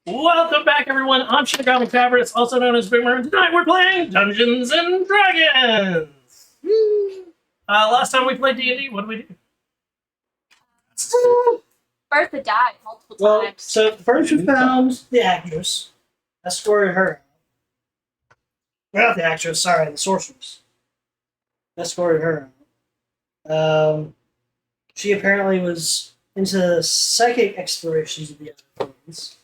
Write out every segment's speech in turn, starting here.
Welcome back, everyone. I'm Vecna Chapter, also known as Boomer, and tonight we're playing Dungeons and Dragons. Last time we played D&D, what did we do? Bertha died multiple times. So first we found the actress, escorted her. Not the actress, sorry, the sorceress. Escorted her out. She apparently was into psychic explorations of the other planes.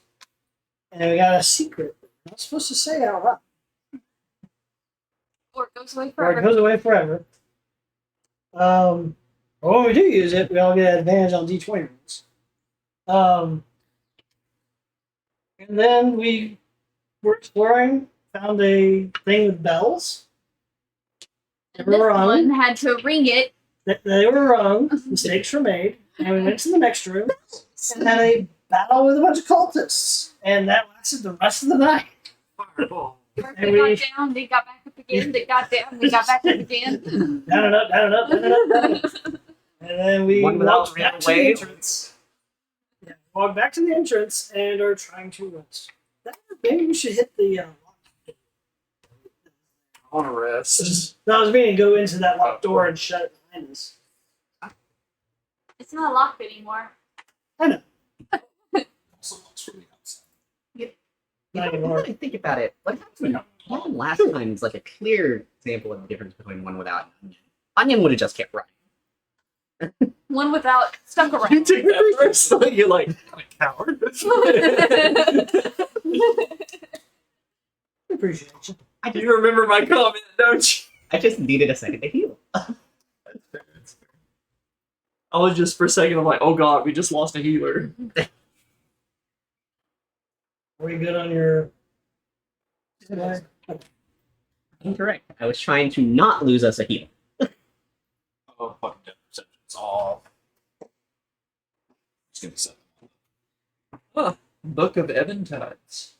And we got a secret that we're not supposed to say out loud. Or it goes away Or forever. it goes away forever. But when we do use it, we all get advantage on D20 rolls. And then we were exploring, found a thing with bells. And this one had to ring it. They were wrong. Mistakes were made. And we went to the next room and had a battle with a bunch of cultists. And that lasted the rest of the night. Fireball. Bertha got down, they got back up again, they got down, they got back up again. Down and up, down and up, down and up, down and up. And then we walked back to the entrance. Yeah, walked back to the entrance and are trying to rest. Maybe we should hit the lock. I want to rest. No, I was meaning to go into that locked door and shut it behind us. It's not locked anymore. I know. Also looks from the outside. Not Now anymore. that I think about it, what happened last time is like a clear example of the difference between one without an onion. Onion would have just kept running. One without stuck You around. took that first, so you're like, I'm a coward. Appreciate you. You remember my comment, don't you? I just needed a second to heal. That's fair. I was just, for a second, I'm like, oh god, we just lost a healer. Are we good on your... Incorrect. I was trying to not lose us a heal. Oh, fucking death perception's off. It's gonna be 7. Huh. Book of Eventides.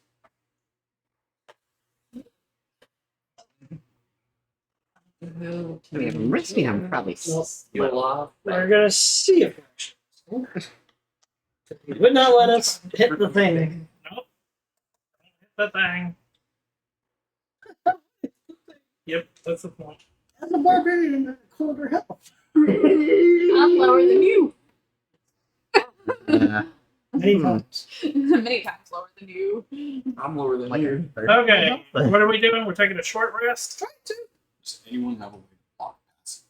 I mean, if I'm risky, I'm probably Well, You're alive. We're going to see if he would not let us hit the thing. Nope. Hit the thing. Yep, that's the point. As a barbarian, a quarter health. I'm lower than you. Many times. Many times lower than you. I'm lower than like you. a third. Okay, what are we doing? We're taking a short rest? Does anyone have a way to block passage?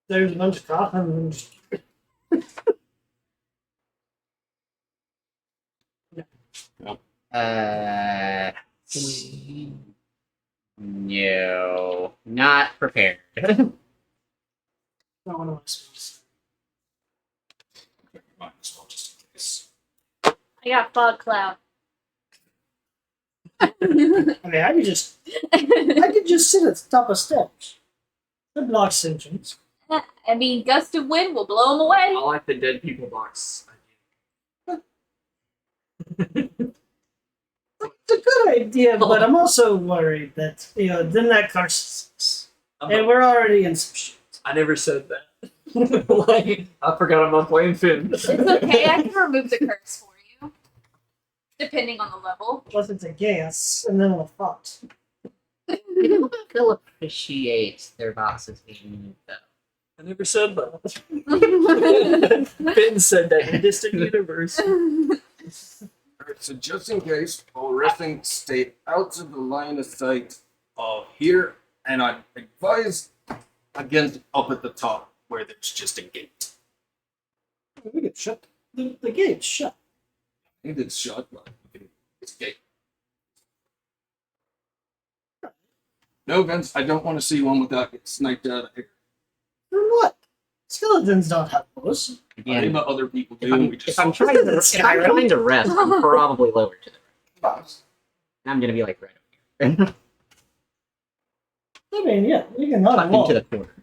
There's a bunch of coffins. No, not prepared. Not one of my spells. Might as well, just in case. I got fog cloud. I mean, I could just sit at the top of steps. That blocks entrance. I mean, gust of wind will blow them away. I like the dead people box. It's a good idea, but I'm also worried that, then that curses us. And we're already in some shit. I never said that. Like, I forgot I'm not playing Finn. It's okay, I can remove the curse for you. Depending on the level. Plus it's a gas, and then we'll fucked. They'll appreciate their bosses being moved, though. I never said that. Finn said that in distant universe. Alright, so just in case, while resting, stay out of the line of sight of here, and I advise against up at the top where there's just a gate. We could shut the gate's shut. I think it's shut, but it's a gate. No, Vince, I don't want to see one without getting sniped out of here. For what? Skeletons don't have those. Again, But other people do. if I'm trying to rest, I'm probably lower to the right. I'm gonna be like right over here. I mean, yeah, we can hug Tucked walls. into the corner.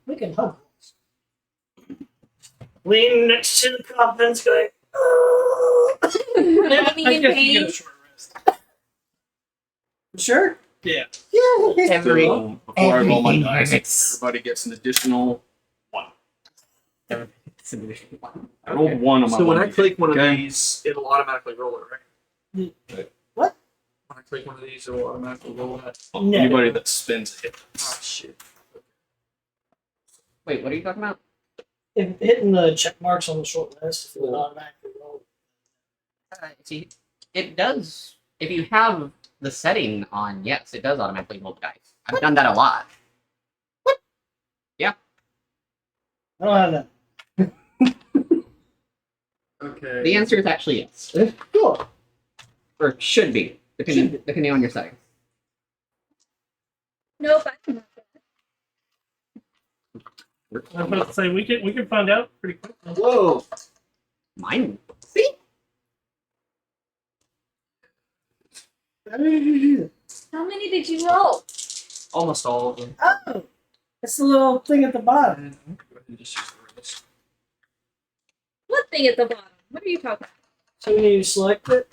We can hug walls. Lean next to the coffins, going, oh. Moaning I in guess you pain. get a short rest. Sure? Yeah. Yeah. Every Before I roll my everything dice, hurts. everybody gets an additional 1. Submission one. I rolled one on my So when one I click one of okay? these, it'll automatically roll it, right? What? When I click one of these, it'll automatically roll that. No. Anybody that spends a hit. Ah, shit. Wait, what are you talking about? If hitting the check marks on the short list, it would automatically roll. See, it does. If you have the setting on, yes, it does automatically roll the dice. I've done that a lot. I don't have that. Okay. The answer is actually yes, Cool. or should be, depending on your settings. Nope, I don't know. I was about to say we can find out pretty quickly. Whoa, mine. See, How did you do that? How many did you roll? Almost all of them. Oh, it's the little thing at the bottom. Go ahead and just use the rest. What thing at the bottom? What are you talking about? So when you select it,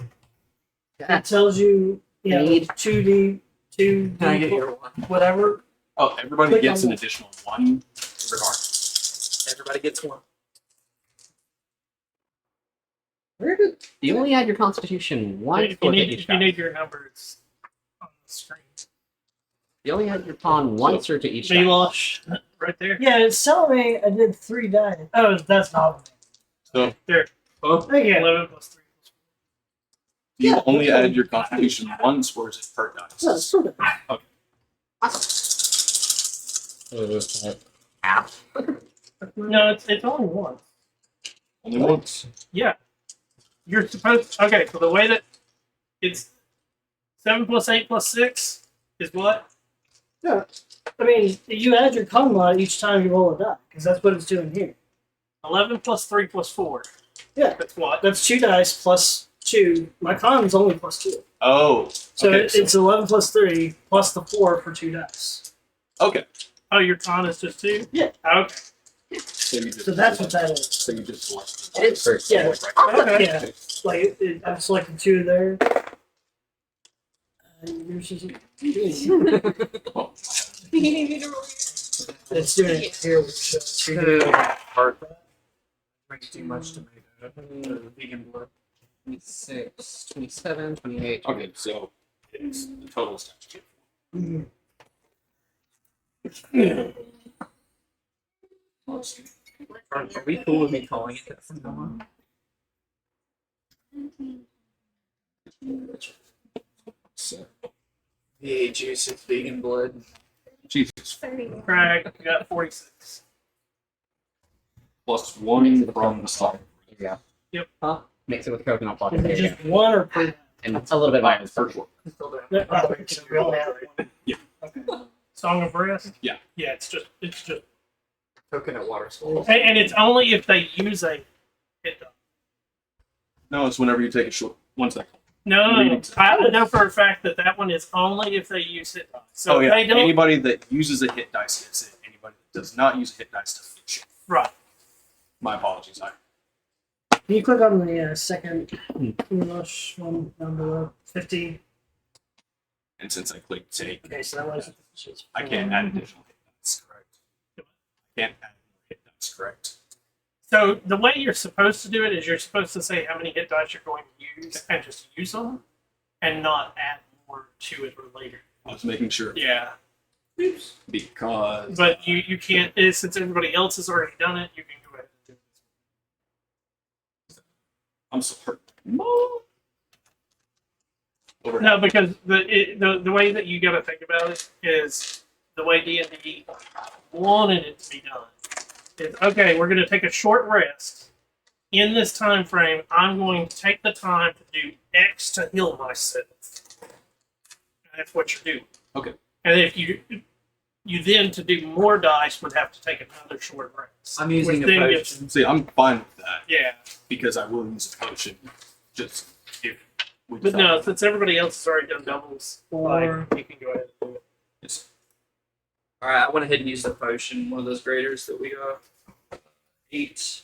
it tells you, Need. 2D, 2D, Can I get your one? whatever. Oh, everybody Click gets on an the- additional one regardless. Everybody gets one. Where did you only add your Constitution once If you to need, each if you die. need your numbers on the screen. You only add your pawn once or to each die. Velosh, right there. Yeah, it's telling me I did 3 dice. Oh, that's not. So There. Oh, Okay. 11 plus 3 plus do you Yeah, only that's add your constitution once, or is it per dice? No, it's still Half. 4. No, it's only one. Only once. Yeah. You're supposed. Okay, so the way that it's 7 plus 8 plus 6 is what? I mean, you add your con mod each time you roll a die, because that's what it's doing here. 11 plus 3 plus 4. Yeah. That's what? That's 2 dice plus 2. My con is only plus 2. Oh. So okay, it's 11 plus 3 plus the 4 for 2 dice. okay. Oh, your con is just 2? Yeah. Okay. So you just So that's what that is. So you just select. It is first. Yeah. Okay. Yeah. Like, I've selected 2 there. Yours isn't doing it. Oh, You need me to roll It's doing it here, which hard. Drinks too much to make a vegan blood. 26, 27, 28. okay, so it's the total stats. Mhm. Are we cool with me calling it that from now on? So, VA juice is vegan blood. Jesus. 30. Craig, you got 46. Plus one from the start. Yeah. Yep. Huh? Mix it with coconut water. Is There it you just 1 or per? go. And a little bit of iron. First one. Still down. Okay, so we only have one. Yeah. Okay. Song of Rest? Yeah. Yeah, it's just. Coconut water. So And it's only if they use a hit die. No, it's whenever you take a short. 1 second. No, Readings. I know for a fact that one is only if they use hit die. So Oh if yeah. they don't. Anybody that uses a hit dice hits it. Anybody that does not use a hit dice defeats you. Right. My apologies. Can you click on the second rush one down below? 50. And since I clicked take, Okay, so that was. I can't add additional hit dice. Correct. I can't add hit dice. Correct. So the way you're supposed to do it is you're supposed to say how many hit dice you're going to use and just use them and not add more to it later. I was making sure Yeah. because. But you can't, since everybody else has already done it, you can go ahead and do it. I'm sorry. Over. No, because the way that you got to think about it is the way D&D wanted it to be done. Is okay. We're going to take a short rest. In this time frame, I'm going to take the time to do X to heal myself. And that's what you're doing. Okay. And if you then to do more dice would have to take another short rest. I'm using which a then gets- potion. See, I'm fine with that Yeah, because I will use a potion. Just if we. but no, since everybody else has already done doubles, Or- you can go ahead and do it. It's, Alright, I went ahead and used the potion, one of those graders that we got. 8.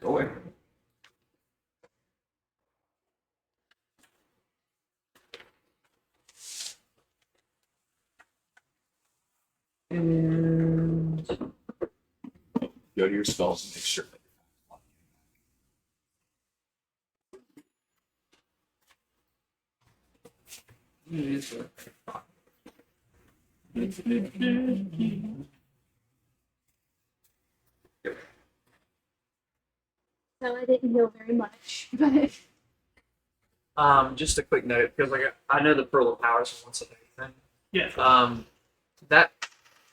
go away. Go to your spells and make sure that So I didn't know very much, but Just a quick note because I know the Pearl of Power is once a day thing. Yeah.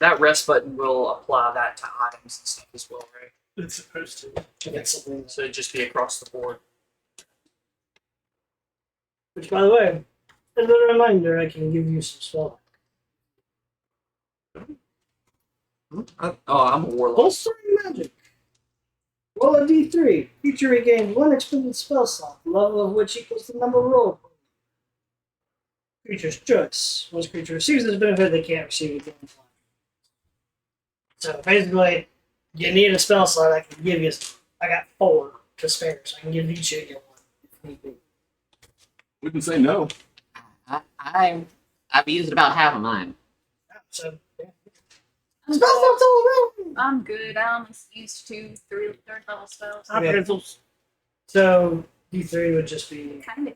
That rest button will apply that to items and stuff as well, right? It's supposed to. So it'd just be across the board. Which, by the way, as a reminder, I can give you some spell. Oh, I'm a warlock. Bolstering magic. Roll a d3. Creature regains 1 expended spell slot, the level of which equals the number rolled. Creature's choice. Once creature receives this benefit, they can't receive it again. So basically, you need a spell slot. I can give you. I got 4 to spare, so I can give each of you 1 if need be. wouldn't say no. I've used about half of mine. So yeah. I'm Spell slots all around. I'm good. I only used 2 third level spells. Pencils. So d3 would just be Kind of.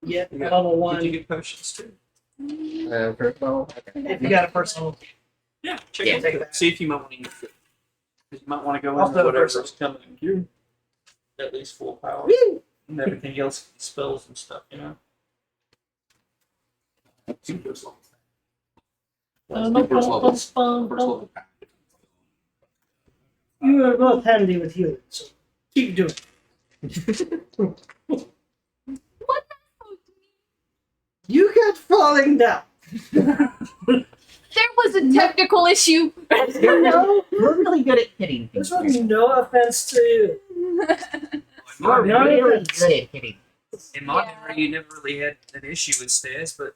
yeah You got- level 1. Did you get potions too? First level. If you got a personal. Yeah, check Yeah, it take out. that. See if you might want to use it. Because you might want to go I'll into do it whatever's first. coming in here. At least full power. And everything else, spells and stuff, you know? Two first level. You are both handy with healing, so keep doing it. What the You got falling down. There was a technical issue. No, We're really good at hitting this things. was no offense to you. We're No really offense. good at hitting. In my Yeah. memory, you never really had an issue with stairs, but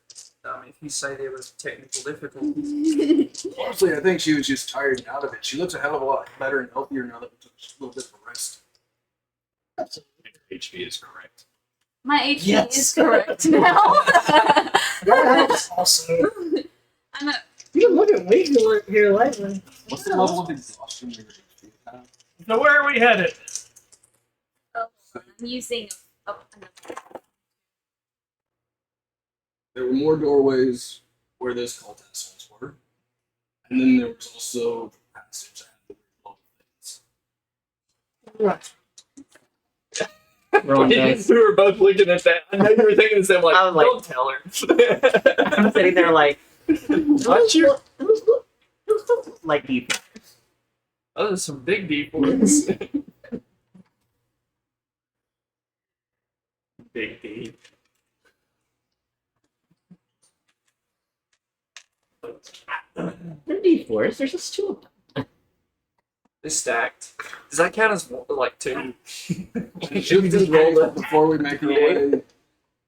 if you say there was technical difficulties. Honestly, I think she was just tired and out of it. She looks a hell of a lot better and healthier now that we took a little bit of a rest. HP is correct. My HP Yes. is correct now. That helps also. I'm a, You look at weak here lately. What's the level of exhaustion your HP have? So where are we headed? I'm using another. There were more doorways where this cult assholes were. And then there was also the passage that had the weird little things. Right. Wrong dice. We were both looking at that. I know you were thinking the same, like, I was like- don't tell her. I'm sitting there like, Not sure. like deep. Those are some big deep ones. Big deep. They're D4s. There's just 2 of them. They're stacked. Does that count as like 2? Should we just roll that before we make our Yeah. way?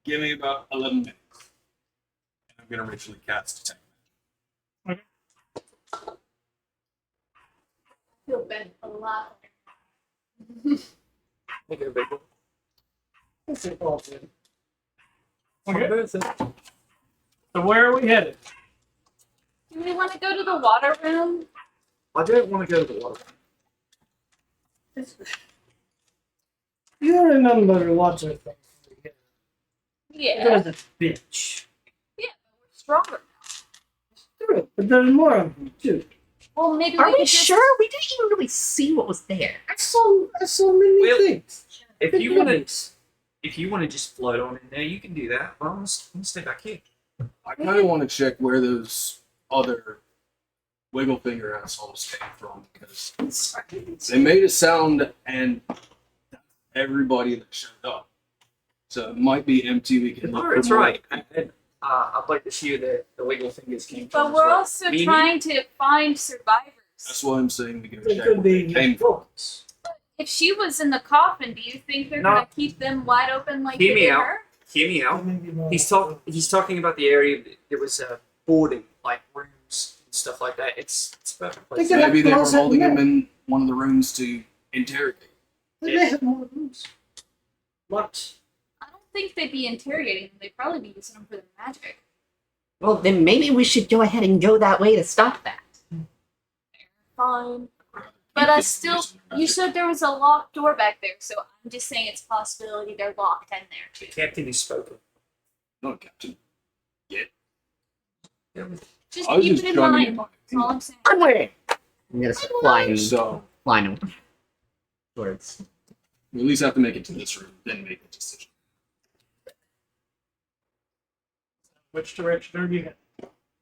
Give me about 11 minutes. And I'm going to ritually cast Detect. I feel bad a lot. Make it a big one. That's it, all good. Okay. So where are we headed? Do we want to go to the water room? I don't want to go to the water. You remember the water thing. Yeah. There's a bitch. We're stronger. True, but there's more of them too. Well, maybe Are we we could just- sure? We didn't even really see what was there. I saw many Well, things. If you want to just float on in there, you can do that. But I'm gonna stay back here. I kind of want to check where those other wiggle finger assholes came from because they made a sound and everybody that showed up. So it might be empty. We can look for It's more. right. I'd like to see where the wiggle fingers came from. But as we're well. also Meaning- trying to find survivors. That's why I'm saying we go It check could where be they came from. folks. If she was in the coffin, do you think they're No. gonna keep them wide open like Hear they me did out. her? Hear me out. Maybe more. He's talking about the area that was boarding, like rooms and stuff like that. It's a perfect place. They could- Maybe they were Closet holding him there. in one of the rooms to interrogate. They may have more rooms. What? I don't think they'd be interrogating them. They'd probably be using them for their magic. Well, then maybe we should go ahead and go that way to stop that. fine. But I still, you said there was a locked door back there, so I'm just saying it's a possibility they're locked in there The too. captain is spoken. No, Captain. Just I was keep just it in trying to mind. get my That's all I'm saying. Onward! I'm gonna start flying, So flying towards. we at least have to make it to this room, then make the decision. Which direction are you heading?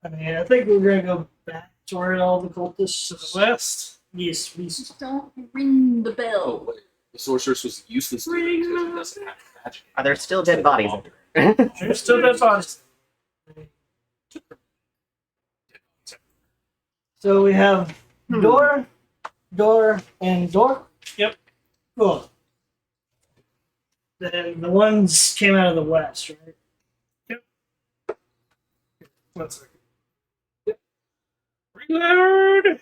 I mean, I think we're gonna go back to where all the cultists. To the west? Yes, we. Just don't ring the Oh bell. wait, the sorceress was useless to it because it doesn't have magic. Are there still dead bodies? There's still dead bodies. So we have door, and door. Yep. Cool. Then the ones came out of the west, right? 1 second. Yep. Reload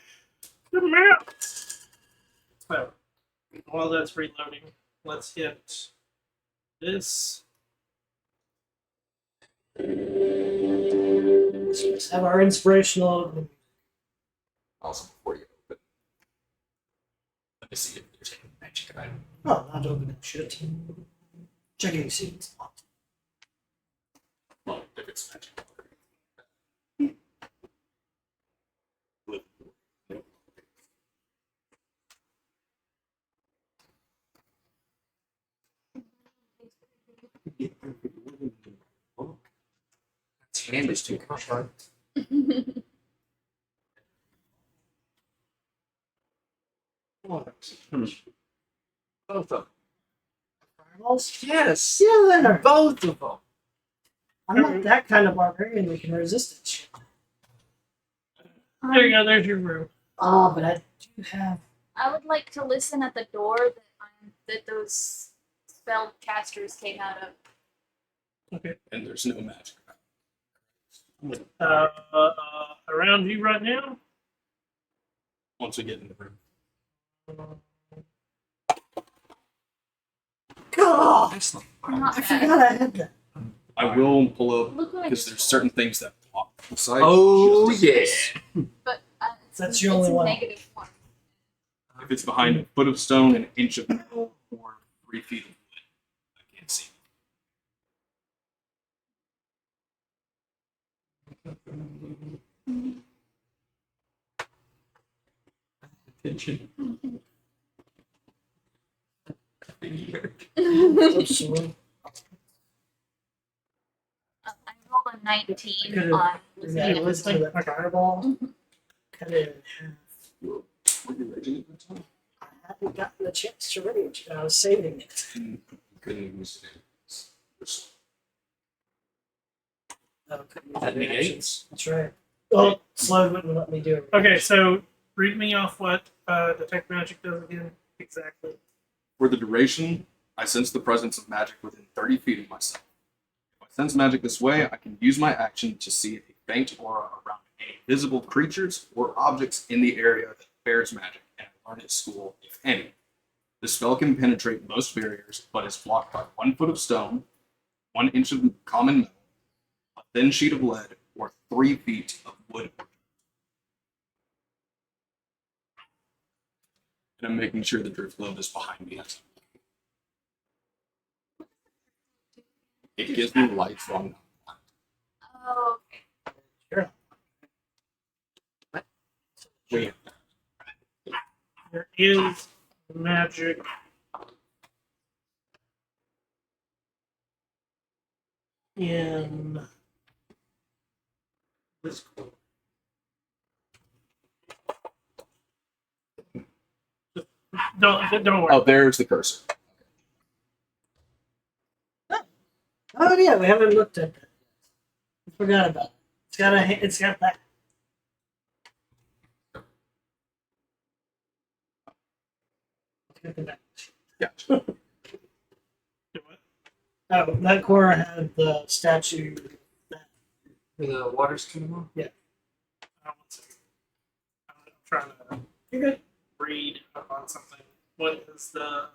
the map. So, while that's reloading, let's hit this. Let's have our inspirational. Also, before you open, let me see if there's any magic item. Oh, not opening shit. Checking seats. Well, if it's magic. Hand is too hard. Both of them. Fireballs? Yes. Yeah, there. Both of them. I'm not that kind of barbarian that can resist it. Shit. There you go, there's your room. Ah, but I do have. I would like to listen at the door that those spell casters came out of. And there's no magic. Around you right now? Once we get in the room. God, Excellent. Not I bad. forgot I had that. I will pull up Look what I because just there's rolled. certain things that block the side. Oh, just in yeah. case. But That's the only it's a one. negative one. If it's behind a foot of stone, an inch of metal, or 3 feet of wood, I can't see. Attention. Absolutely. I rolled a 19 Could've- on Yeah, listening. listen to that fireball. Cut it in half. Were you raging at the time? I hadn't gotten the chance to rage, and I was saving it. Couldn't use it. Oh, couldn't use That any negates? actions. That's right. Well, Slug wouldn't let me do it. Okay, so read me off what Detect Magic does again. Exactly. For the duration, I sense the presence of magic within 30 feet of myself. If I sense magic this way, I can use my action to see a faint aura around any visible creatures or objects in the area that bears magic, and I learn at school, if any. The spell can penetrate most barriers, but is blocked by 1 foot of stone, 1 inch of common metal, a thin sheet of lead, or 3 feet of wood. And I'm making sure the drift globe is behind me. It gives me light from. Oh, okay. Sure. Wait, There is magic in this quote. Don't worry. oh, there's the cursor. Oh yeah, we haven't looked at that. I forgot about it. It's got that. Let's get to that. Gotcha. Do what? Oh, that corner had the statue. Where the water's coming on? One second. I'm trying to You're good. read up on something. What is the?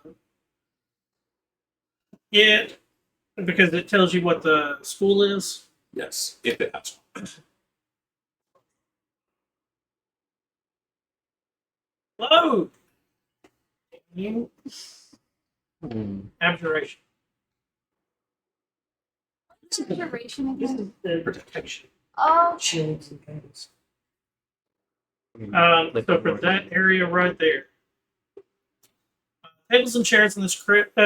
Yeah, because it tells you what the school is. Yes, if it has one. Whoa! You Hmm. abjuration. Duration again. The Protection. Oh, shields and things. So for that area right there, tables and chairs in this crypt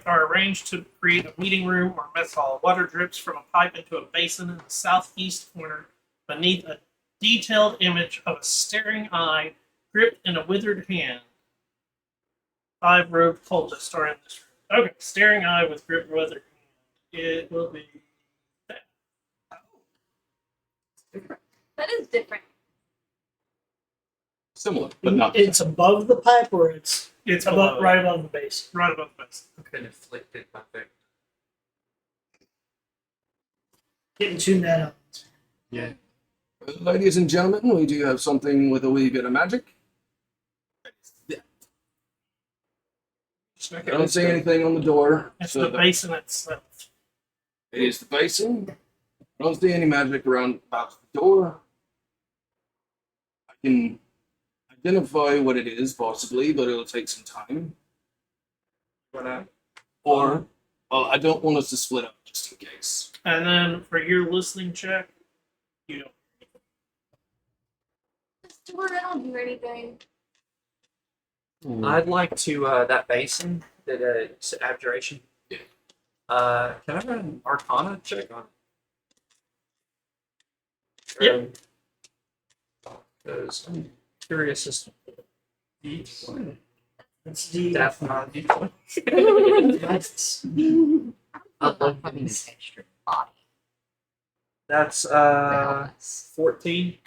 are arranged to create a meeting room or mess hall. Water drips from a pipe into a basin in the southeast corner beneath a detailed image of a staring eye gripped in a withered hand. 5 robed cultists are in this room. Okay, staring eye with gripped withered hand. It will be that. that is different. Similar, but not. It's above the pipe, or it's It's above, below, right above the base. right above the base. Been inflicted by Vecna. Getting tuned that up. Ladies and gentlemen, we do have something with a wee bit of magic. I don't see anything on the door. It's So the basin itself. it is the basin. I don't see any magic around about the door. I can identify what it is, possibly, but it'll take some time. Or, well, I don't want us to split up just in case. And then for your listening check, you don't. Just do it. I don't do anything. I'd like to that basin that it's abjuration. Yeah. Can I run an Arcana check on it? Yep. Because I'm curious as to It's the that's not that's I love having an extra body. That's Yes. 14.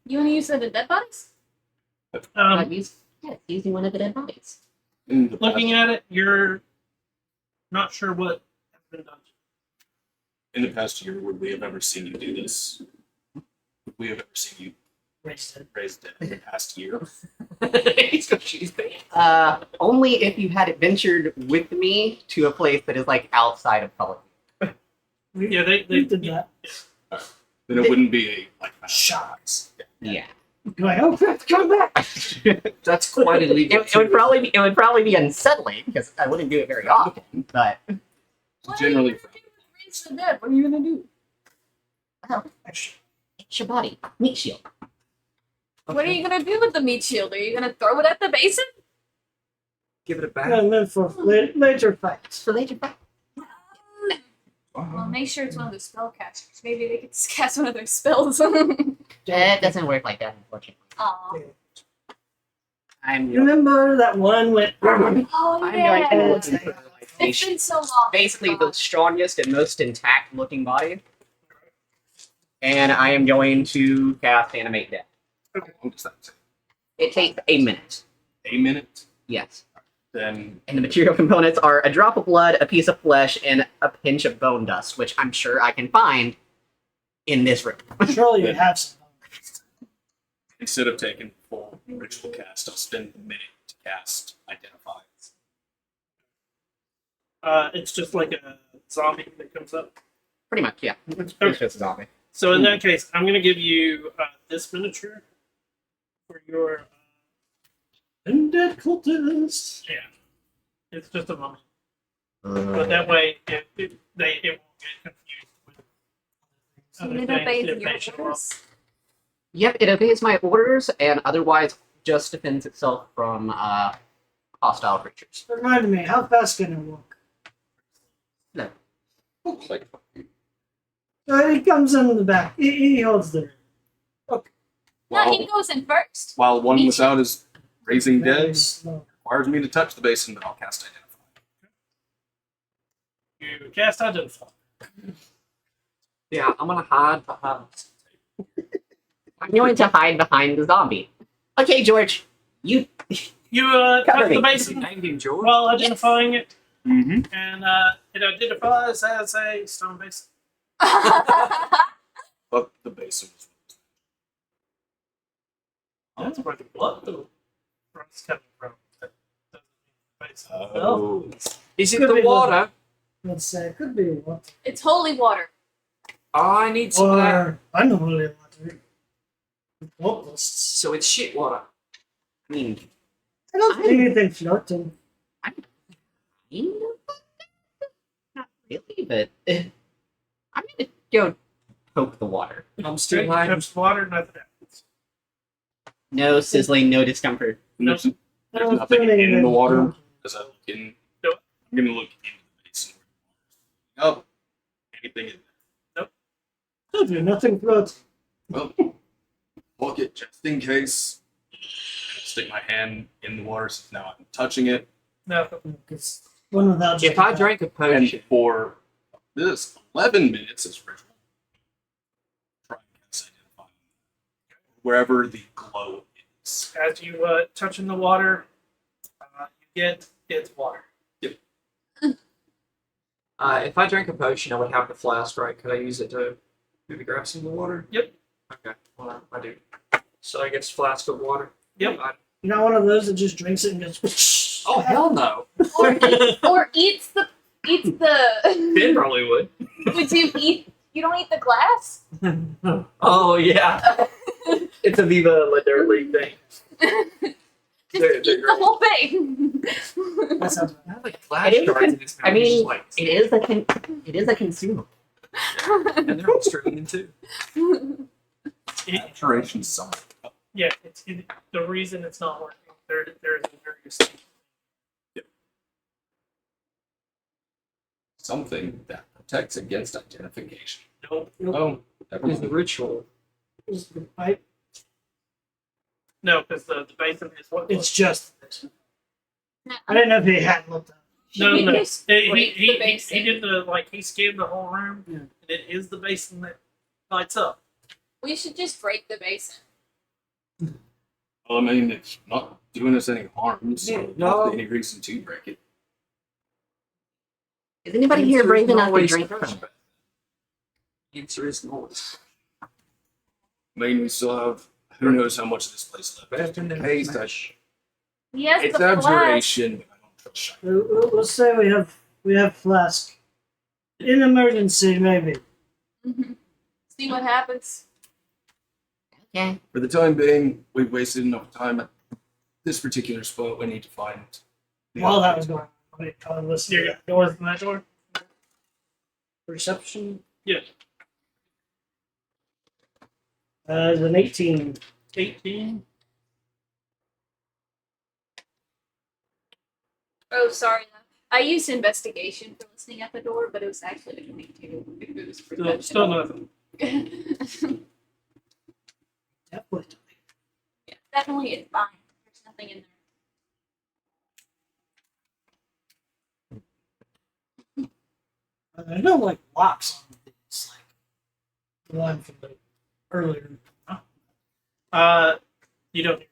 You want to use the dead bodies? Using one of the dead bodies. In the Looking past, at it, you're not sure what has been done. in the past year, would we have ever seen you do this? Would we have ever seen you wasted. raise dead in the past year? He's got cheese bacon. Only if you had ventured with me to a place that is like outside of public. Yeah, We did that. Then it wouldn't be a like Shots. Yeah. You're like, oh crap, come back! That's quite illegal. It would probably be unsettling because I wouldn't do it very often. But generally. Raise the dead. What are you gonna do? Actually, it's your body, meat shield. What are you gonna do with the meat shield? Are you gonna throw it at the basin? Give it a back. and then for later fights. So later, Well, make sure it's one of those spellcasters. Maybe they could cast one of their spells. it doesn't work like that, unfortunately. Aw. I'm You remember that one with Oh I'm going to yeah. look for like It's been so long. basically the strongest and most intact looking body. And I am going to cast Animate Death. What does that say? It takes a minute. A minute? Yes. Then And the material components are a drop of blood, a piece of flesh, and a pinch of bone dust, which I'm sure I can find in this room. surely you have some. instead of taking full ritual cast, I'll spend a minute to cast Identify. It's just like a zombie that comes up. Pretty much, yeah. It's Okay. just a zombie. So in that case, I'm going to give you this miniature for your. Undead cultist. Yeah, it's just a mummy, but that way it won't get confused with So other you things obey if they show your up. orders. Yep, it obeys my orders and otherwise just defends itself from hostile creatures. Remind me, how fast can it walk? Like, He comes in the back. He holds the. No, he goes in first. while one Me without is raising Very dead, slow. requires me to touch the basin, but I'll cast Identify. You cast Identify. Yeah, I'm gonna hide behind. I'm going to hide behind the zombie. Okay, George, you You Cover touch me. the basin Named him George. while identifying it, Mm-hmm. and it identifies as a stone basin. But the basin was That's where the blood is coming from. That doesn't mean the basin. Oh. Is it Could the be the- water? Let's say it could be what. It's holy water. I need some of that. Or I know what it wants to be. Locusts. So it's shit water. I mean, I don't see anything floating. kind of, not really, but I'm gonna go poke the water. I'm still Okay, hiding. touch the water, nothing happens. No sizzling, no discomfort. There's, I there's don't nothing see anything. in the water. As I look in, Nope. I'm gonna look into the basin. Oh, anything in there? Told you, nothing floats. Well, look it just in case. Stick my hand in the water so now I'm touching it. Nothing. Because one without just If I drank a And potion, for this 11 minutes is ritual. Try and identify wherever the glow is. As you touch in the water, you get it's water. if I drank a potion, I would have the flask, right? Could I use it to maybe grab some of the water? Yep. Okay, well, I do. So I get a flask of water. Yep. You're not one of those that just drinks it and goes. Oh hell no! Or eats the Ben probably would. would you eat? You don't eat the glass. Oh yeah, it's a Viva La Dirt League thing. Just They're eat the great. whole thing. That sounds I have like It is flashcards in his mouth. I He's mean, just like, it is a consumable. and they're Australian too. Saturation summon. Yeah, the reason it's not working. There's various things. Something that protects against identification. Nope. Oh, never Is the mind. ritual? Is the pipe? No, because the basin is what. It's just. I didn't know if he hadn't looked up. No, no. Just break the basin. He did he scanned the whole room, Yeah. and it is the basin that lights up. We should just break the basin. Well, I mean, it's not doing us any harm, so No. not any reason to break it. Is anybody here brave enough to Always drink the from? potion. Answer is no. I mean, we still have who knows how much of this place left. Better Just in than case smash. Yes, it's the flask. abjuration, but I don't trust shit. Let's say we have flask. In emergency, maybe. Mhm. See what happens. Yeah. For the time being, we've wasted enough time at this particular spot. We need to find. the While that other was going on, wait, I'll listen. Here, doors in that door. Perception. Yes. It's an 18. 18. Oh, sorry. I used investigation for listening at the door, but it was actually a 22. It was Still nothing. Definitely. Yeah, definitely it's fine. There's nothing in there. There's no like locks on these, like the one from the earlier. You don't.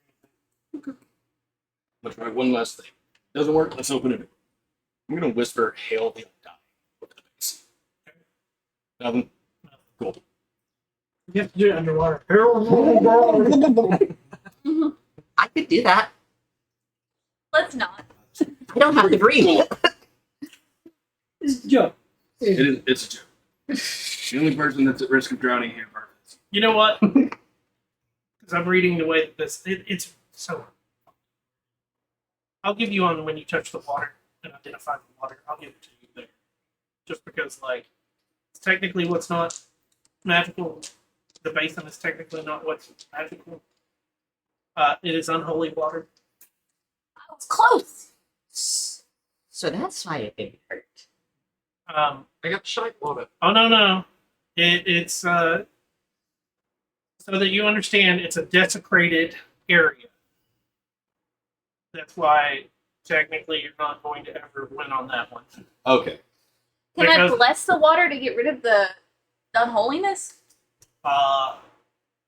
Let's try one last thing. Doesn't work. Let's open it. I'm gonna whisper, "Hail the undying" over the base. Nothing. Cool. You have to do it underwater. I could do that. Let's not. I don't have to breathe. It's a joke. It's a joke. The only person that's at risk of drowning here, Marcus. You know what? Because I'm reading the way that it's so. I'll give you on when you touch the water and identify the water. I'll give it to you there, just because like it's technically what's not magical. The basin is technically not what's magical. It is unholy water. I was close. So that's why it didn't hurt. Um, I got shite water. oh no, it's so that you understand, it's a desecrated area. That's why technically you're not going to ever win on that one. Okay. Can I Because- bless the water to get rid of the unholiness?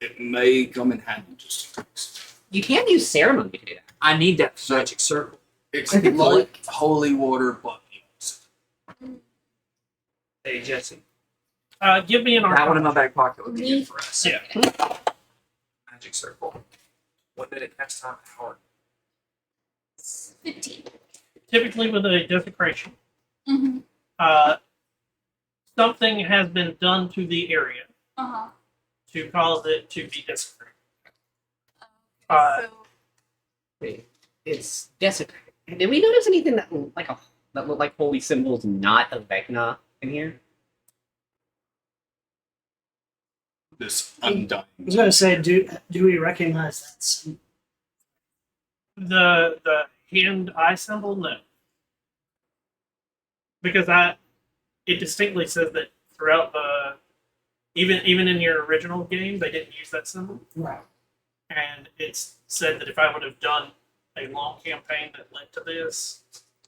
It may come in handy just in case. You can use ceremony to do that. I need that magic circle. It's like holy water, but the opposite. Hey Jesse, Give me an that one in my arcana. back pocket would be good for us. Yeah. Magic circle. 1 minute next time hour. 15. Typically with a desecration, Mm-hmm. something has been done to the area Uh-huh. to cause it to be desecrated. Uh, So Wait, it's desecrated. Did we notice anything that looked like holy symbols not of Vecna in here? This undying. I was gonna say, do we recognize that symbol? the hand eye symbol, no, because it distinctly says that throughout the even in your original game they didn't use that symbol, Right. and it's said that if I would have done a long campaign that led to this,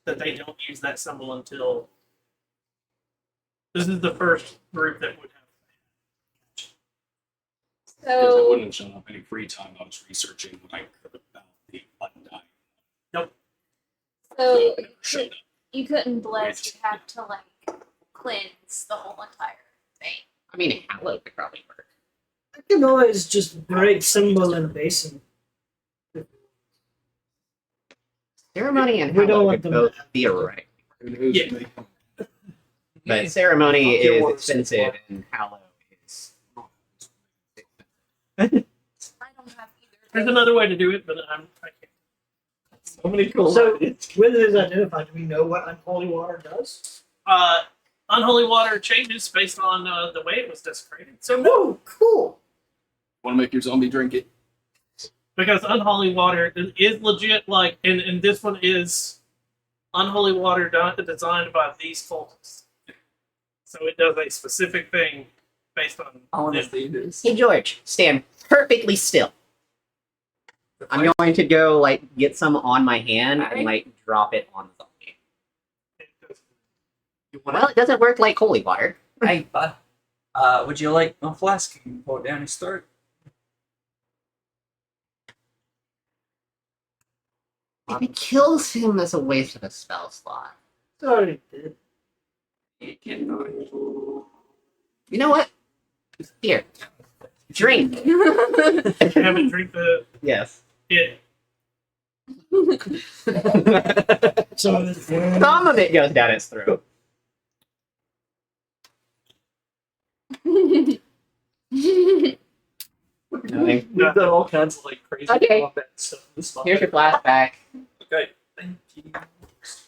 that they don't use that symbol until this is the first group that would have. Because I so wouldn't have shown up any free time. I was researching what I could about the undying. so So I never showed up. you couldn't bless. You'd have to like cleanse the whole entire thing. I mean, Hallow could probably work. I can always just break symbol in a basin. Ceremony and We don't Hallow want could them both to- theoretic, Who knows? Yeah. but ceremony Okay, is well, expensive and Hallow is. I don't have either. There's another way to do it, but I can't. So many cool So, ideas. with his identified, do we know what unholy water does? Unholy water changes based on the way it was desecrated. So Oh, cool. Want to make your zombie drink it? because unholy water is legit, like, and this one is unholy water designed by these cultists. So it does a specific thing based on I want to them. see this. Hey George, stand perfectly still. I'm going to go get some on my hand and drop it on the zombie. You want Well, it doesn't work like holy water. Hey, bud. Would you like my flask? You can pour it down his throat. If it kills him, that's a waste of a spell slot. Sorry, dude. You cannot. You know what? Here, drink. Have it drink the Yes. it. Some of his Some of it goes down its throat. Nothing. We've done all kinds of crazy Okay. combat stuff. This Here's your glass back. Okay. Thank you.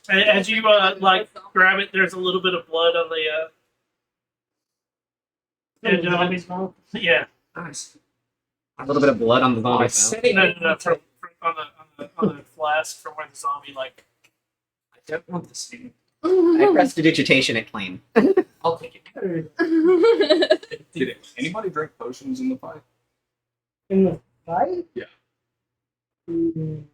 As you grab it, there's a little bit of blood on the edge of it. zombie's mouth. Yeah, Nice. A little bit of blood on the Oh, I zombie's said mouth. it. no, on the flask from where the zombie I don't want this thing. I prestidigitation it clean. I'll take it. There Did anybody drink potions in the fight? In the fight? Yeah. Mm,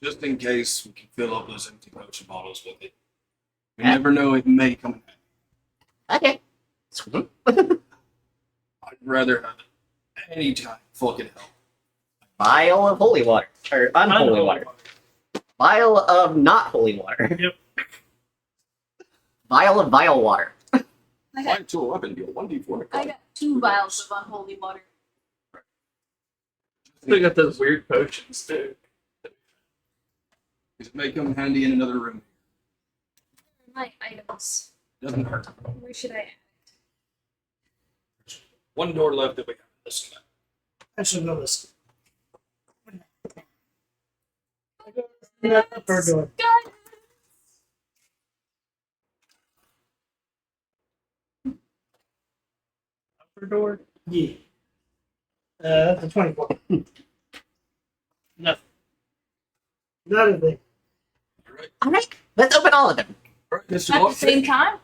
Just in case we can fill up those empty potion bottles with it. We Yeah. never know, it may come in handy. Okay. Sweet. I'd rather have it any time fucking help. Vial of holy water. Or unholy water. Vial of not holy water. Yep. Vial of vile water. I got, Fight to 11 deal 1d4. I got 2 vials of unholy water. They got those weird potions too. It may come handy in another room. My items. Doesn't hurt. Where should I add? One door left that we haven't listened to. I should know this. Upper door. God. Upper door. Yeah. That's a 24. Nothing. Not a thing. Alright. Alright, let's open all of them. Alright, Mr. At the same time?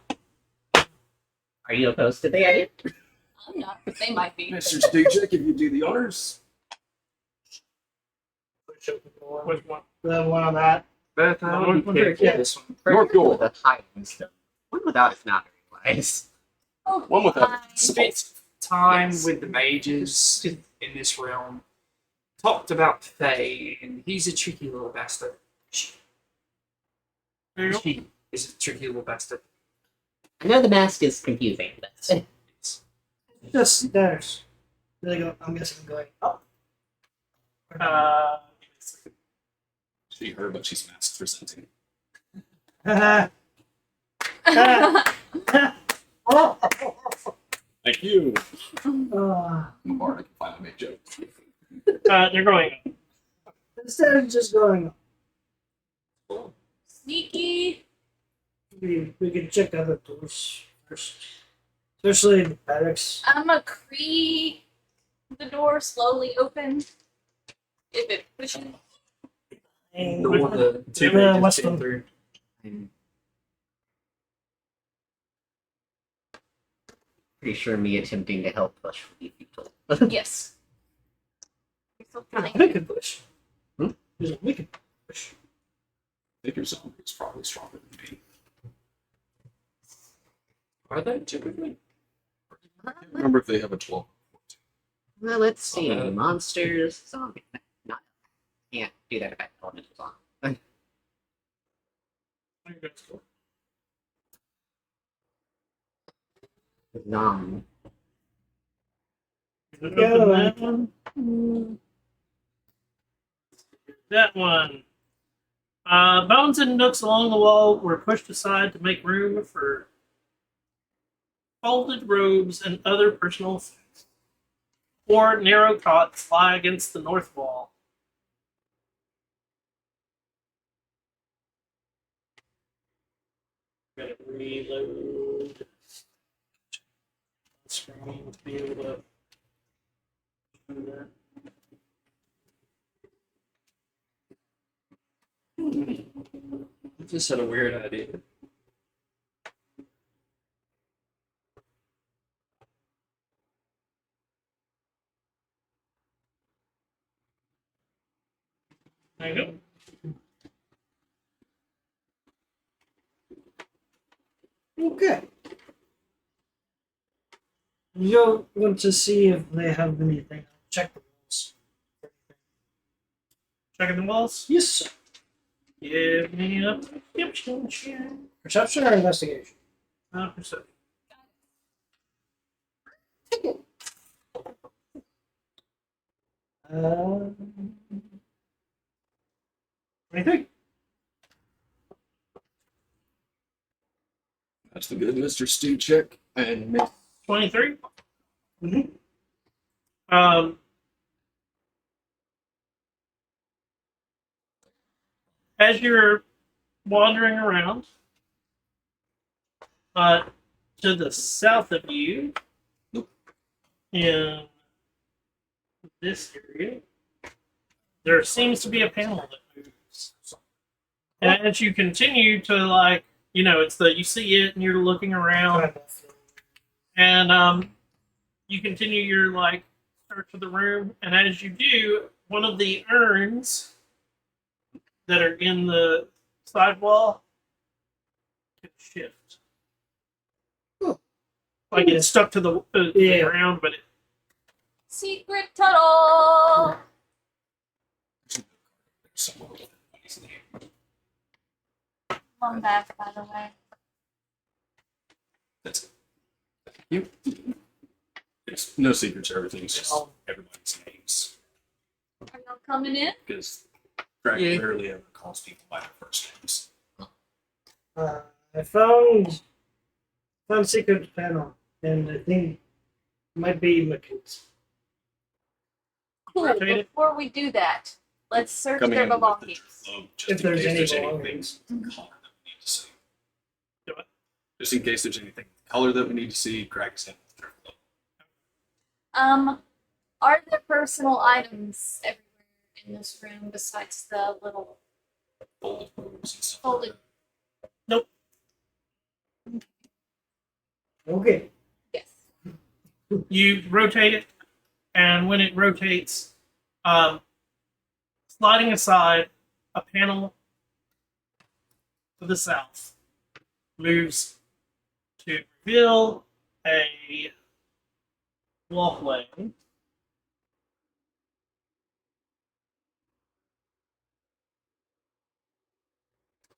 Are you opposed to the idea? I'm not, but they might be. Mr. Stujek, if you do the honors. Which one? The one on that. Beth, I would be careful Yeah. with this one. First door. with a high wisdom. One without is not very wise. Oh, One without fine. Spent time Yes. with the mages in this realm. Talked about Faye, and he's a tricky little bastard. There you go. She is a tricky little bastard. I know the mask is confusing, but Just stairs. They go. I'm guessing going up. See her, but she's masked presenting. Oh. Thank you. Ah. I'm a bard, I can finally make jokes. They're going up. Instead of just going, Sneaky. we can check other doors first. Especially the barracks. I'ma creak the door slowly open. If it pushes. And The one the two Yeah, pages what's came the- through. I'm pretty sure me attempting to help push would be futile. Yes. You're still There's trying. a wicked push. Hmm? There's a wicked push. Figure zombie is probably stronger than me. Are they typically? Remember if they have a 12. Well, let's see. Okay. Monsters, zombie. Not. Can't do that if I have elementals on. Nom. Open Yeah. that one. That one. Bones and nooks along the wall were pushed aside to make room for folded robes and other personal effects. 4 narrow cots lie against the north wall. Gotta reload screen to be able to do that. I just had a weird idea. There you go. Okay. You want to see if they have anything. Check the walls. Checking the walls. Yes, sir. Give me a perception check. Perception or investigation? Perception. Uh, 23. That's the good Mr. Stu check. And miss. 23. Mhm. As you're wandering around, to the south of you, in this area, there seems to be a panel that moves. And as you continue to it's you see it and you're looking around, and you continue your search of the room, and as you do, one of the urns that are in the sidewall can shift. Like it's stuck to the Yeah. ground, but Secret tunnel. Someone with his name. Come back, by the way. That's it. You. It's no secrets. Everything's just everybody's names. Are y'all coming in? Because Craig Yeah. rarely ever calls people by their first names. I found secret panel, and I think it might be McKinsey. Cool. Rotate it. Before we do that, let's search Coming their in with the belongings. globe just If in there's case any there's belongings. anything color that we need to see. Do it. Just in case there's anything color that we need to see, Craig's in with their globe. Are there personal items everywhere in this room besides the little Folded robes and stuff. folded? Okay. Yes. you rotate it, and when it rotates, sliding aside, a panel to the south moves to reveal a walkway.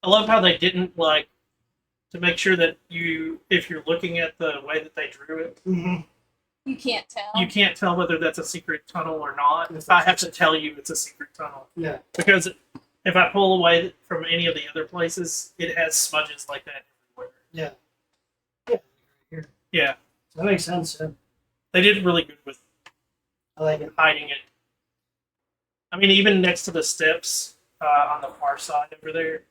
I love how they didn't to make sure that if you're looking at the way that they drew it, Mm-hmm. You can't tell. you can't tell whether that's a secret tunnel or not. I have to tell you it's a secret tunnel. Yeah. Because if I pull away from any of the other places, it has smudges like that everywhere. Yeah. Yeah. Here. Yeah, That makes sense. Yeah. they did really good with I like it. hiding it. I mean, even next to the steps on the far side over there,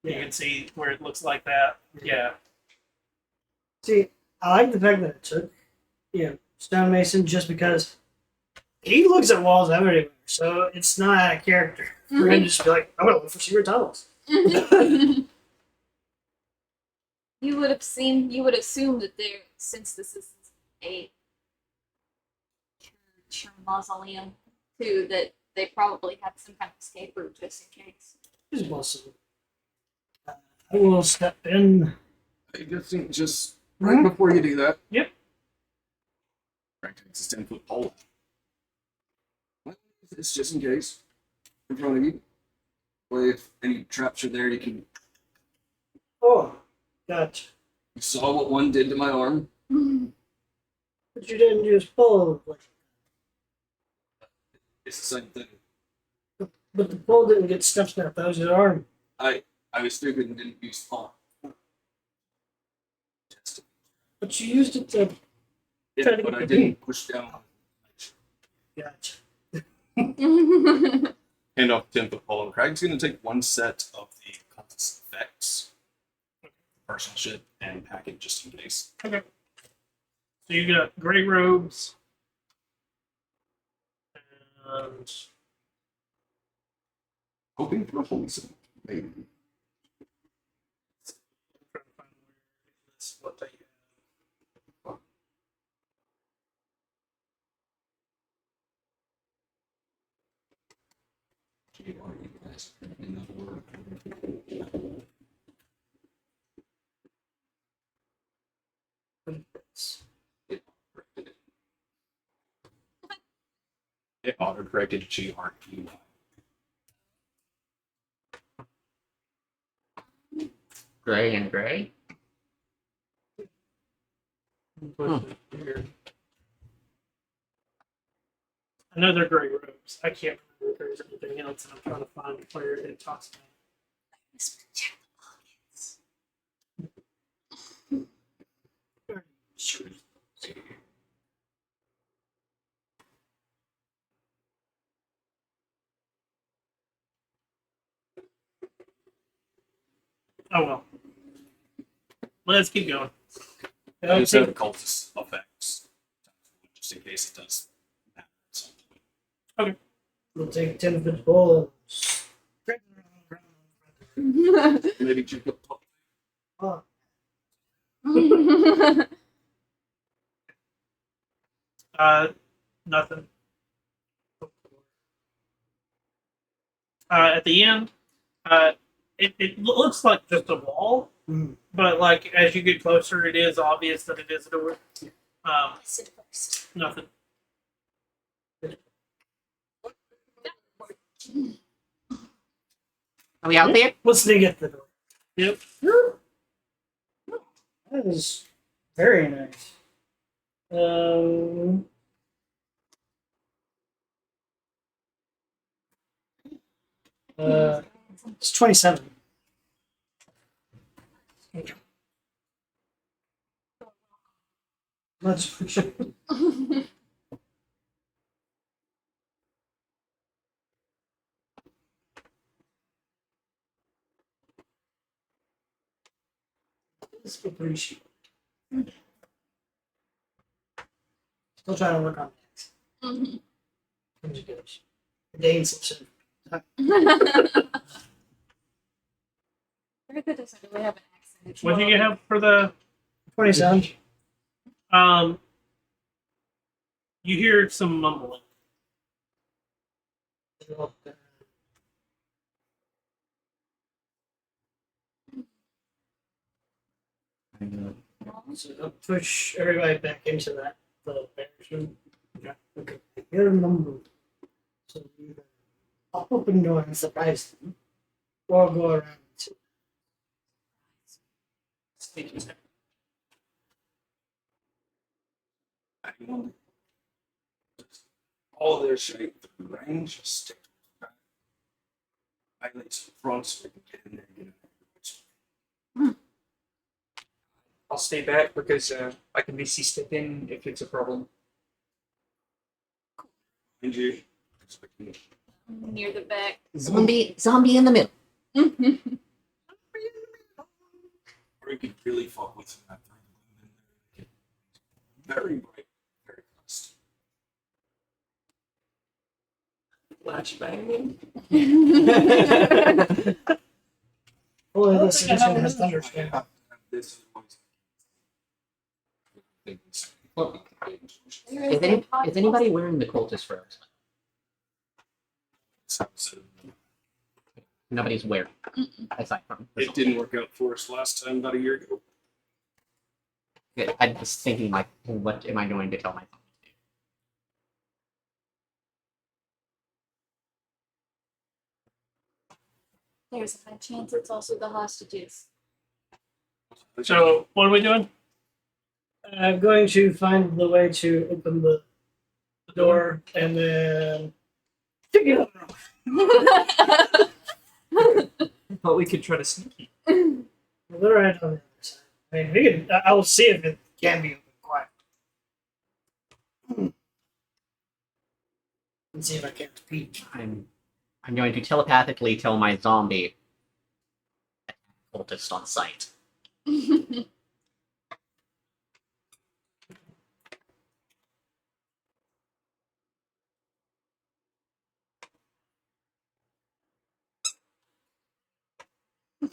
you can see where it looks like that. Yeah. See, I like the fact that it took, stonemason just because he looks at walls everywhere, so it's not out of character for him to just be like, I'm gonna look for secret tunnels. You would assume that there, since this is a church or mausoleum, too, that they probably had some kind of escape route just in case. It's possible. I will step in. I just right before you do that. Yep. Right, it's a 10-foot pole. It's just in case. In front of you. Well, if any traps are there, you can. Oh, gotcha. You saw what one did to my arm. But you didn't use pole. It's the same thing. But the pole didn't get stuck in that was your arm. I was stupid and didn't use pole. But you used it to. Yeah, Try to but get I the didn't push down. Gotcha. Hand off the 10-foot pole, and Craig's going to take one set of the compass effects, personal shit, and pack it just in case. Okay. So you got gray robes and Hoping for a holy symbol, maybe. I'm trying to find where this what they have. It auto-corrected GRQ. Gray and gray. Here. I know they're gray robes. I can't remember if there's anything else, and I'm trying to find where it talks about. Oh well. Let's keep going. I just have the cultist effects, just in case it does matter at some point. We'll take 10-foot pole. Maybe check up top. Oh, Nothing. At the end, it looks like just a wall, but like as you get closer, it is obvious that it is a door. Nothing. Are we out there? let's dig at the door. Yep. That is very nice. It's 27. Much appreciated. It's appreciated. Still trying to work on that. Dane Simpson. Erica doesn't really have an accent. What do you have for the? 27. You hear some mumbling. So I'll push everybody back into that little bedroom. Yeah. Okay. Hear a number. So either I'll open the door and surprise them, or I'll go around to sneak attack. All their shape, the range, stick. I lay some front so we can get in there and get in there. I'll stay back because I can VC step in if it's a problem. Behind you. So we can near the back. Zombie in the middle. Or you could really fuck with some of that very bright, very fast. Flashbang. Only I this think I edition have has another thunderstorm. This is always- Is anybody wearing the cultist robes? Nobody's wearing. Aside from. It didn't work out for us last time, about a year ago. Good. I was thinking, like, what am I going to tell my family to do? There's a high chance it's also the hostages. So, what are we doing? I'm going to find the way to open the door and then figure it out. Thought we could try to sneak. They're right on the other side. I mean, we can. I will see if it can be open quiet. And see if I can't peek. I'm going to telepathically tell my zombie cultist on sight.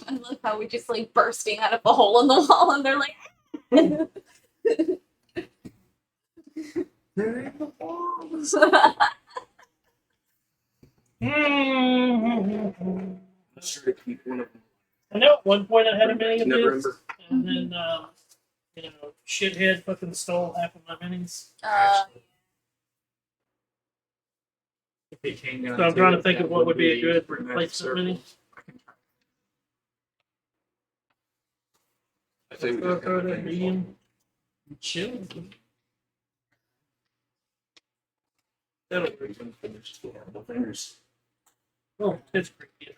I love how we just like bursting out of a hole in the wall and they're like Let's try to keep one of them. I know at one point I had a mini of Never this, remember. and then, shithead fucking stole half of my minis. If it came down So I'm to trying to it, think that of what would be a good the magic replacement circle. mini. I can try. I think we Throw just it gotta at medium. Chill. That'll work. fingers. Oh, it's creepy.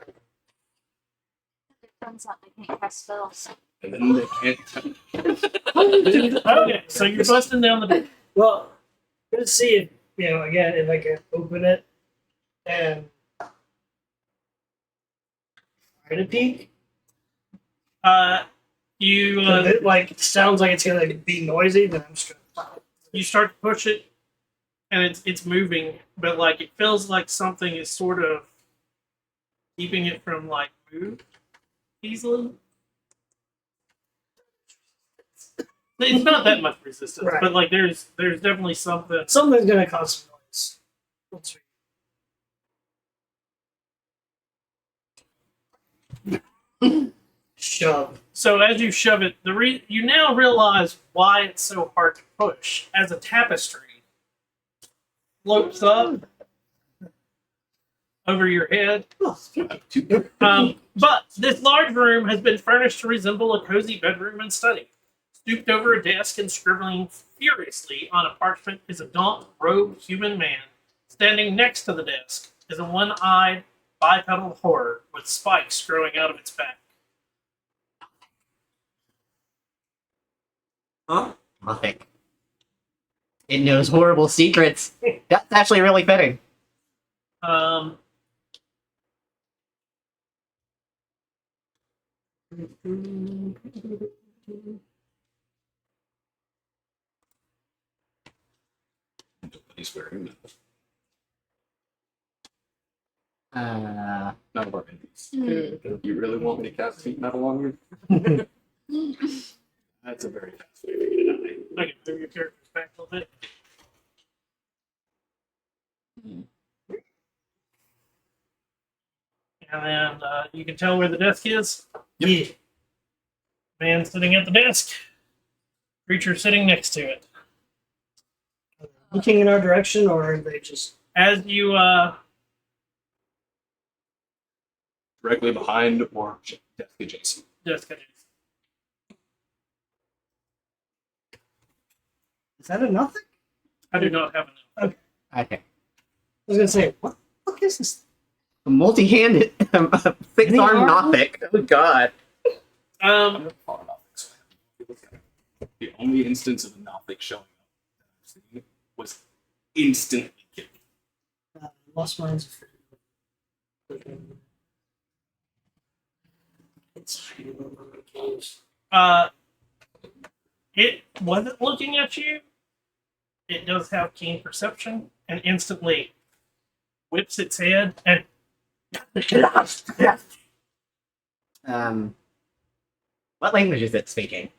turns out they can't cast spells. And then they can't. Okay, so you're busting down the door. Well, let's see if again if I can open it and try to peek. You If it like sounds like it's gonna be noisy, then I'm just gonna. you start to push it, and it's moving, but like it feels like something is sort of keeping it from like move easily. It's not that much resistance, Right. but like there's definitely something. Something's gonna cause some noise. Let's see. Shove. So as you shove it, you now realize why it's so hard to push. As a tapestry floats up over your head. Oh, But this large room has been furnished to resemble a cozy bedroom and study. Stooped over a desk and scribbling furiously on a parchment is a gaunt, robed human man. Standing next to the desk is a one-eyed, bipedal horror with spikes growing out of its back. Huh? Nothing. It knows horrible secrets. That's actually really fitting. Nobody's wearing that. Uh, None of our minis. You really want me to cast heat metal on you? That's a very fast way to get it. Okay, move your characters back a little bit. And then you can tell where the desk is. yeah. Man sitting at the desk. Creature sitting next to it. Looking in our direction, or are they just? As you Directly behind or desk adjacent. desk adjacent. Is that a nothing? I do not have enough. okay. I was gonna say, what the fuck is this? A multi-handed, fixed arm arm? Nothic. Oh god. Um, The only instance of a Nothic showing up that I've seen was instantly killed. Lost minds. It's close. It wasn't looking at you. It does have keen perception and instantly whips its head and What language is it speaking?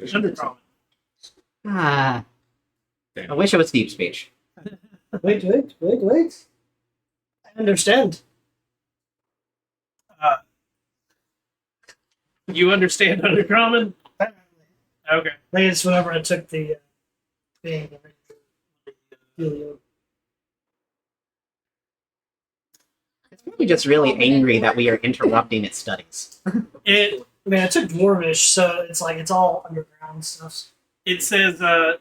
undercommon. I wish it was deep speech. Wait. I understand. You understand undercommon? Okay. I think it's whenever I took the thing. It's probably just really angry that we are interrupting its studies. It I mean, I took Dwarvish, so it's like it's all underground stuff. it says the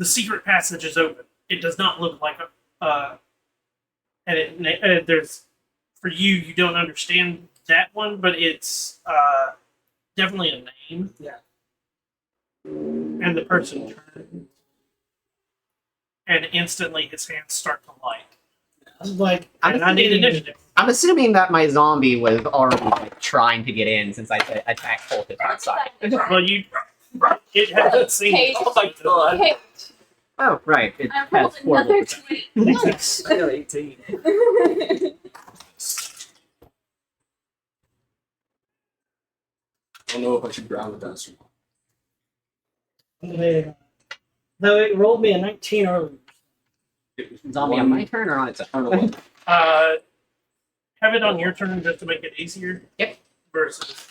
secret passage is open. It does not look like a and there's for you you don't understand that one, but it's definitely a name. Yeah. And the person turns, and instantly his hands start to light. Like, And I need initiative. I'm assuming that my zombie was already like, trying to get in since I said attack Coltis outside. Well, it hasn't seen. Okay. Oh my god. Okay, Oh, right. It I has rolled horrible another perception. 20. nice. I got 18. I don't know if I should ground the dice or not. Though it rolled me a 19 earlier. It was Zombie on my turn or on its own? I don't know what. Have it on your turn just to make it easier. Yep. Versus,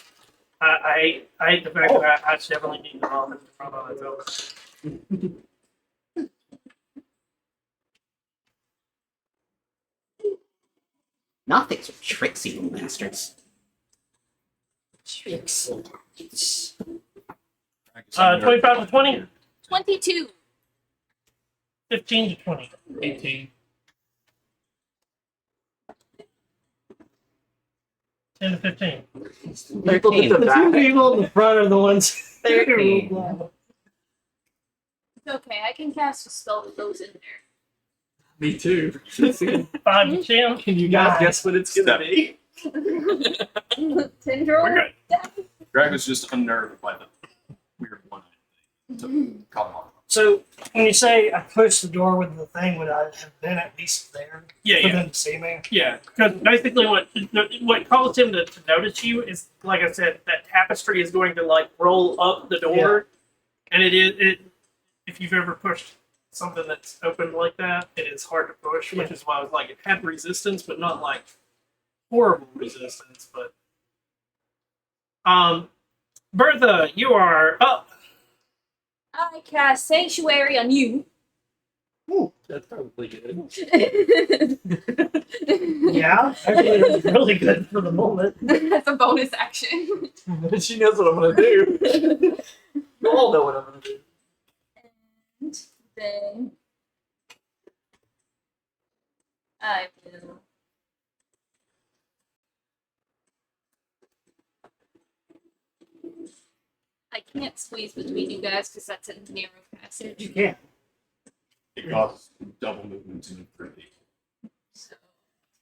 I hate the fact that I definitely need the moment to run on its own. Nothing, so tricksy little bastards. Tricks. 25 to 20, 22. 15 to 20. 18. 10 to 15. People did the The two back. people in the front are the ones. 13. It's okay, I can cast a spell that goes in there. Me too. 5 to 10. Can you guys guess what it's gonna be? Tendril? We're good. Greg was just unnerved by the weird one to call him off. So when you say I pushed the door with the thing, would I have been at least there Yeah, for yeah. them to see me? Yeah, because basically what caused him to notice you is, like I said, that tapestry is going to like roll up the door, and it if you've ever pushed something that's open like that, it is hard to push, which is why I was like it had resistance, but not like horrible resistance. But Bertha, you are up. I cast Sanctuary on you. That's probably good. Yeah, actually, it was really good for the moment. That's a bonus action. She knows what I'm gonna do. You all know what I'm gonna do. And then I will. I can't squeeze between you guys because that's a narrow You passage. can. It costs double movement to move 30. So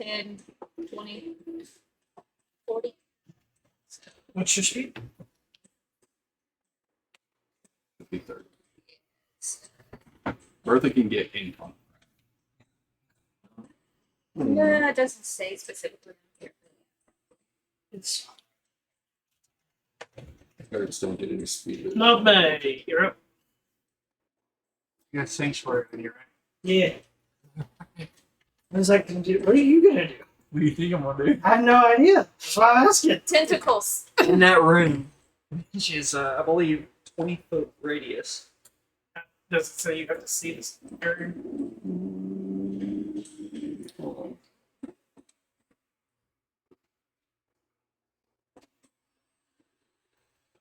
10, 20, 40. What's your speed? It'd be 30. Bertha can get in on No, it doesn't say specifically here. It's I just don't get any speed. Love May, you're up. You got Sanctuary in here, right? yeah. What is that gonna do? What are you gonna do? What do you think I'm gonna do? I have no idea. That's why I'm asking. Tentacles. In that room, which is, I believe, 20-foot radius. Does it say you have to see this area?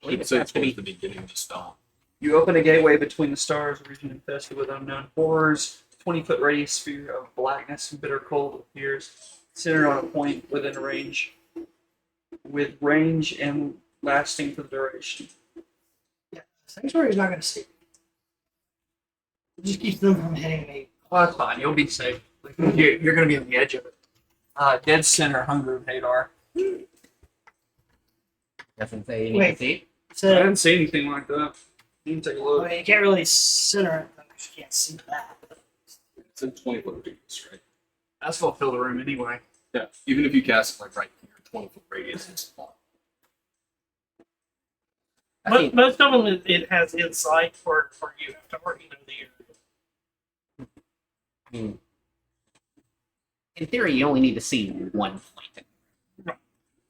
I would say it's towards the beginning of the spell. You open a gateway between the stars, a region infested with unknown horrors. 20-foot radius sphere of blackness and bitter cold appears, centered on a point within a range, with range and lasting for the duration. Sanctuary's not gonna see. It just keeps them from hitting me. Well, that's fine. You'll be safe. Like, you're going to be on the edge of it. Dead center, Hunger of Hadar. Doesn't say you Wait. need to see. I So, didn't see anything like that. You can take a I look. mean, you can't really center it because you can't see that. It's a 20-foot radius, right? That's what fill the room anyway. Yeah. Even if you cast it like right here, 20-foot radius, it's fine. I think Most of them, it has insight for you have to already know the area. in theory you only need to see one point.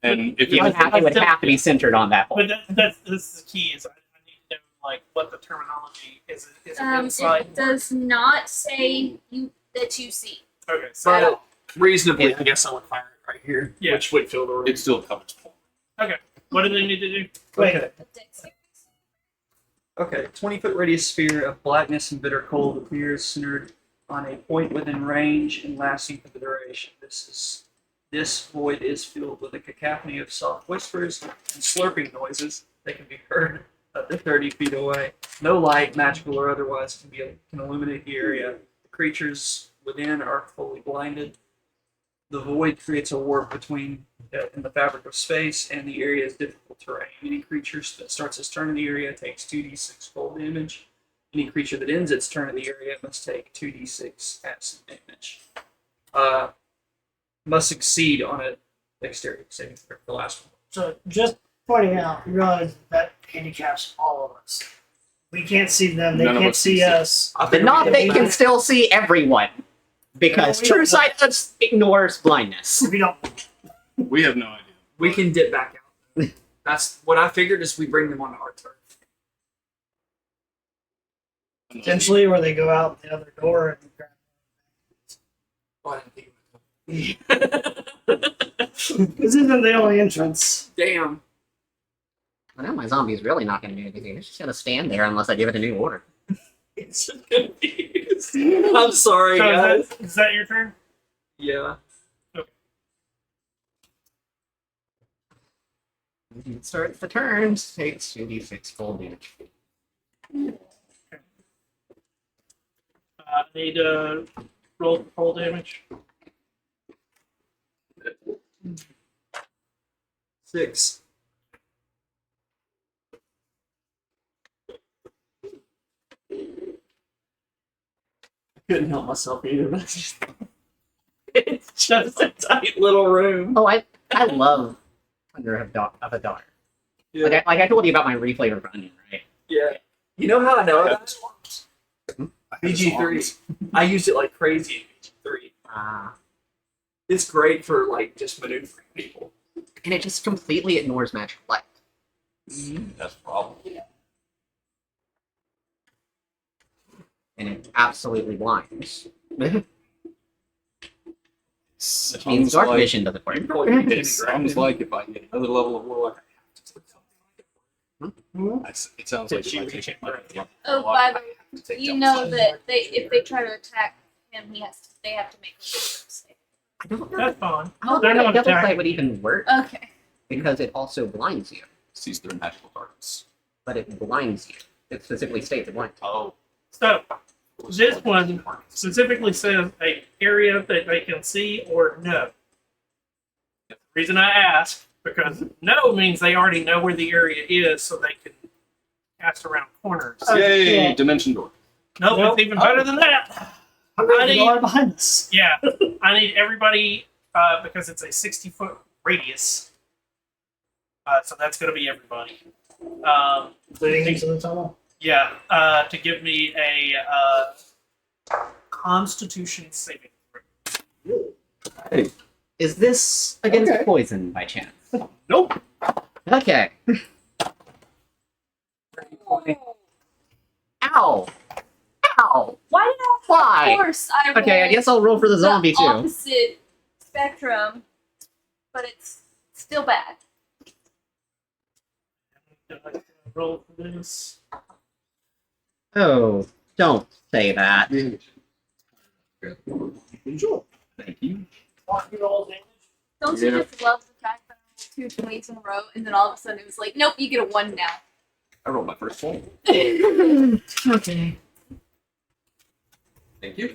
And if It would, have, it would have to be centered on that point. But that's the key is I need to know like what the terminology is. Is it insight? It does not say that you see. Okay, so But reasonably, I guess I would fire it right here, Yeah. which would fill the room. it still covers point. what do they need to do? Wait, Okay. The dexterity. Okay, 20-foot radius sphere of blackness and bitter cold appears centered on a point within range and lasting for the duration. This void is filled with a cacophony of soft whispers and slurping noises that can be heard up to 30 feet away. No light, magical or otherwise, can illuminate the area. The creatures within are fully blinded. The void creates a warp between in the fabric of space, and the area is difficult terrain. Any creature that starts its turn in the area takes 2d6 cold damage. Any creature that ends its turn in the area must take 2d6 acid damage. Must succeed on a dexterity saving throw. The last one. so just pointing out, you realize that handicaps all of us. We can't see them, they None of can't us see can see. us. But not they can still see everyone. Because No, we true don't. sight just ignores blindness. We don't. We have no idea. We can dip back out. That's what I figured is we bring them onto our turf. Potentially, or they go out the other door and grab. Oh, I didn't think of it. This isn't the only entrance. Damn. Well, now my zombie's really not going to do anything. It's just going to stand there unless I give it a new order. It's just confused. I'm sorry, So guys. is that your turn? Yeah. Starts the turn. Takes 2d6 full damage. Need roll full damage. 6. Couldn't help myself either. It's just a tight little room. Oh, I love Thunder of a Daughter. Yeah. Like I told you about my reflavor onion, right? Yeah. You know how I know I have that? the swarms. Hmm? I have the BG3. swarms. I used it like crazy in BG3. It's great for like just maneuvering people. And it just completely ignores magic light. That's the problem. And it absolutely blinds. Which Sounds means dark like- vision doesn't work. It sounds like if I get another level of warlock, I have to take something. It sounds like if I take another level of Oh, warlock, by the I have to take You down know something. that if they try to attack him, they have to make a wisdom save. I don't know. That's fine. I don't They're know not if double attacking. sight would even work Okay. because it also blinds you. Sees through magical darkness. But it blinds you. It specifically states it blinds. Oh. So this one specifically says a area that they can see or know. The reason I ask because know means they already know where the area is, so they can cast around corners. Yay! yeah. Dimension door. No, Nope. it's even better than that. I need- need behind us. Yeah, I need everybody because it's a 60-foot radius. So that's going to be everybody. Leading into the tunnel. Yeah, to give me a Constitution saving throw. Hey. Is this against Okay. poison by chance? Nope. Okay. Ow! Ow! Why did I Why? force I Okay, I rolled guess I'll roll for the zombie the too. opposite spectrum, but it's still bad. Roll for this. Oh, don't say that. Thank you. Don't you Yeah. just love the fact that I rolled 2 20s in a row, and then all of a sudden it was like, nope, you get a 1 now. I rolled my first one. Okay. Thank you.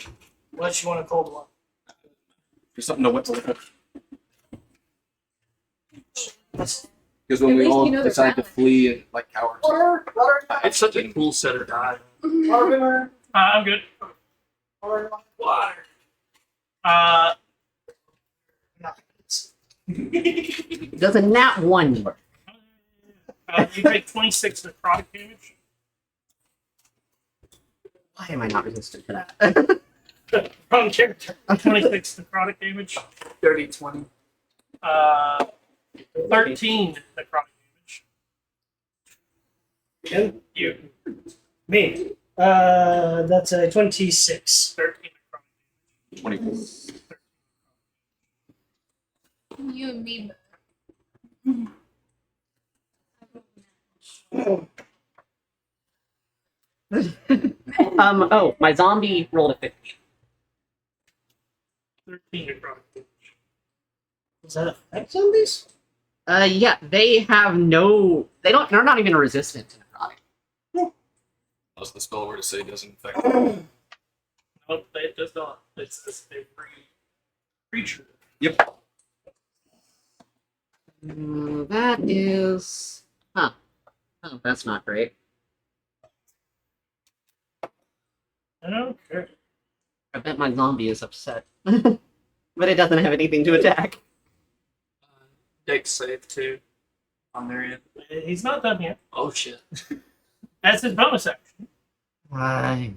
Unless you want a cold one. There's something to wet the lip. That's Because when At we least all you know they're decide to valid. flee and like cowards. water. It's such a cool set of die. Water. I'm good. Water. No. Does a nat 1 work? You take 26 necrotic damage. Why am I not resistant to that? Wrong character. 26 necrotic damage. 30, 20. 13 necrotic damage. And You. me. That's a 26. 13 necrotic 24. You and me. Oh, my zombie rolled a 15. 13 necrotic damage. Does that affect zombies? Yeah, they have no. They're not even resistant to necrotic. Unless the spell were to say doesn't affect. Nope, it does not. It's this every creature. Yep. That is. Huh. Oh, that's not great. Okay. I bet my zombie is upset. But it doesn't have anything to attack. Dex save too. On their end. He's not done yet. Oh shit. That's his bonus action. Why?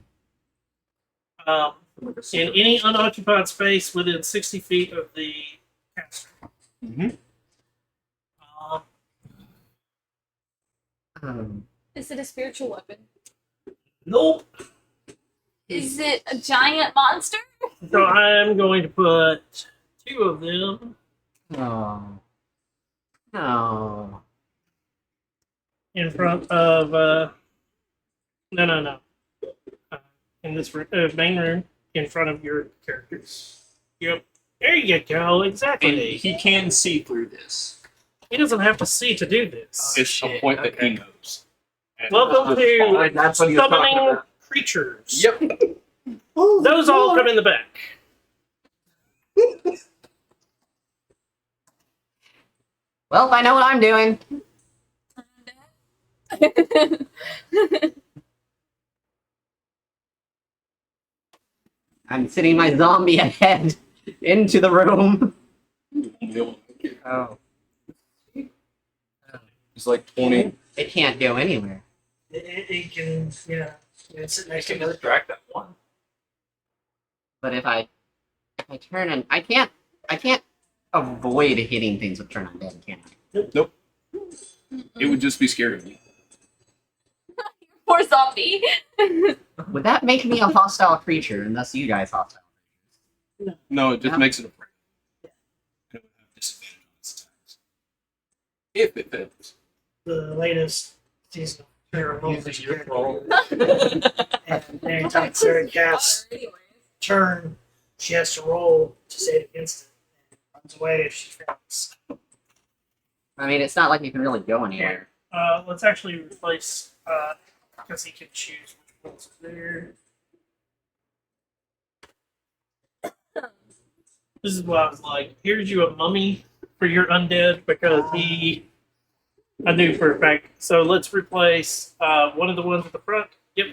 In any unoccupied space within 60 feet of the caster. Mhm. Is it a spiritual weapon? Nope. Is it a giant monster? So I'm going to put 2 of them Oh. No. in front of. No. In this main room, in front of your characters. Yep. There you go. And Exactly. he can see through this. He doesn't have to see to do this. It's a Shit, point that he okay. knows. And Welcome to That's what he was talking summoning about. creatures. Yep. Those all come in the back. Well, I know what I'm doing. I'm sending my zombie ahead into the room. Oh. It's like 20. It can't go anywhere. It can, yeah. It's sit next to can another. distract that one. But if I turn and I can't avoid hitting things with turn undead, can I? Nope. It would just be scary of me. Poor zombie. Would that make me a hostile creature and thus you guys hostile? No, it just Yeah. makes it a prey. And it would have disadvantage on its attacks. If it fails. The latest season of Terror Use Wolf your fault. and anytime Sarah casts turn, she has to roll to save against it. And runs away if she fails. I mean, it's not like you can really go anywhere. Let's actually replace, because he can choose which one's there. This is what I was like. Here's you a mummy for your undead because I knew for a fact. So let's replace one of the ones at the front. Yep.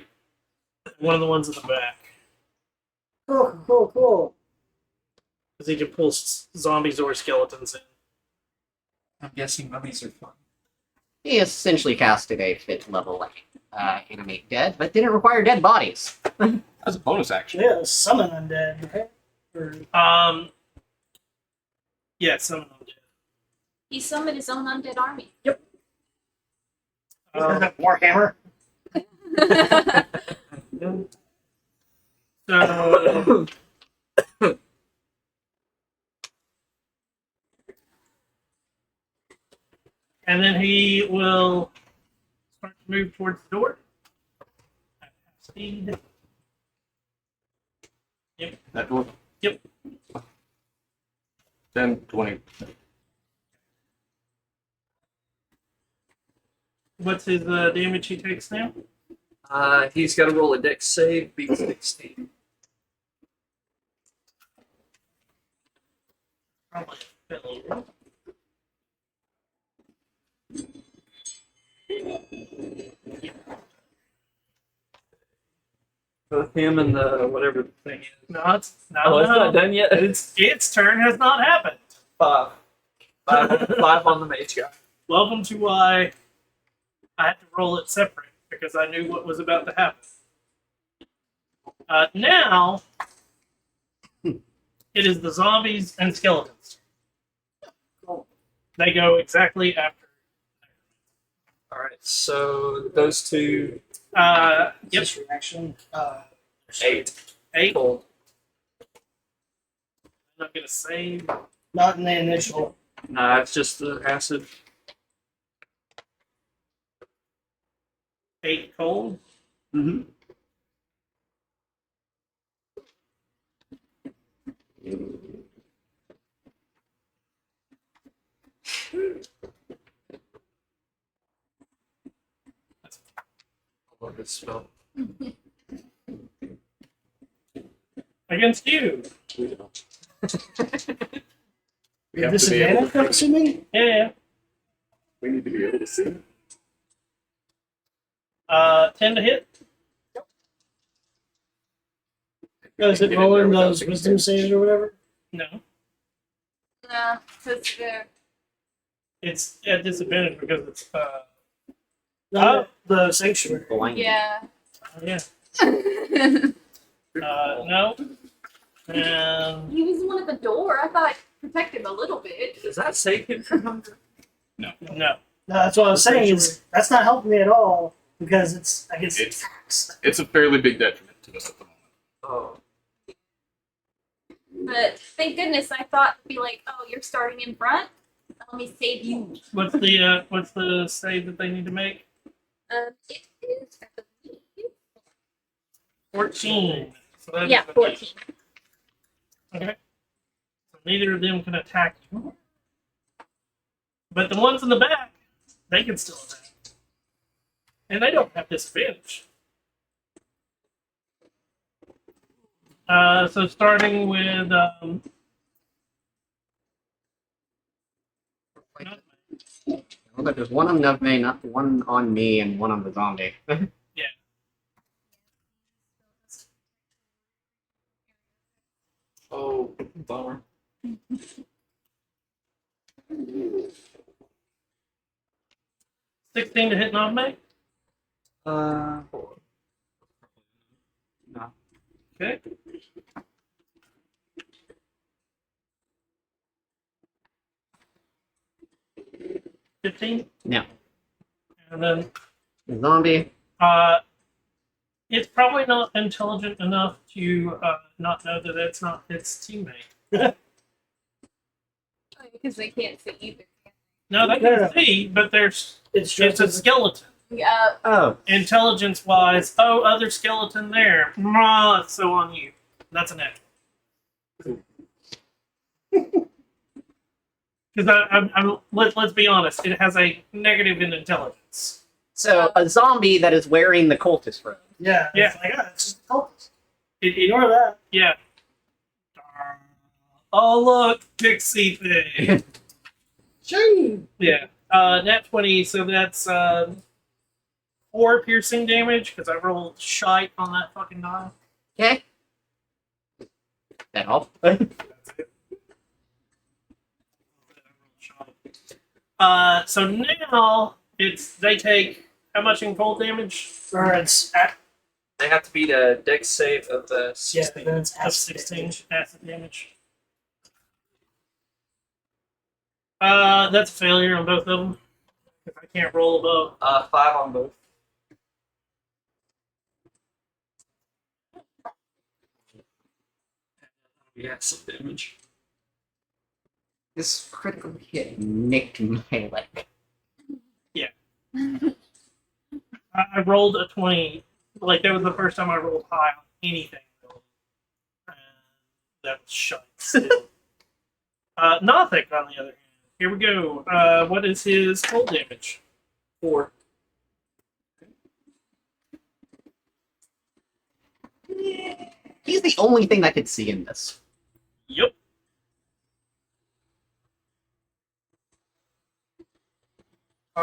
One of the ones at the back. Cool. Because he can pull zombies or skeletons in. I'm guessing mummies are fun. He essentially casted a 5th level like animate dead, but didn't require dead bodies. As a bonus action. Yeah, summon undead, right? Or, Yeah, summon undead. He summoned his own undead army. Warhammer. So and then he will start to move towards the door. At half speed. That door. Yep. 10, 20. What's his damage he takes now? He's got to roll a dex save, beat 16. Probably a failure. Both him and the whatever the thing is. No, it's no, Oh, it's no. not done yet. Its turn has not happened. Five. Five on the mage guy. Welcome to why I had to roll it separate because I knew what was about to happen. Now it is the zombies and skeletons. They go exactly after. All right, so those two. Yep, This reaction. 8. 8. Cold. I'm not gonna save. Not in the initial. Nah, it's just the acid. 8 cold. Mm-hmm. Love this spell. Against you. We With have to be able disadvantage, I'm assuming? Yeah. We need to be able to see. 10 to hit. Oh, is it rolling those wisdom saves or whatever? No. Nah, because they're. It's at disadvantage because it's No, the sanctuary. Blind. Yeah. yeah. No. And He was one at the door. I thought I protected him a little bit. Does that save him from hunger? no. No, that's what I was saying. Is that's not helping me at all because it's I guess It's- attacks. It's a fairly big detriment to us at the moment. Oh. But thank goodness I thought to be like, oh, you're starting in front. Let me save you. What's the save that they need to make? It is, I believe. 14. So that is Yeah, a- 14. Okay. So neither of them can attack you. But the ones in the back, they can still attack. And they don't have disadvantage. So starting with Well, but there's one on Nuvme, not one on me, and one on the zombie. Oh, bummer. 16 to hit Nogme. Hold on. No. Okay. $15. No. And then The zombie. it's probably not intelligent enough to not know that it's not its teammate. Because they can't see either. No, they can see, but there's It's it's just a skeleton. Yeah. Oh. Intelligence wise, oh, other skeleton there. Mwah, so on you. That's an F. Because let's be honest, it has a negative in intelligence. So a zombie that is wearing the cultist robe. yeah. Yeah. It's like, it's just cultists. It, Ignore that. yeah. Oh look, pixie thing. Shoo! Yeah. Nat 20, so that's 4 piercing damage because I rolled shite on that fucking die. Okay. That help? That's it. So now they take how much in cold damage? Or it's at, They have to beat a dex save of the yeah, 16. then it's Of at 16 acid damage. That's a failure on both of them. If I can't roll above. 5 on both. Yeah, some damage. This critical hit nicked my leg. I rolled a 20. Like, that was the first time I rolled high on anything. That was shite still. Nothic, on the other hand. Here we go. What is his cold damage? 4. He's the only thing that could see in this. Yep.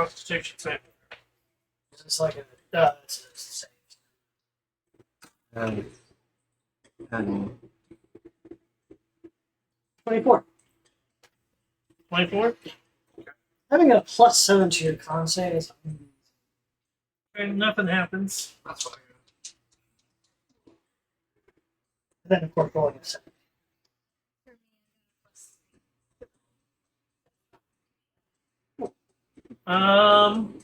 Constitution saving. Is this like a it's a save. Um, 24. 24? Having a +7 to your con save is And nothing happens. That's what I then of course rolling a 7. Um,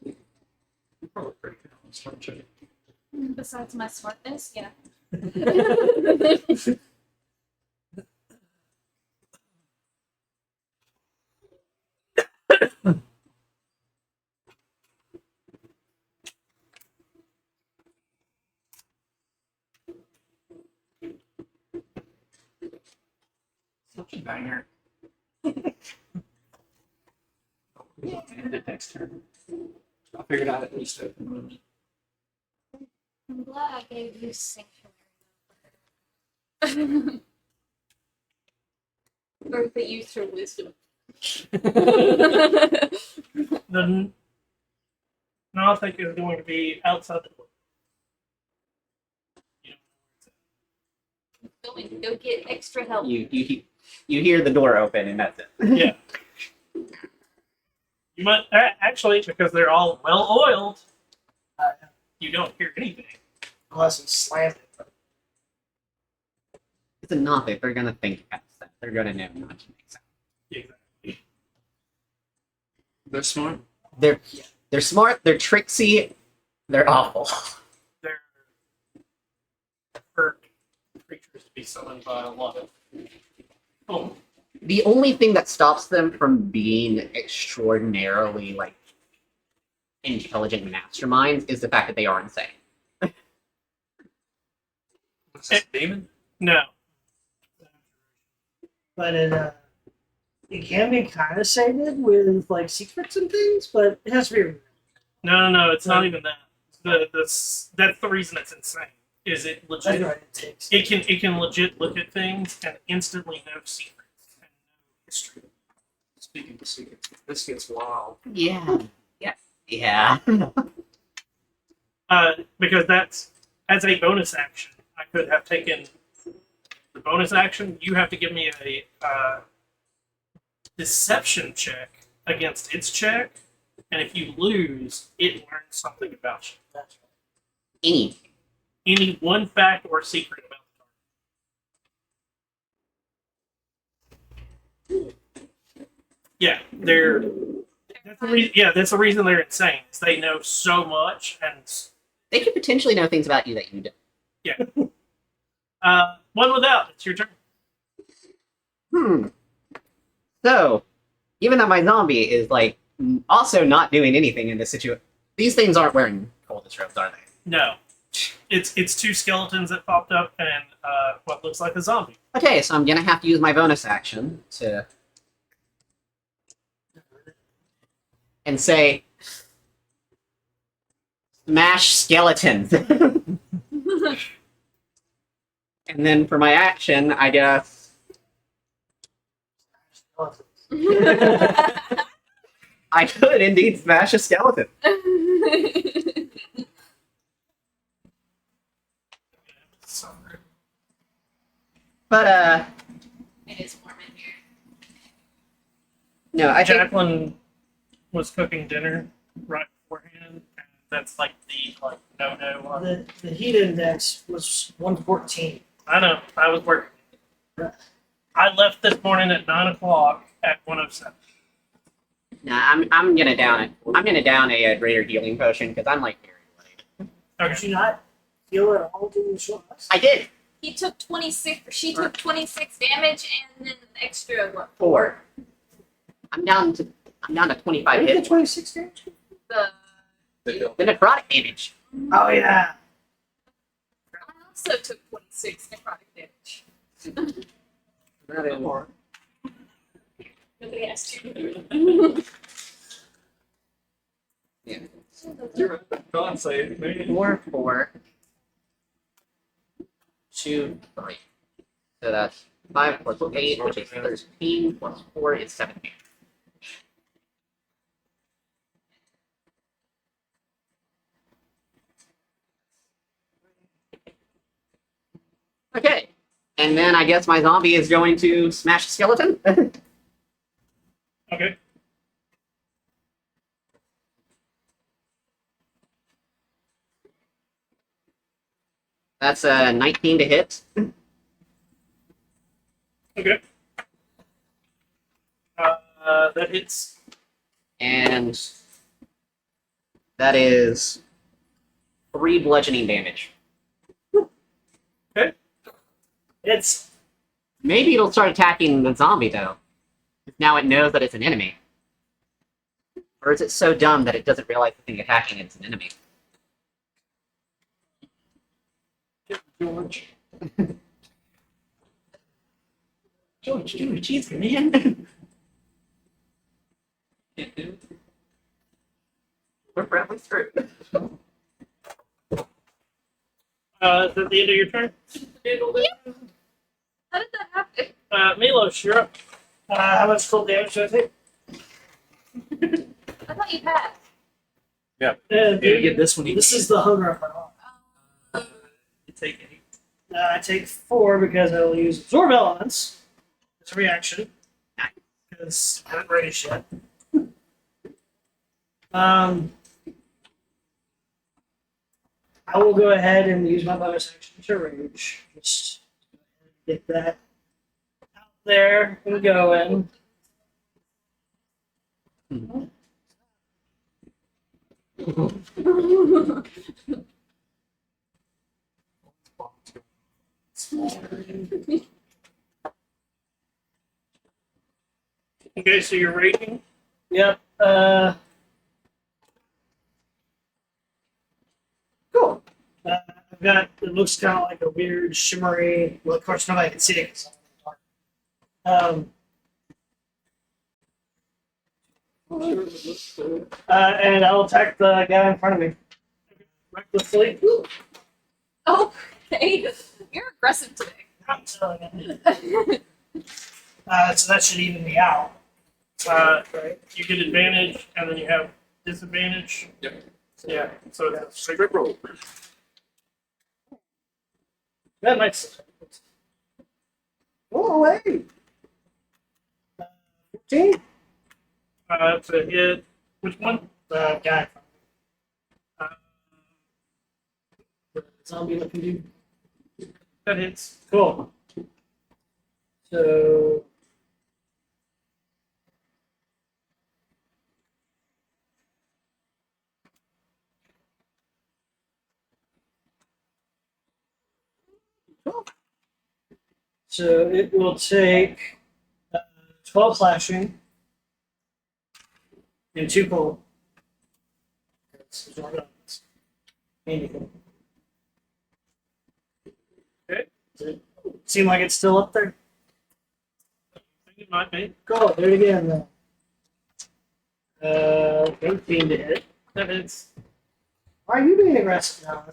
got. Probably pretty good on smart check. Besides my smartness, yeah. Such a banger. And it next turn. I figured out at least a moment. I'm glad I gave you sanctuary. Or the use her wisdom. the Nothic is going to be outside the door. You know where it's Going to go get extra help. you hear the door open, and that's it. at. Yeah. You might actually, because they're all well oiled, you don't hear anything. Unless it's slanted. It's a Nothic. They're gonna think past that. They're gonna know not to make sound. Exactly. They're smart. They're smart. They're tricksy. They're awful. They're for creatures to be summoned by a lot of. Oh, The only thing that stops them from being extraordinarily like intelligent masterminds is the fact that they are insane. What's this, demon? no. But it can be kind of sated with like secrets and things, but it has to be. No, it's not even that. That's the reason it's insane. Is it That's legit? right. It takes. It can legit look at things and instantly know secrets and know history. Speaking of secrets, this gets wild. Yeah. Yeah. Because that's as a bonus action. I could have taken the bonus action. You have to give me a deception check against its check, and if you lose, it learns something about you. That's right. Any. Any one fact or secret about the target. Yeah, that's the reason they're insane. Is they know so much, and They could potentially know things about you that you don't. one without. It's your turn. So, even though my zombie is like also not doing anything in this situation, these things aren't wearing coldest robes, are they? No, it's two skeletons that popped up and what looks like a zombie. Okay, so I'm gonna have to use my bonus action to and say smash skeletons. And then for my action, I guess I could indeed smash a skeleton. But It is warm in here. no, I think Jacqueline was cooking dinner right beforehand, and that's like the no on it. The heat index was 114. I know. I was working. I left this morning at 9:00 at 1:07. nah, I'm gonna down it. I'm gonna down a greater healing potion because I'm like very late. Did Okay. you not heal at all during the short rest? I did He took 26. She took 26 damage and then extra what? 4. I'm down to 25 Where did the hits. 26 damage? The The necrotic damage. Oh yeah. I also took 26 necrotic damage. Nobody asked you. Yeah. You're gone, say it. 4, 4, 2, 3. So that's 5 plus 8, which is 13, plus 4 is 17. Okay. And then I guess my zombie is going to smash the skeleton. Okay. That's a 19 to hit. Okay. That hits. And that is 3 bludgeoning damage. It's Maybe it'll start attacking the zombie, though. Now it knows that it's an enemy. Or is it so dumb that it doesn't realize the thing attacking it's an enemy? George. George, jeez, man. We're probably screwed. Is that the end of your turn? How did that happen? Milos, you're up. how much full damage do I take? I thought you had. Yeah, You dude, get this one. this is the hunger of my heart. You take 8. I take 4 because I will use absorb elements. It's a reaction. Because I haven't raised yet. I will go ahead and use my bonus action to rage. Just get that out there and going. Okay, so you're raging. Yep. Cool. I've got, it looks kind of like a weird shimmery, well, of course nobody can see it 'cause I'm in the dark. And I'll attack the guy in front of me. Recklessly. Oh, okay. You're aggressive today. I'm telling you. So that should even me out. Right. You get advantage, and then you have disadvantage. Yep. Yeah, so that's Straight roll. That might suck. Go away. 15? that's a hit. Which one? The guy in front Uh, of me. The zombie looking dude. that hits. Cool. So. So it will take 12 slashing and 2 cold. That's handy. Okay. Does it seem like it's still up there? I think it might be. Cool, do it again then. 18 to hit. That hits. Why are you being aggressive now?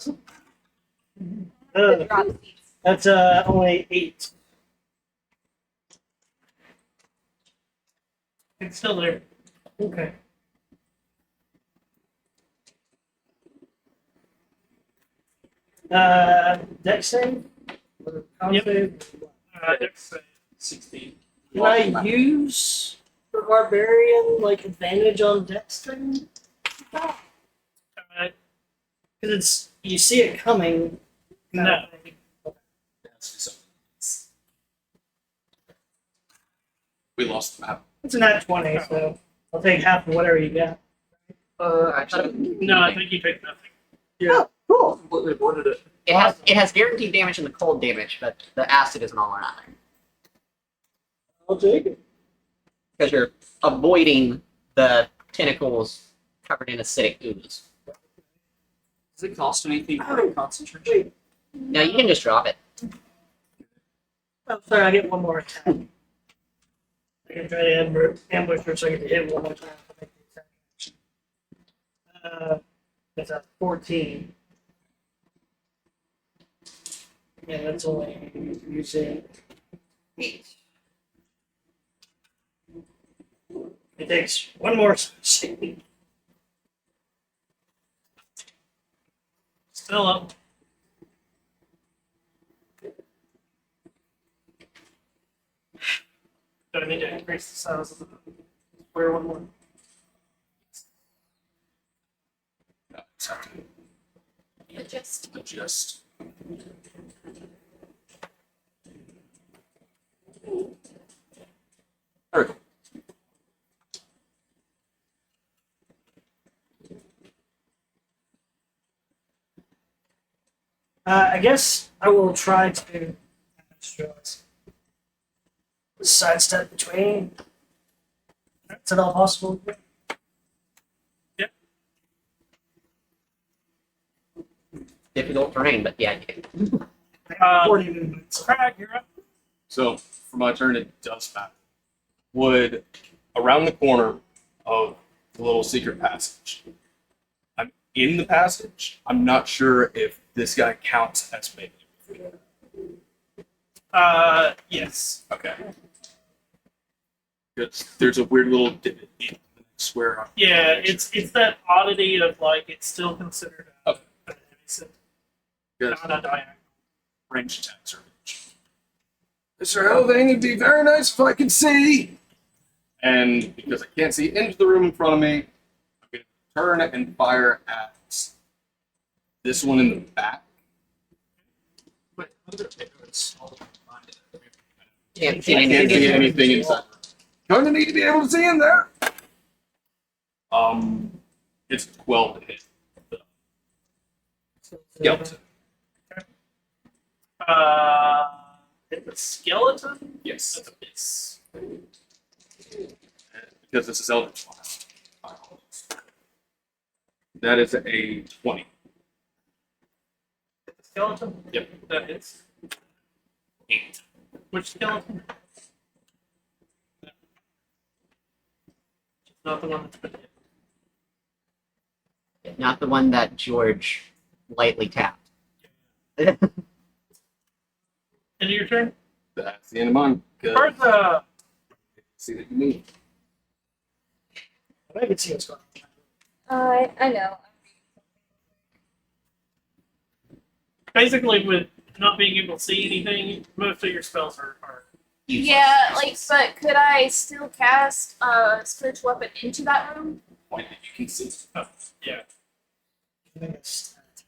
Drop seats. That's only 8. It's still there. Okay. Dex save? Or con Yep. save? Dex save. 16. Can I use the barbarian like advantage on dex thing? Uh, Because it's you see it coming. No. We lost the map. It's a nat 20, so I'll take half of whatever you got. Actually, no, I think you take nothing. Yeah, cool. Completely avoided it. it has guaranteed damage and the cold damage, but the acid is an all or nothing. I'll take it. Because you're avoiding the tentacles covered in acidic ooze. Does it cost anything for concentration? Wait. No, you can just drop it. Oh, sorry, I get one more attack. I can try to ambush her so I get to hit one more time. To make the attack action. That's a 14. Yeah, that's only using 8. It takes one more save. Still up. increase the size of the square one more. Just have to Adjust. adjust. There we go. I guess I will try to sidestep between. Is it all possible? Difficult terrain, but yeah. You can. 40 movements. Craig, you're up. So for my turn, it does matter. Would around the corner of the little secret passage. I'm in the passage. I'm not sure if this guy counts as maybe. Yes. Okay. There's a weird little divot in the next square. on- Yeah, it's that oddity of like it's still considered Okay. Good. not a diagonal. Range attacks are range. Mr. Elving, it'd be very nice if I could see. And because I can't see into the room in front of me, I'm going to turn and fire at this one in the back. Can't see I can't see anything inside. Going to need to be able to see in there. It's 12 to hit. Skeleton. Hit the skeleton. Yes. That's a miss. Because this is Eldritch Blast. That is a 20. Hit the skeleton. Yep. That hits. 8. Which skeleton? Not the one that's been hit. Not the one that George lightly tapped. End of your turn. That's the end of mine. Good. Bertha. See that you move. I can see what's going on. I know. Basically, with not being able to see anything, most of your spells are Useless. Yeah, like, but could I still cast a spiritual weapon into that room? Point that you can see. yeah. I think it's an attack.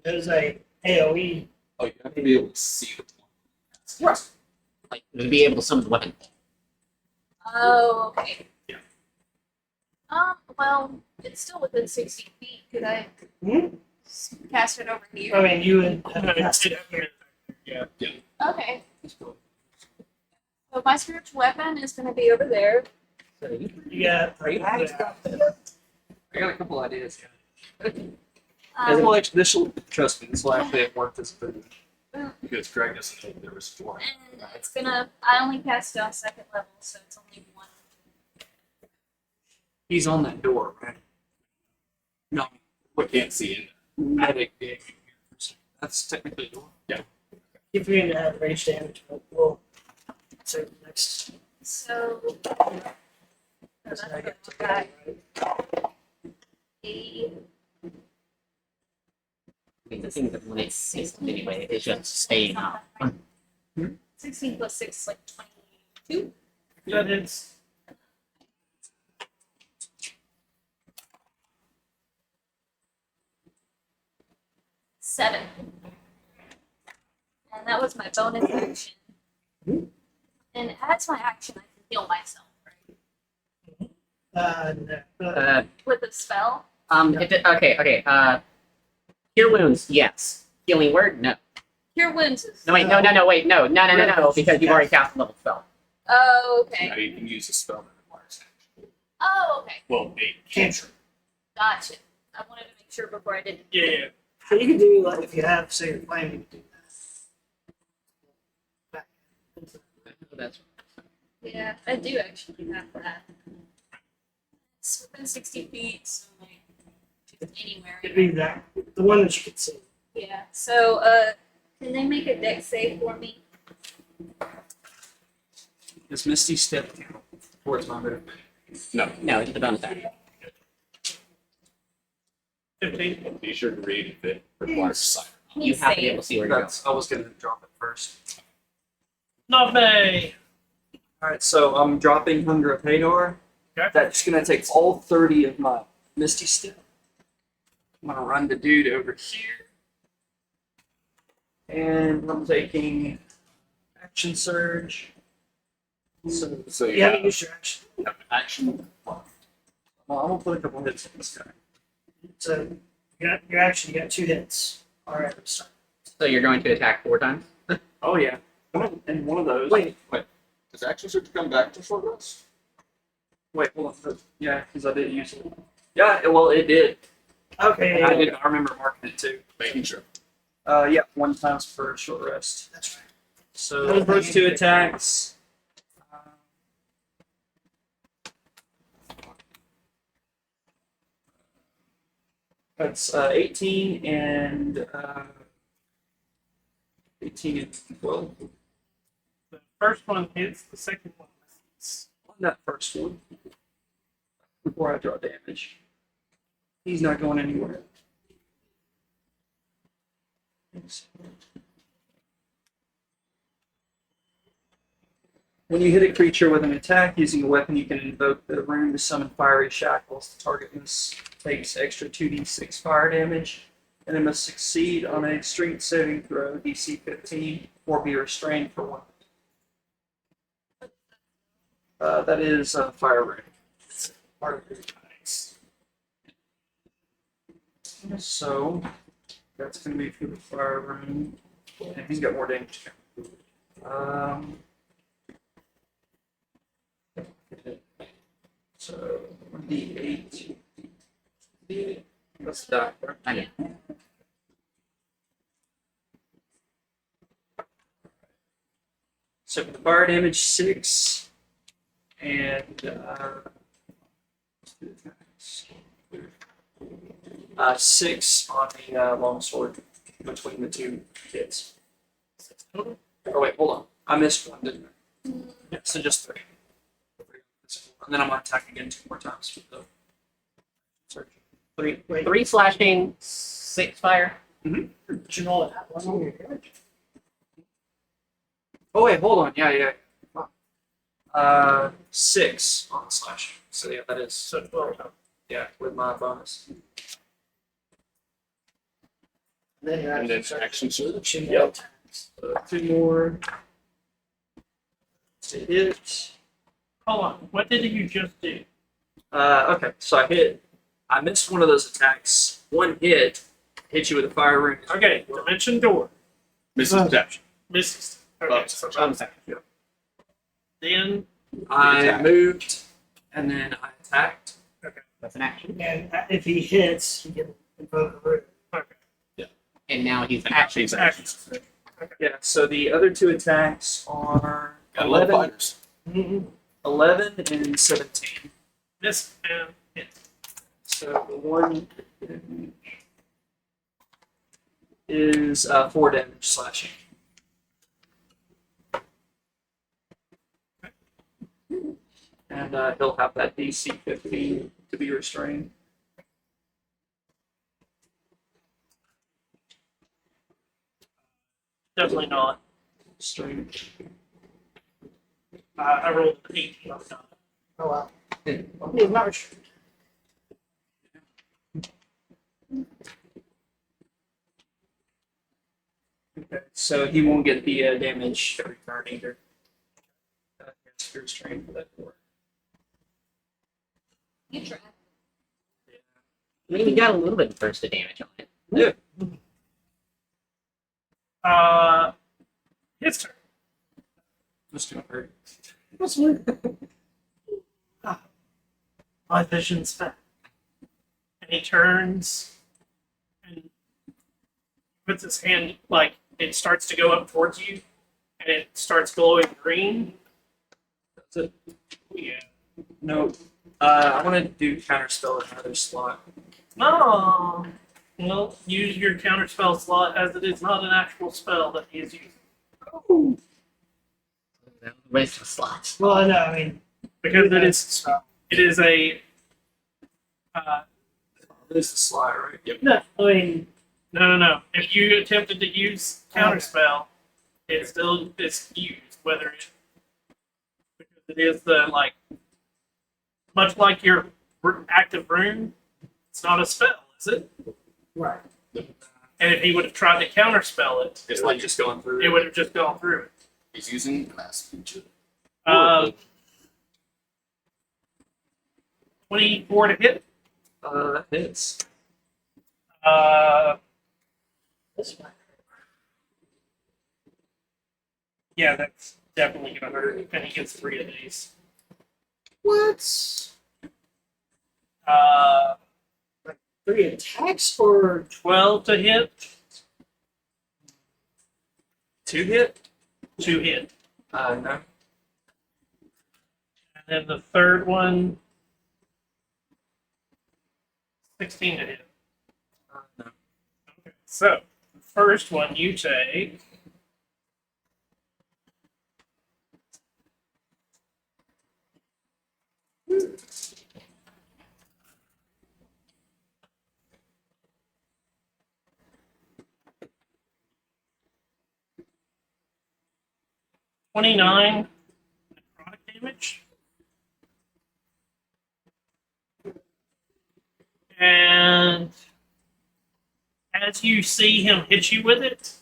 There's a AoE. Oh, you have to be able to see the point. Yes. Like, to be able to summon the weapon. Oh, okay. Yeah. Well, it's still within 60 feet. Could I Hmm? cast it over here? I mean, you would No, have cast it- it. yeah. Okay. So my spiritual weapon is going to be over there. So you You got. Are you I got a couple ideas. Um, Well, actually, this will trust me. This will actually have worked as a bit. Because Greg doesn't know there was 4. and it's gonna. I only cast it on second level, so it's only one. He's on that door, right? No, We can't see in medic being here. That's technically a door. If you're going to have range damage, we'll say next. So. That's how I get to Okay. right? I mean, the thing that when it's system anyway, it's just staying up. 16 plus 6 is like 22. That hits. Seven. And that was my bonus action. And as my action, I can heal myself, right? No. With a spell. Okay. Cure wounds, yes. Healing word, no. Cure wounds is. No, wait, no, because you've already cast a level spell. Oh, Now okay. you can use a spell that requires action. Oh, okay. Well, a Cantrip. Gotcha. I wanted to make sure before I did. Yeah. So you can do, like, if you have, say, your flame, you can do that. That's Yeah, I do actually have that. It's within 60 feet, so like just anywhere. It'd be that, the one that you can see. Yeah. So, can they make a deck save for me? Does Misty step towards my move? No. no, it's the bonus action. 15. Be sure to read if it requires sight. You have to be able to see where you're going. I was gonna drop it first. Nave. Alright, so I'm dropping Hunger of Hadar. Okay. That's gonna take all 30 of my Misty Step. I'm gonna run the dude over here. And I'm taking Action Surge. So You haven't used your action. action. Well, I'm gonna put a couple hits on this guy. So you got your action. You got 2 hits. All right. Start. So you're going to attack 4 times? Oh yeah. And one of those. Wait. Does action surge come back to short rest? Wait, hold on. Yeah, because I didn't use it. Yeah, well, it did. Okay. And I remember marking it too. Making sure. Yeah, 1 times per short rest. That's right. So first 2 attacks. That's 18 and 12 The first one hits, the second one misses. on that first one. Before I draw damage, he's not going anywhere. When you hit a creature with an attack using a weapon, you can invoke the rune to summon fiery shackles. The target takes extra 2d6 fire damage, and it must succeed on a strength saving throw, DC 15, or be restrained for 1. That is fire rune. Part of your dice. So that's going to be for the fire rune, and he's got more damage. So D8. That's that. I know. So for the fire damage, 6, and let's do the attacks. 6 on the longsword between the 2 hits. Oh wait, hold on. I missed 1, didn't I? Yeah, so just 3. And then I'm gonna attack again 2 more times with the surge. 3 slashing, 6 fire. Did you roll it at 1 on your damage? Oh wait, hold on. Yeah. 6 on the slash. So yeah, that is So 12 times. yeah with my bonus. Then your And then action. action surge. Yep. Yep. So 2 more. To hit. Hold on. What did you just do? Okay, so I hit. I missed one of those attacks. 1 hit you with a fire rune. Okay, dimension door. Mrs. Deception. Misses. Oh, Okay, so bonus action. Then, I Attack. moved and then I attacked. That's an action. And if he hits, he can invoke a rune. okay, And now he's And now action. he's action. Yeah. So the other 2 attacks are Got a lot of 11, fighters. 11 and 17. Miss and hit. So the 1 is 4 damage slashing. And he'll have that DC 15 to be restrained. Definitely not. Restrained. I rolled an 18 on the die. Oh wow. He's not restricted. Okay. So he won't get the damage every turn either. He has to be restrained for that for. You try. I mean, he got a little bit of burst of damage on it. His turn. Just gonna hurt. My vision's back. And he turns and puts his hand, like, it starts to go up towards you, and it starts glowing green. That's it. Yeah. No. I want to do counterspell in another slot. No. Well, use your counterspell slot as it is not an actual spell that he is using. Waste of slots. Well, no, I mean, Because it's it is a This is the slot, right? Yep. no, I mean, no. If you attempted to use counterspell, it's still it's used, whether it because It is the like, much like your active rune. It's not a spell, is it? Right. And if he would have tried to counterspell it, It's like just going through. it would have just gone through it. He's using glass feature. 24 to hit. That hits. This one. Yeah, that's definitely gonna hurt. And he gets 3 of these. What? Uh, 3 attacks or 12 to hit. 2 hit? 2 hit. No. And then the third one, 16 to hit. No. Okay, so the first one you take. $29 necrotic damage. And as you see him hit you with it,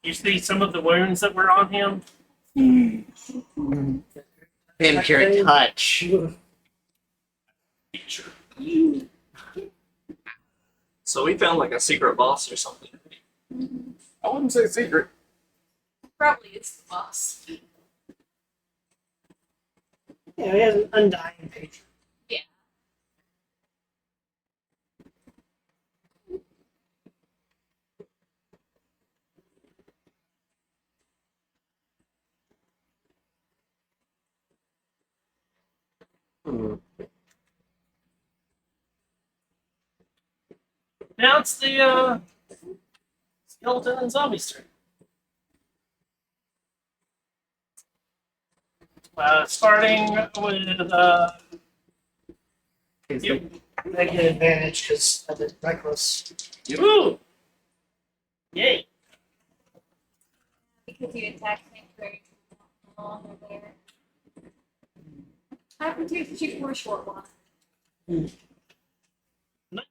you see some of the wounds that were on him. Vampiric touch. Feature. So we found like a secret boss or something. I wouldn't say secret. Probably it's the boss. Yeah, he has an undying patron. Yeah. Hmm. Now it's the skeleton and zombies turn. Starting with Is you. I get advantage because I did reckless. Ooh! Yay! Because you attacked me very long over there. Happen to shoot for a short one. 19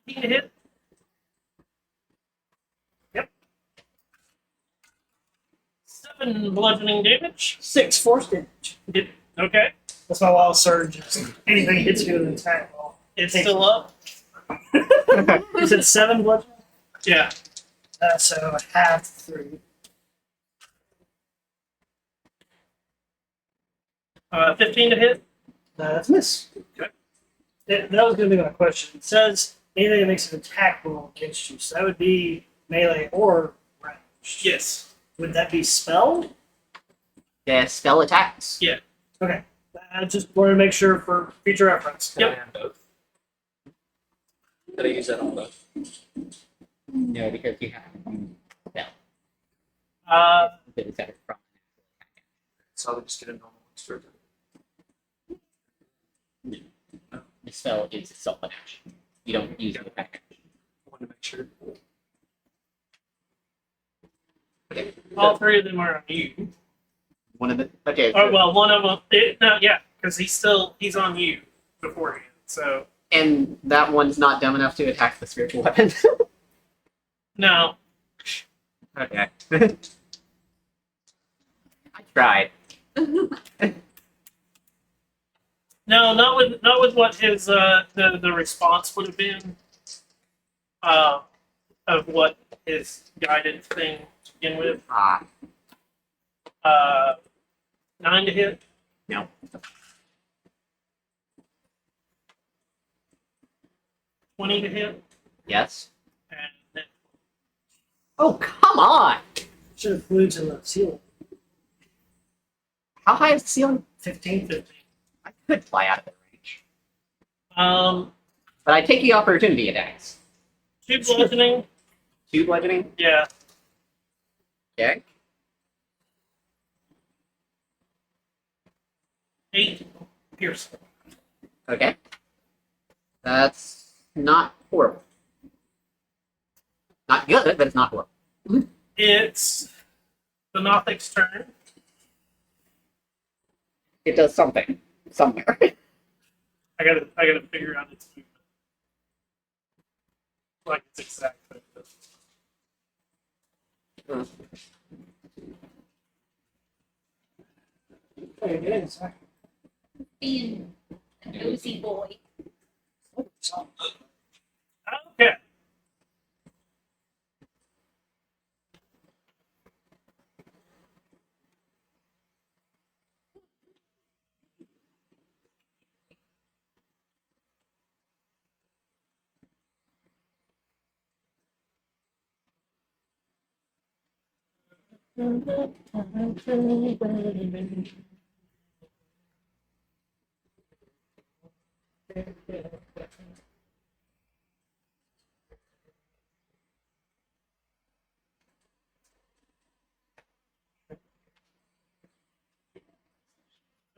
to hit. Yep. 7 bludgeoning damage. 6 force damage. Hit. Okay. That's my wild surge. Anything hits you with an attack roll. It's still up. You said 7 bludgeoning? Yeah. So half 3. 15 to hit. That's a miss. Okay. That was going to be my question. It says anything that makes an attack roll against you. So that would be melee or ranged. Yes. Would that be spelled? yeah, spell attacks? Yeah. Okay. I just wanted to make sure for future reference. Can I have both? Did I use that on both? No, because you have spell. It's separate from So I'll just get a normal one. the spell is itself an action. You don't use the attack. I wanted to make sure. All 3 of them are on you. One of the okay. Oh, well, one of them. No, yeah, because he's on you beforehand. So, And that one's not dumb enough to attack the spiritual weapon. no. Okay. I tried. No, not with what his the response would have been of what his guidance thing to begin with. 9 to hit. No. 20 to hit. Yes. And then Oh, come on! Should have flew to the ceiling. How high is the ceiling? 15. 15. I could fly out of the range. But But I take the opportunity attacks. 2 bludgeoning. 2 bludgeoning. Yeah. Okay. 8 piercing. Okay. That's not horrible. Not good, but it's not horrible. It's the Nothic's turn. It does something somewhere. I gotta figure out its movement. Like its exact movement. What are you doing, sir? Being a nosy boy.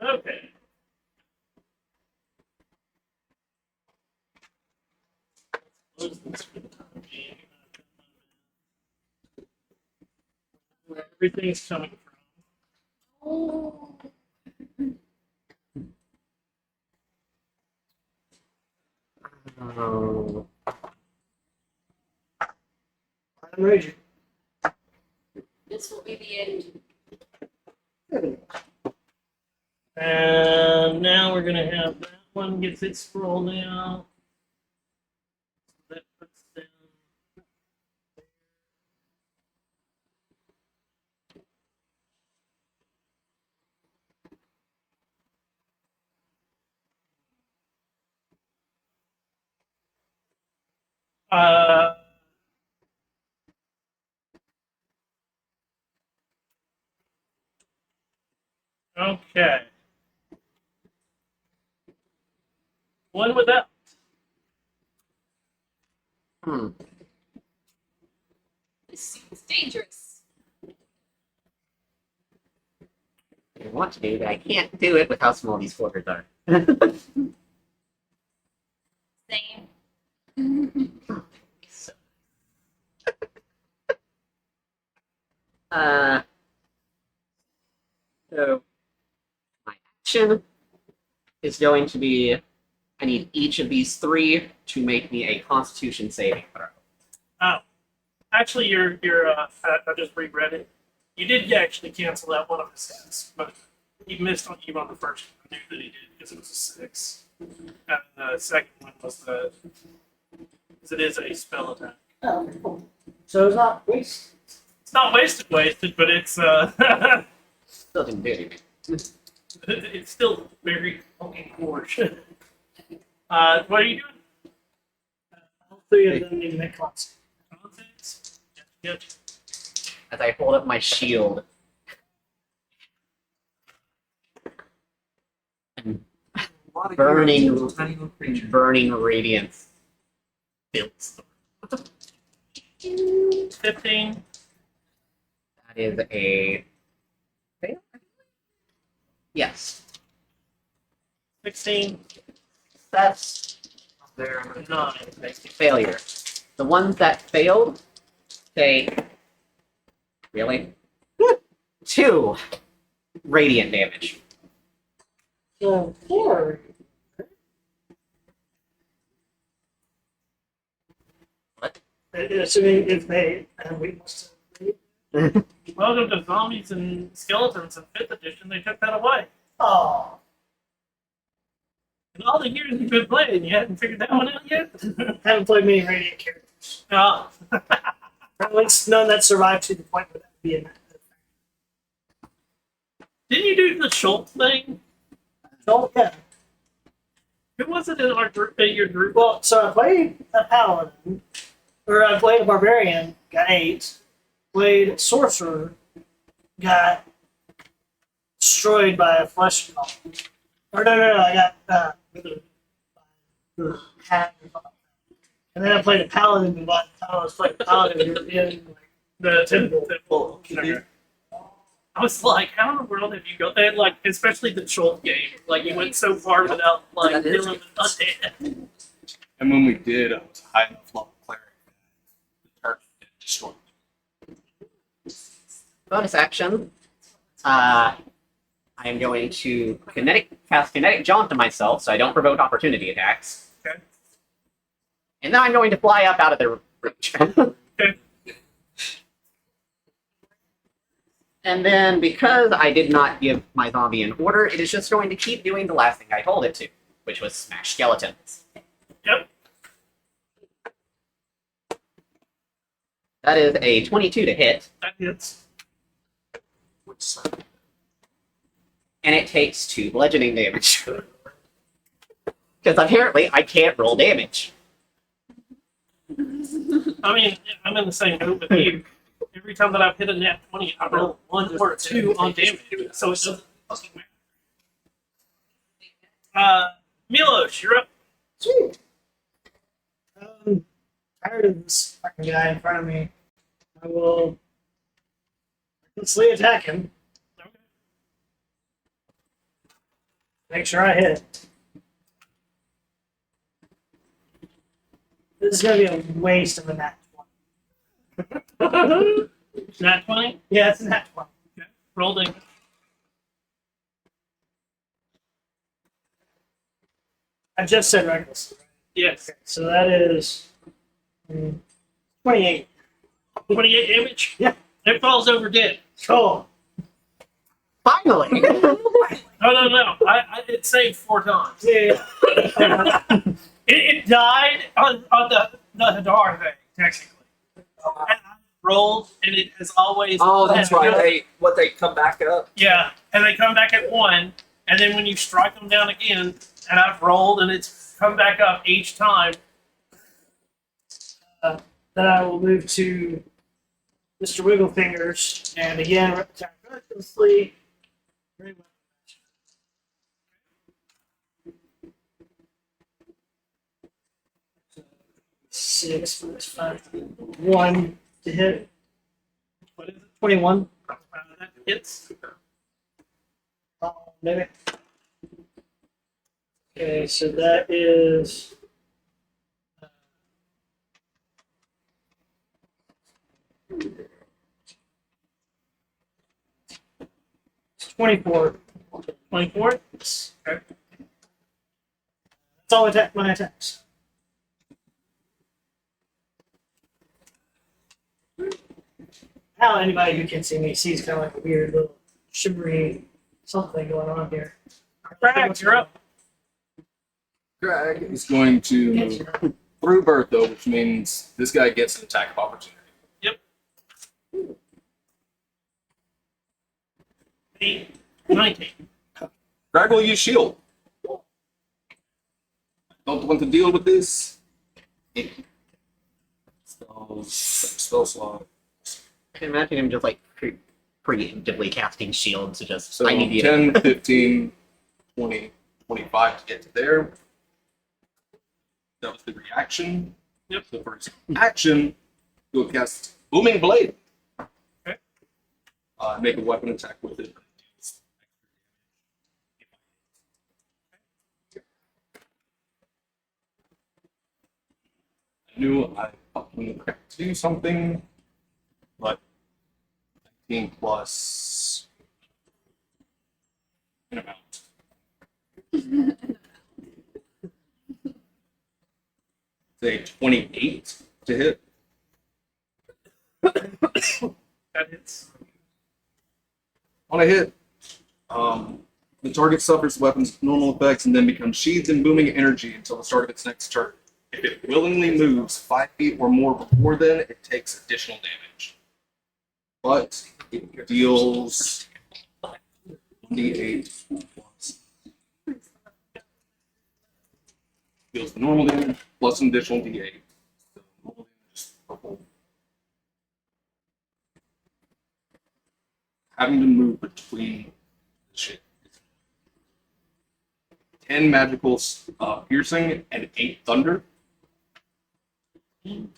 Okay. Okay. Where everything's coming from. Oh. Oh. I'm ready. This will be the end. And now we're gonna have that one gets its scroll now. That puts down. Uh, okay. One without. Hmm. This seems dangerous. I want to do, but I can't do it with how small these quarters are. Same. So, uh, so my action is going to be I need each of these three to make me a Constitution saving throw. Oh, actually, I just reread it. You did actually cancel out one of his hits, but he missed on you on the first one. I knew that he did because it was a 6. And the second one was because it is a spell attack. Oh, cool. So it's not waste. It's not wasted, but it's Still didn't do anything. it's still very fucking harsh. What are you doing? All three of them need to make cons. Context? Yep. As I hold up my shield. And burning, burning radiance fills the 15. That is a fail? Yes. 16. That's There. 9. failure. The ones that failed take really 2 radiant damage. So 4. What? Assuming if they have weakness. Welcome to Zombies and Skeletons in 5th edition. They took that away. Oh. In all the years you've been playing, you haven't figured that one out yet? Haven't played many Radiant characters. Oh. Or at least none that survived to the point where that would be in that. Didn't you do the Schultz thing? So, yeah. Who was it in our group, your group? Well, so I played a Paladin, or I played a Barbarian, got 8. Played Sorcerer, got destroyed by a Flesh Golem. Or no, I got and then I played a Paladin, and by the time I was playing Paladin, we were in like, The Temple. I was like, how in the world have you got that? Like, especially the Schultz game. Like, you went so far without, like, That is dealing with undead. And when we did, I was high enough level cleric that the target didn't destroy me. Bonus action. I am going to cast kinetic jaunt to myself, so I don't provoke opportunity attacks. Okay. And then I'm going to fly up out of the reach. Okay. And then, because I did not give my zombie an order, it is just going to keep doing the last thing I told it to, which was smash skeletons. Yep. That is a 22 to hit, That hits. Which side? and it takes 2 bludgeoning damage. Because apparently I can't roll damage. I mean, I'm in the same boat with you. Every time that I've hit a nat 20, I roll 1 or 2 on damage, so it doesn't fucking matter. Milos, you're up. Sweet. Tired of this fucking guy in front of me. I will recklessly attack him. Okay. Make sure I hit it. This is gonna be a waste of a nat 20. Nat 20. Yeah, it's a nat 20. Roll damage. I just said reckless. Yes. Okay, so that is 28. 28 damage. Yeah. It falls over dead. Cool. Finally! No. It saved 4 times. Yeah. It died on the Hadar thing, technically. And I rolled, and it has always. Oh, that's right. Yeah. They come back up. Yeah, and they come back at 1, and then when you strike them down again, and I've rolled, and it's come back up each time. Then I will move to Mr. Wigglefingers, and again, attack recklessly. Very well. 6 plus 5. 1 to hit. What is it? 21. That hits. Maybe. Okay, so that is. 24. 24. Okay. That's all my attacks. Now anybody who can see me sees kind of like a weird little shimmery something going on here. Bragg, you're up. Greg is going to through Bertha, which means this guy gets an attack of opportunity. 8, 19. Greg will use shield. Don't want to deal with this. Spell slot. I can imagine him just like preemptively casting shields to just. So I need you. 10, 15, 20, 25 to get to there. That was the reaction. Yep. So for his action, you'll cast Booming Blade. Okay. Make a weapon attack with it. I knew I fucking had to do something, but 19 plus an amount. Say 28 to hit. That hits. On a hit, the target suffers weapon's normal effects and then becomes sheathed in booming energy until the start of its next turn. If it willingly moves 5 feet or more before then, it takes additional damage. But it deals 1d8 plus. Deals the normal damage plus an additional d8. So normal damage is purple. Having to move between the shit. 10 magical piercing and 8 thunder. It's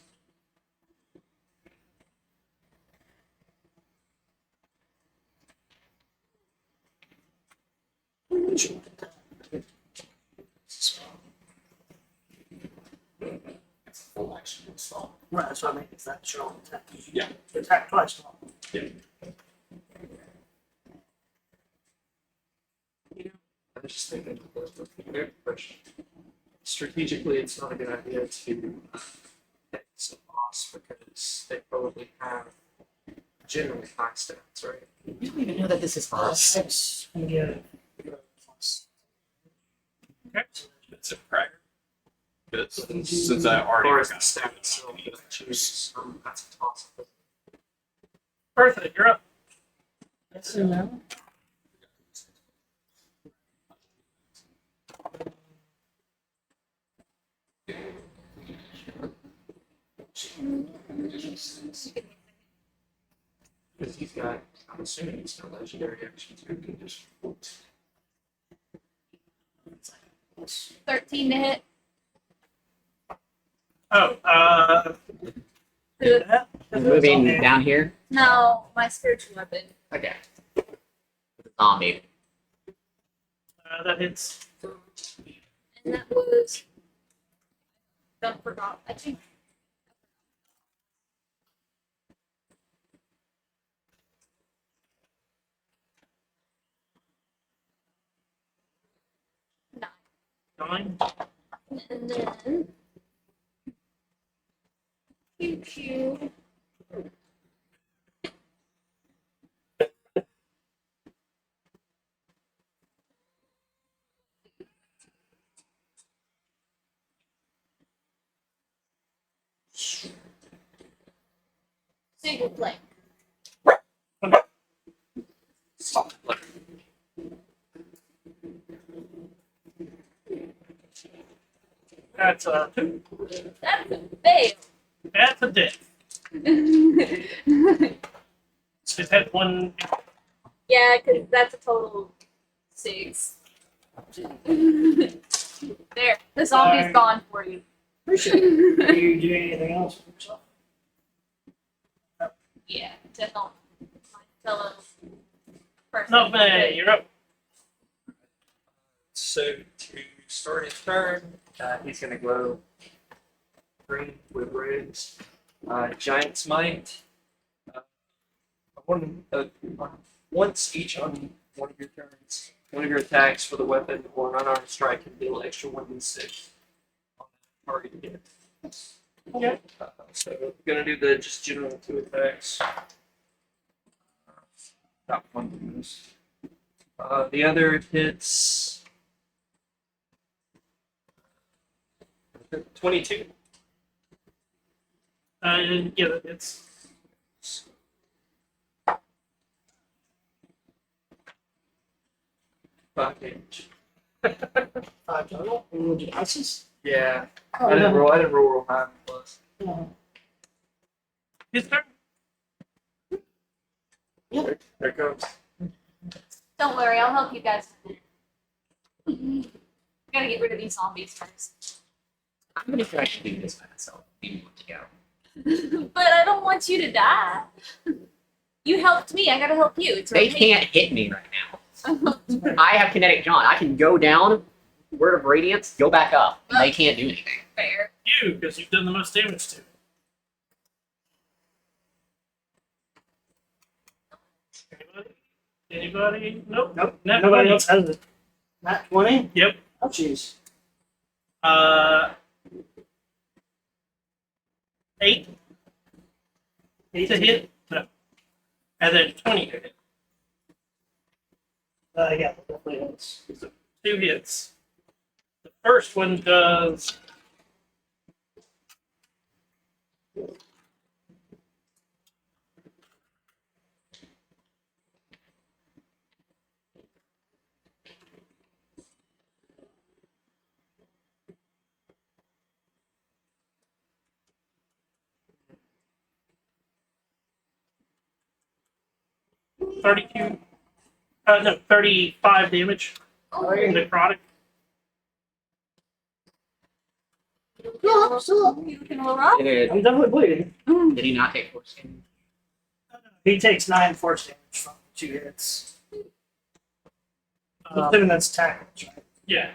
a full action spell. Right, that's what I mean. It's that strong attack. Yeah. Attack twice. Yeah. just thinking good question. Strategically, it's not a good idea to pick some boss because they probably have generally high stats, right? You don't even know that this is us. 6 and get Okay. It's a cracker. But since I As already far as the forgot. stats, so choose that's a toss. Bertha, you're up. Yes and no. Because he's got, I'm assuming he's got legendary actions. Who can just 13 to hit. Oh, The- Moving down here. No, my spiritual weapon. Okay. With the zombie. that hits. And that was. Don't forgot. I think. Nine. 9. And then. Q. Single play. That's a 2. That's a fail. That's a death. It's had 1. Yeah, because that's a total 6. There, the zombie's Sorry. gone for you. Appreciate it. Are you doing anything else for yourself? Yeah, to help my fellow person. No, man, you're up. So to start his turn, he's gonna glow green with ribs. Giant smite. Once each on one of your turns, one of your attacks for the weapon or an unarmed strike can deal extra 1d6 on that target hit. Okay. So we're gonna do the just general 2 attacks. Not one of those. The other hits 22. Yeah, it's. Five damage. 5 total. And we'll do dices. Yeah. Oh, I didn't no. roll. I didn't roll high plus. No. His turn. There it comes. Don't worry, I'll help you guys. Gotta get rid of these zombies first. I'm gonna try to do this by myself. You want to go. But I don't want you to die. You helped me, I gotta help you. It's They okay. can't hit me right now. I have kinetic John. I can go down, word of radiance, go back up. And they can't do anything. Fair. You, because you've done the most damage to it. Anybody? Anybody? Nope. Nope. Nat Nobody 20. else has it. Nat 20? Yep. Oh, jeez. 8 to hit. No. And then 20 to hit. Yeah, definitely hits. 2 hits. The first one does. $32. No, 35 damage. Oh, Necrotic. No, I'm still up. you can roll up. Did, I'm definitely bleeding. did he not take force damage? He takes 9 force damage from 2 hits. I'm Uh, assuming that's tackles, right? yeah.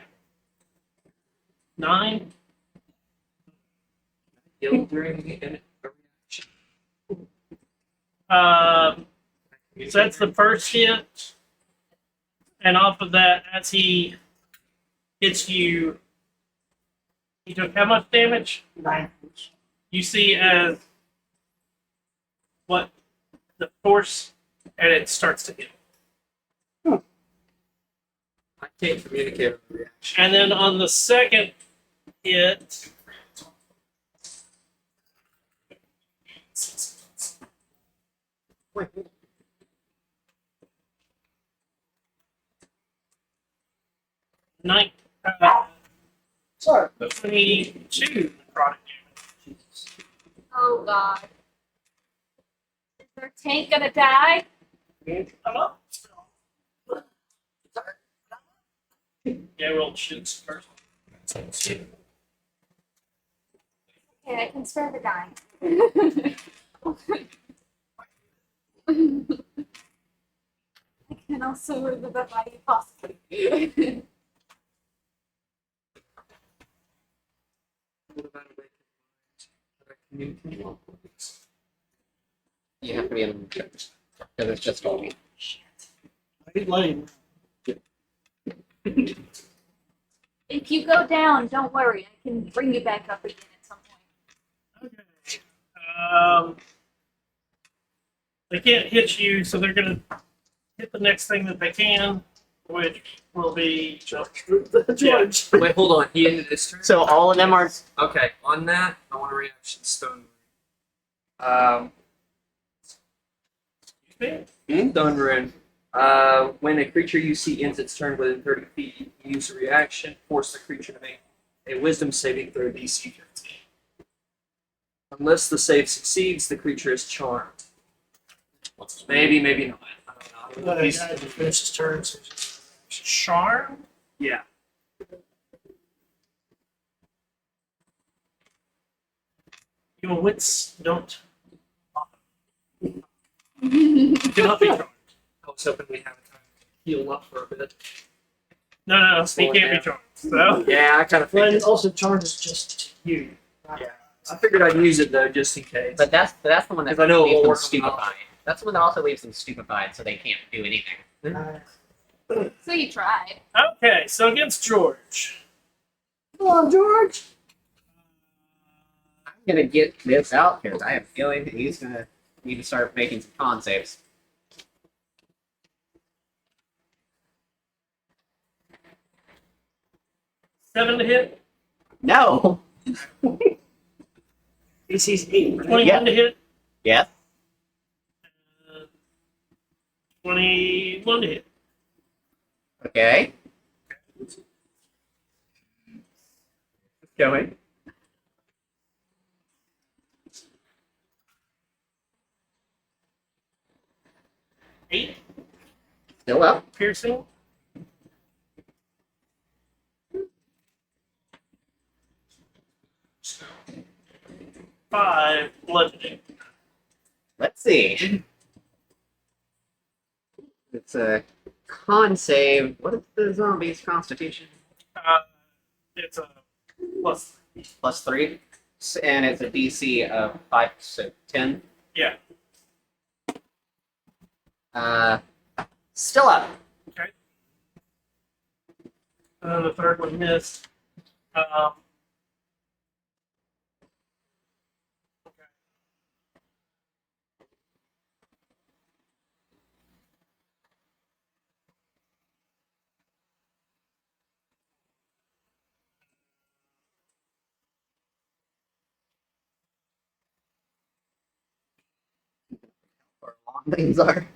9. Heal during the reaction. So that's the first hit. And off of that, as he hits you. You took how much damage? 9 points. You see as what the force, and it starts to hit. I can't communicate with the reaction. And then on the second hit, nine, Sorry. 22 necrotic damage. Oh god. Is their tank gonna die? Come up. Yeah, roll shoots first. Okay, I can spare the dying. I can also remove that body possibly. What about awakened minds? Can I communicate with these? You have to be in because it's just all. I ain't letting If you go down, don't worry. I can bring you back up again at some point. Okay. They can't hit you, so they're gonna hit the next thing that they can, which will be George. Wait, hold on. He ended his turn. So all of them are. Okay, on that, I want a reaction stone. Stone rune. When a creature you see ends its turn within 30 feet, you use a reaction, force the creature to make a wisdom saving throw DC 15. Unless the save succeeds, the creature is charmed. Maybe, maybe not. I don't know. The guy just finished his turn. So charm. Yeah. Your wits don't. You cannot be charmed. I was hoping we have time to heal up for a bit. No, he can't be charmed. So Yeah, I kind of But figured. also charges just to you. Yeah. I figured I'd use it though, just in case. But that's the one that Because I know it leaves will them work on the stupefied. That's the one that also leaves them stupefied, so they can't do anything. So you tried. okay, so against George. Come on, George. I'm gonna get this out because I have a feeling that he's gonna need to start making some con saves. Seven to hit. No. AC's 8. Right? 21 to hit. Yes. 21 to hit. Okay. Going. Eight Still up. piercing. 5 bludgeoning. Let's see. It's a con save. What is the zombie's constitution? It's a plus. +3. And it's a DC of 5, so 10. Yeah. Still up. Okay. And then the third one missed. Okay. Or long things are.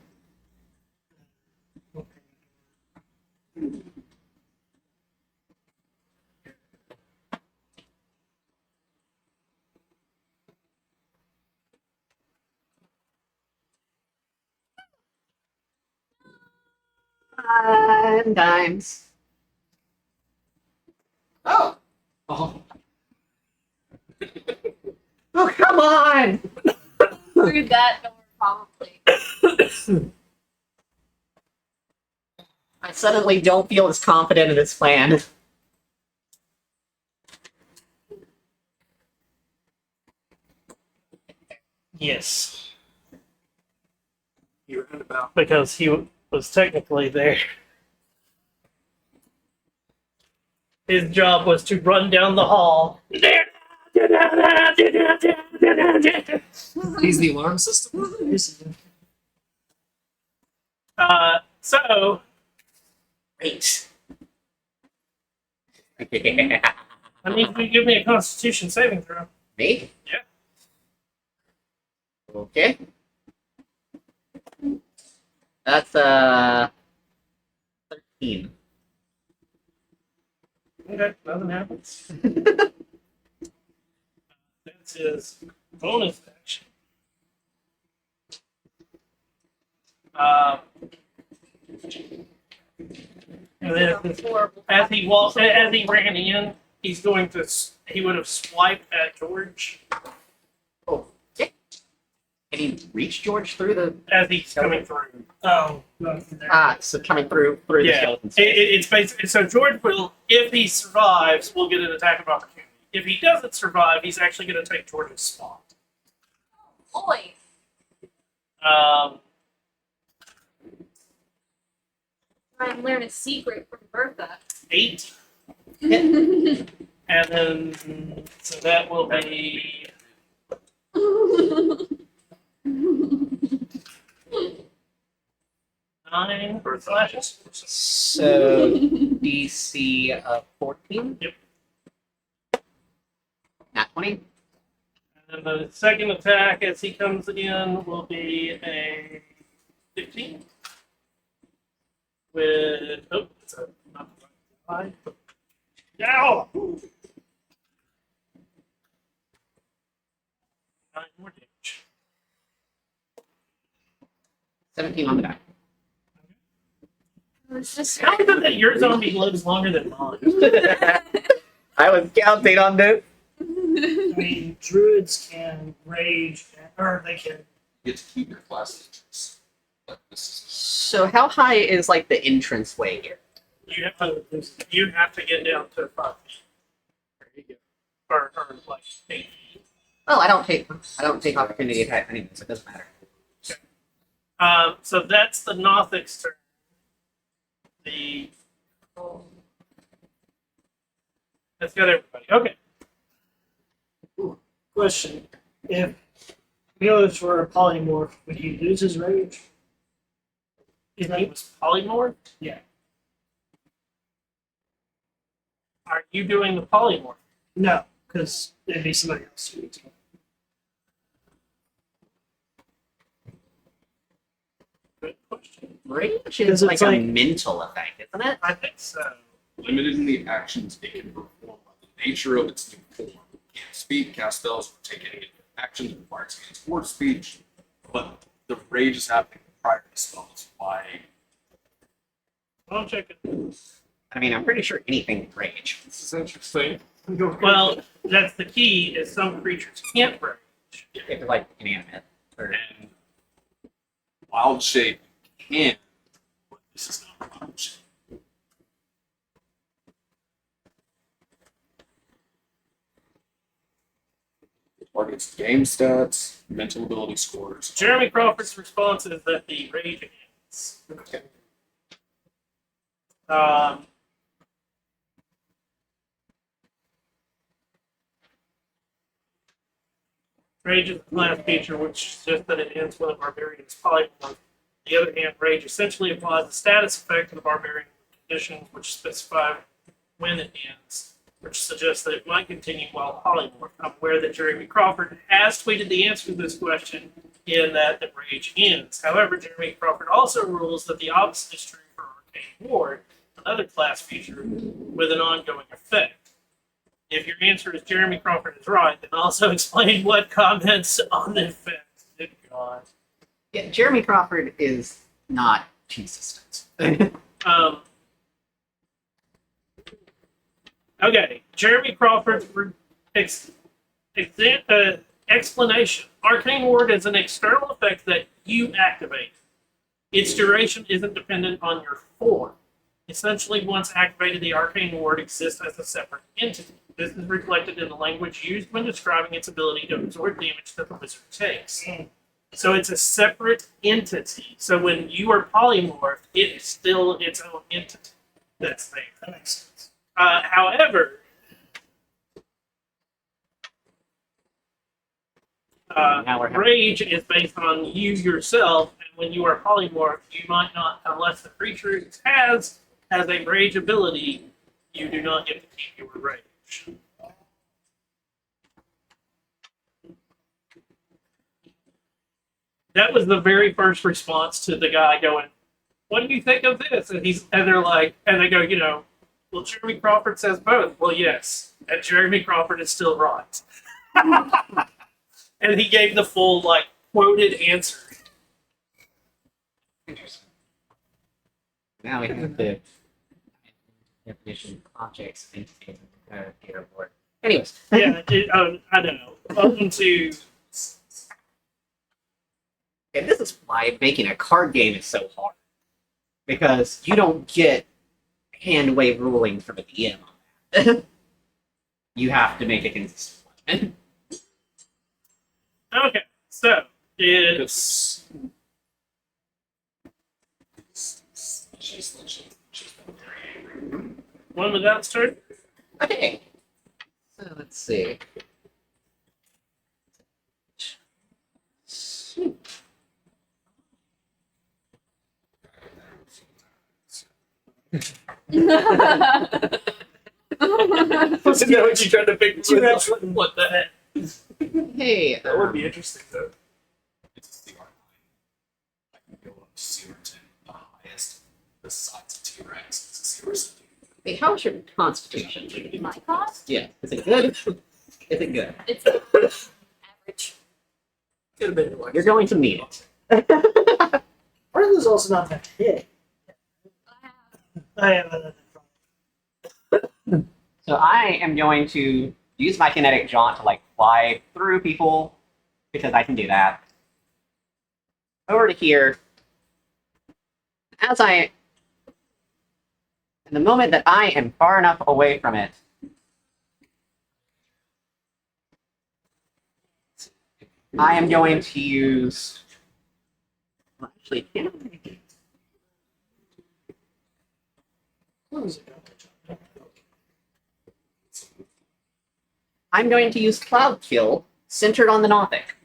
Times. Oh. Oh, Oh, come on! Through that door, probably. I suddenly don't feel as confident in this plan. Yes. you ran about. Because he was technically there. His job was to run down the hall. He's the alarm system. So Great. I need you to give me a Constitution saving throw. Me? Yeah. Okay. That's 13. Okay, nothing happens. That's his bonus action. And then Horrible. as he ran in, he would have swiped at George Oh, okay. Can he reach George through the as he's coming through. Oh, so coming through the Yeah. skeleton. It's basically so George will, if he survives, will get an attack of opportunity. If he doesn't survive, he's actually going to take George's spot. Boy. Try and learn a secret from Bertha. 8, and then so that will be 9 slashes. So DC of 14. Yep. Not 20. And then the second attack as he comes in will be a 15. With it's a not the right. Ow! 9 more damage. 17 on the die. It's just How is it that your zombie lives longer than mine? I was counting on this. I mean, druids can rage, or they can. You get to keep your class features. But this So how high is like the entrance way here? You have to get down to 5 feet. Or like 8 feet. Well, I don't take opportunity attack anyway, so it doesn't matter. So that's the Nothic's turn. That's got everybody. Okay. Question: if Neos were a polymorph, would he lose his rage? His name was polymorph? Yeah. Are you doing the polymorph? No, because it'd be somebody else doing it. Good question. Rage Because is like it's a like- mental effect, isn't it? I think so. limited in the actions it can perform by the nature of its new form. It can't speak, cast spells, or take any actions required against word speech, but the rage is happening prior to the spells. Why? I'll check it. I mean, I'm pretty sure anything can rage. This is interesting. Well, that's the key, is some creatures can't rage. If they're like inanimate. Or, And wild shape can, but this is not wild shape. Targets game stats, mental ability scores. Jeremy Crawford's response is that the rage ends. Okay. Rage is a class feature which suggests that it ends when a barbarian is polymorph. On the other hand, rage essentially applies a status effect to the barbarian conditions which specify when it ends, which suggests that it might continue while polymorph. I'm aware that Jeremy Crawford has tweeted the answer to this question in that the rage ends. However, Jeremy Crawford also rules that the opposite is true for Arcane Ward, another class feature with an ongoing effect. If your answer is Jeremy Crawford is right, then also explain what comments on the effect. Good God. yeah, Jeremy Crawford is not consistent. Okay, Jeremy Crawford's explanation. Arcane Ward is an external effect that you activate. Its duration isn't dependent on your form. Essentially, once activated, the Arcane Ward exists as a separate entity. This is reflected in the language used when describing its ability to absorb damage that the wizard takes. So it's a separate entity. So when you are polymorphed, it is still its own entity that's there. That makes sense. However, Now we're having- rage is based on you yourself, and when you are polymorph, you might not, unless the creature has a rage ability, you do not get to keep your rage. That was the very first response to the guy going, "What do you think of this?" And they're like, and they go, well, Jeremy Crawford says both. Well, yes, and Jeremy Crawford is still right. And he gave the full quoted answer. Interesting. Now we have the definition of objects in the data board. Anyways, Yeah, I know. Welcome to. and this is why making a card game is so hard. Because you don't get hand wave ruling from a DM on that. You have to make a consistent one. Okay, so it's one without turn. Okay. So let's see. Isn't that what you tried to pick? T-Rex wouldn't What the heck? Hey, That would be interesting, though. It's the R9. I can go up to 0 to the highest besides a T-Rex. It's a 0 to hey, how's your constitution? My cost? Yeah. Is it good? Is it good? It's average. Could have been like You're going to need it. Earth is also not that big. I have another problem. So I am going to use my kinetic jaunt to fly through people because I can do that. Over to here. In the moment that I am far enough away from it, I am going to use. Well, actually, can I? What was it? I'm going to use Cloud Kill, centered on the Nothic.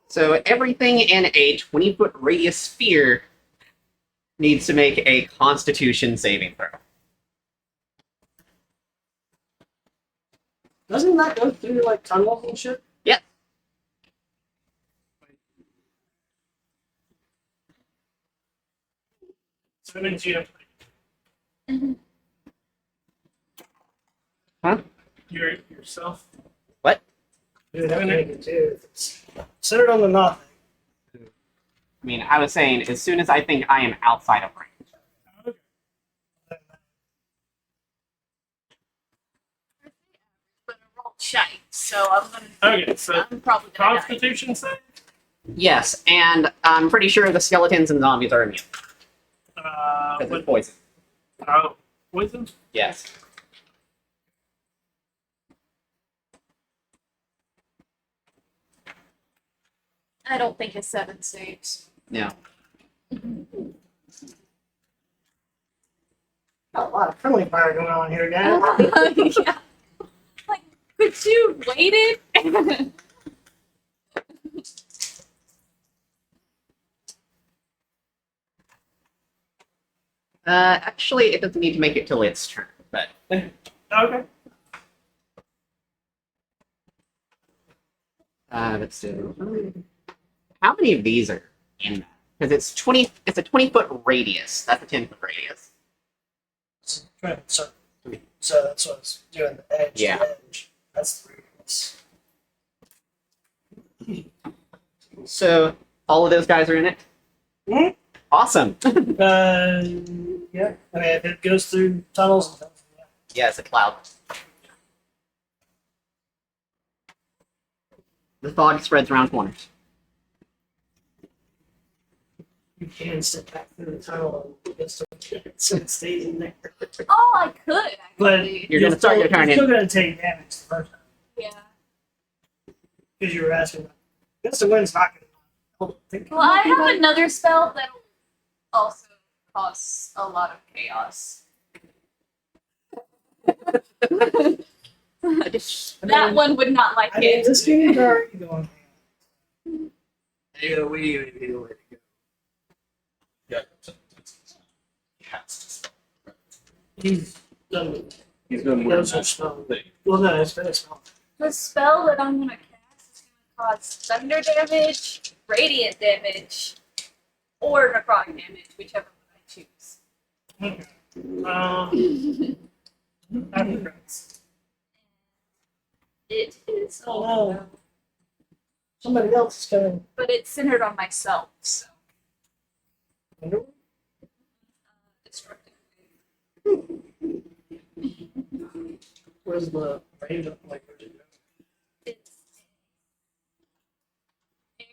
So everything in a 20-foot radius sphere needs to make a Constitution saving throw. Doesn't that go through tunnels and shit? Yep. So that means you have to Huh? yourself. Dude, that would make it too. It's centered on the nothing. I mean, I was saying, as soon as I think I am outside of range. But I rolled shite, so I'm gonna. Okay, so I'm probably gonna die. Constitution save. Yes, and I'm pretty sure the skeletons and zombies are immune. Because What? it's poison. Oh, poison. Yes. I don't think it's 7 saves. No. Got a lot of friendly fire going on here, guys. Yeah. Like, could you wait it? Actually, it doesn't need to make it till its turn, but Okay. let's see. How many of these are in that? Because it's 20. It's a 20-foot radius. That's a 10-foot radius. It's kind of circle. So that's what I was doing, the edge. Yeah. The edge. That's the radius. So all of those guys are in it. Mhm. Awesome. Yeah. I mean, if it goes through tunnels and stuff, yeah. Yeah, it's a cloud. The fog spreads around corners. You can step back through the tunnel and it so it stays in there. Oh, I could But actually. You're gonna start your turn You're still in. going to take damage the first time. Yeah. Because you were asking. Gust of wind's not going to. Well, I have another spell that'll also cause a lot of chaos. That one would not like I mean, it. this game's already going. Yeah, we let it go. Yeah. He's done. He's been wearing Those are that spell. thing. Well, no, it's been spell. The spell that I'm gonna cast is gonna cause thunder damage, radiant damage, or necrotic damage, whichever one I choose. Okay. Aftergrowths. It is Oh, no. Somebody else is coming. but it's centered on myself, so destructive. Where's the range of like? Where's it go? It's a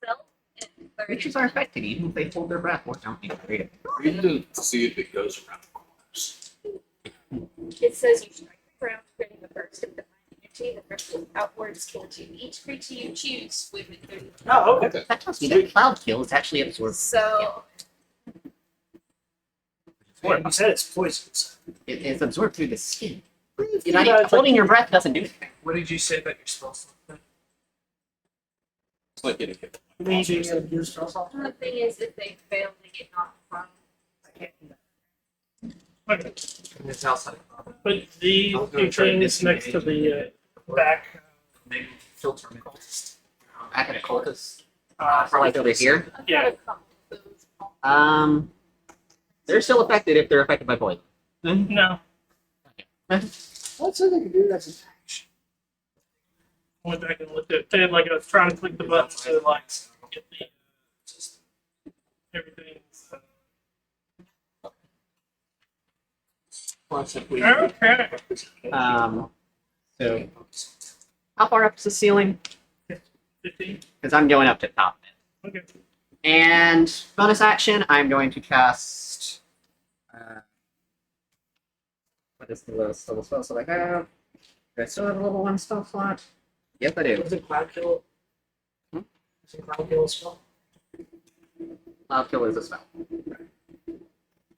spell and Creatures are affected even if they hold their breath or don't need to read it. Read to see if it goes around corners. It says you strike the ground, creating the burst of divine energy that ripples outwards towards you. Each creature you choose within 30 feet. Oh, okay. That tells me that Cloud Kill is actually absorbed. So What you said it's poisons. It's absorbed through the skin. You're Yeah, not even, holding your breath doesn't do anything. What did you say about your spell slot? It's like getting hit. Maybe you gotta use spell slot. the thing is, if they fail, they get knocked from. I can't do that. Okay. And it's outside. But these I was gonna two try things next to the back. Maybe filter me. Back at a cultist. For like over here. I've Yeah. got a couple of those. They're still affected if they're affected by poison. No. What's it they can do that's an action? I went back and looked at it. Like I was trying to click the buttons to like get the everything. Okay. So how far up is the ceiling? 15. Because I'm going up to top of it. Okay. And bonus action, I'm going to cast. What is the lowest level spell slot I have? Do I still have a level 1 spell slot? Yep, I do. Was it Cloud Kill? Hmm? Is it Cloud Kill a spell? Cloud Kill is a spell.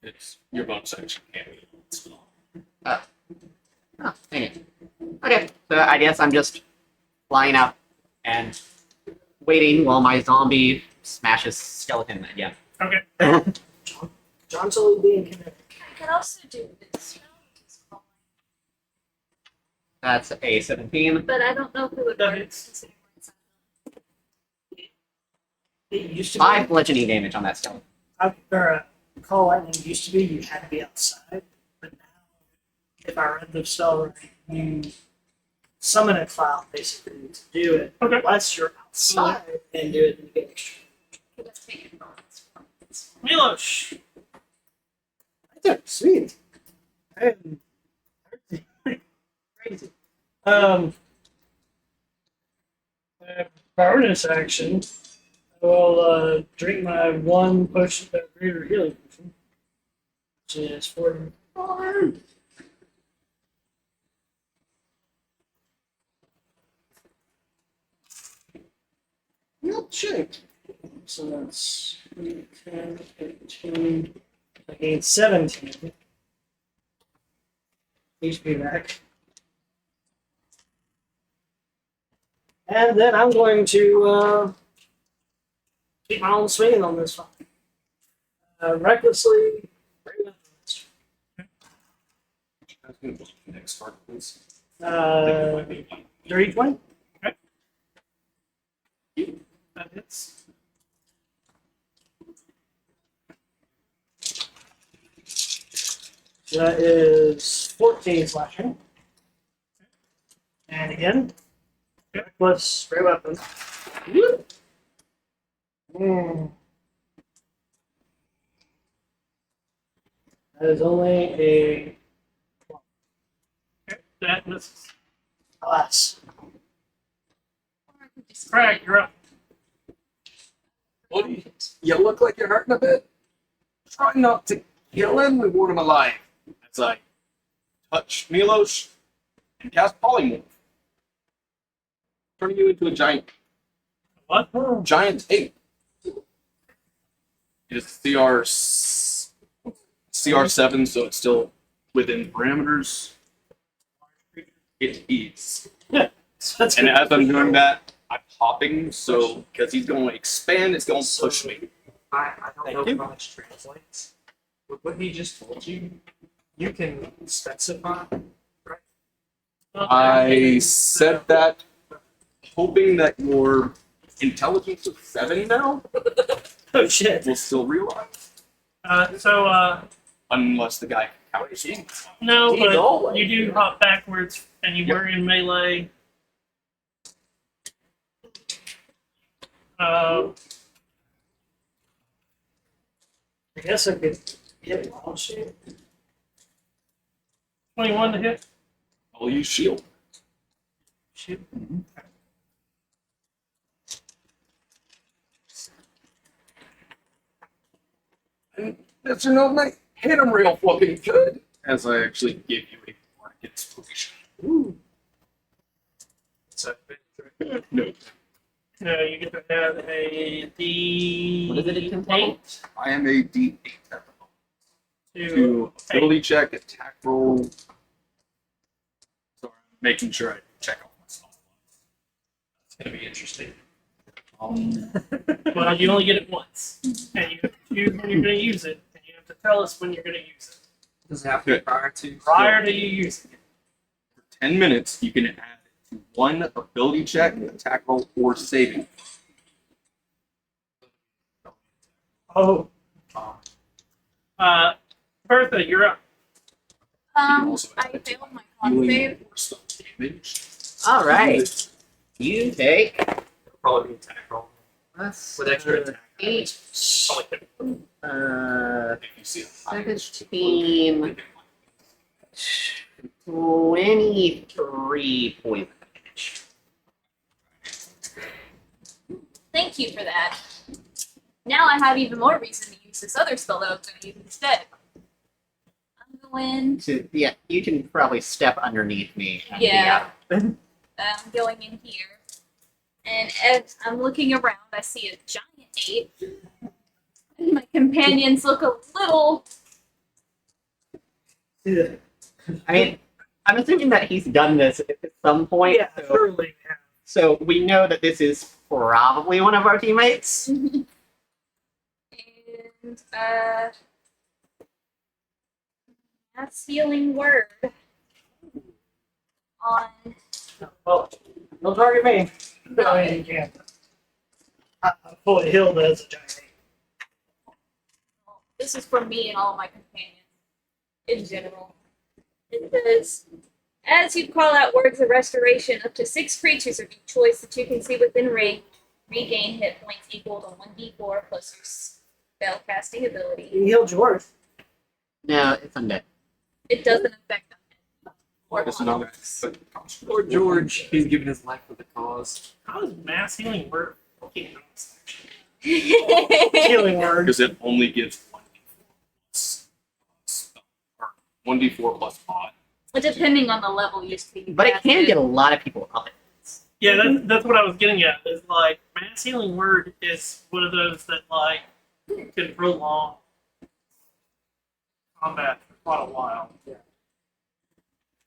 It's your bonus action can't be. Oh, dang it. Okay, so I guess I'm just flying out and waiting while my zombie smashes skeleton again. Okay. John's only being kinetic. I could also do this spell, which is called- That's a 17. but I don't know who would That work. hits. considering it's It used to 5 be. bludgeoning damage on that skeleton. Call lightning used to be you had to be outside, but now if I read the spell right, you summon a cloud basically to do it. Okay. Unless you're outside and do it, you get extra. Let's make it bonus. Milosh. Sweet. Crazy. Bonus action. I will drink my one potion of greater healing potion, which is 45. Milkshake. So that's 10, 15. I gained 17. HP back. And then I'm going to keep my own swinging on this one. Recklessly. Next part, please. Dirty 20? That hits. That is 14 slashing. And again, reckless spray weapon. That is only a That misses. alas. Crag, you're up. What do you look like you're hurting a bit? Try not to kill him, we want him alive. As I touch Milos and cast polymorph. Turning you into a giant What? giant ape. It is CR 6. CR7, so it's still within parameters. It is. That's And good. as I'm doing that, I'm hopping, so because he's going to expand, it's going to push me. I don't Thank know you. how much translates. With what he just told you, you can specify. I said that hoping that your intelligence of 7 now Oh shit. will still realize. Unless the guy counters you. No, He's but always you do good. hop backwards and you Yep. were in melee. I guess I could hit wall shoot. 21 to hit. I'll use shield. Shoot. And that's your note, mate. Hit him real fucking good. As I actually give you a market position. So, No. No, you get to have a D8 What is it, a 10th level? I am a D8 at the moment. to To ability check, attack roll. Sorry, I'm making sure I check all my stuff. it's gonna be interesting. well, you only get it once, and you have to choose when you're going to use it, and you have to tell us when you're going to use it Does it have to be Good. prior to? prior to you using it. For 10 minutes, you can add it to one ability check, attack roll, or saving. Oh, Bertha, you're up. You can also I add it to failed my con healing save. or some damage. All right. You take It'll probably be attack roll with extra attack. 8, If you see a 17, 23 points of damage. Thank you for that. Now I have even more reason to use this other spell that I was going to use instead. I'm going. So, yeah, you can probably step underneath me. And Yeah. I'm going in here, and as I'm looking around, I see a giant ape. And my companions look a little. yeah. I mean, I'm assuming that he's done this at some point. Yeah, so, surely. so we know that this is probably one of our teammates. And that's healing word on. Well, don't target me. No, you can't. I'm fully healed as a giant ape. This is for me and all of my companions in general. It says, as you call out words of restoration, up to 6 creatures of your choice that you can see within range regain hit points equal to 1d4 plus your spell casting ability. You healed yours. No, it's undead. It doesn't affect them. Or It's not monsters. Poor George, he's giving his life for the cause. How does mass healing work? Okay, Healing word. because it only gives 1d4 plus mod. Depending on the level you speak. But it can get a lot of people up. Yeah, that's what I was getting at. Is like mass healing word is one of those that like can prolong combat for quite a while. Yeah.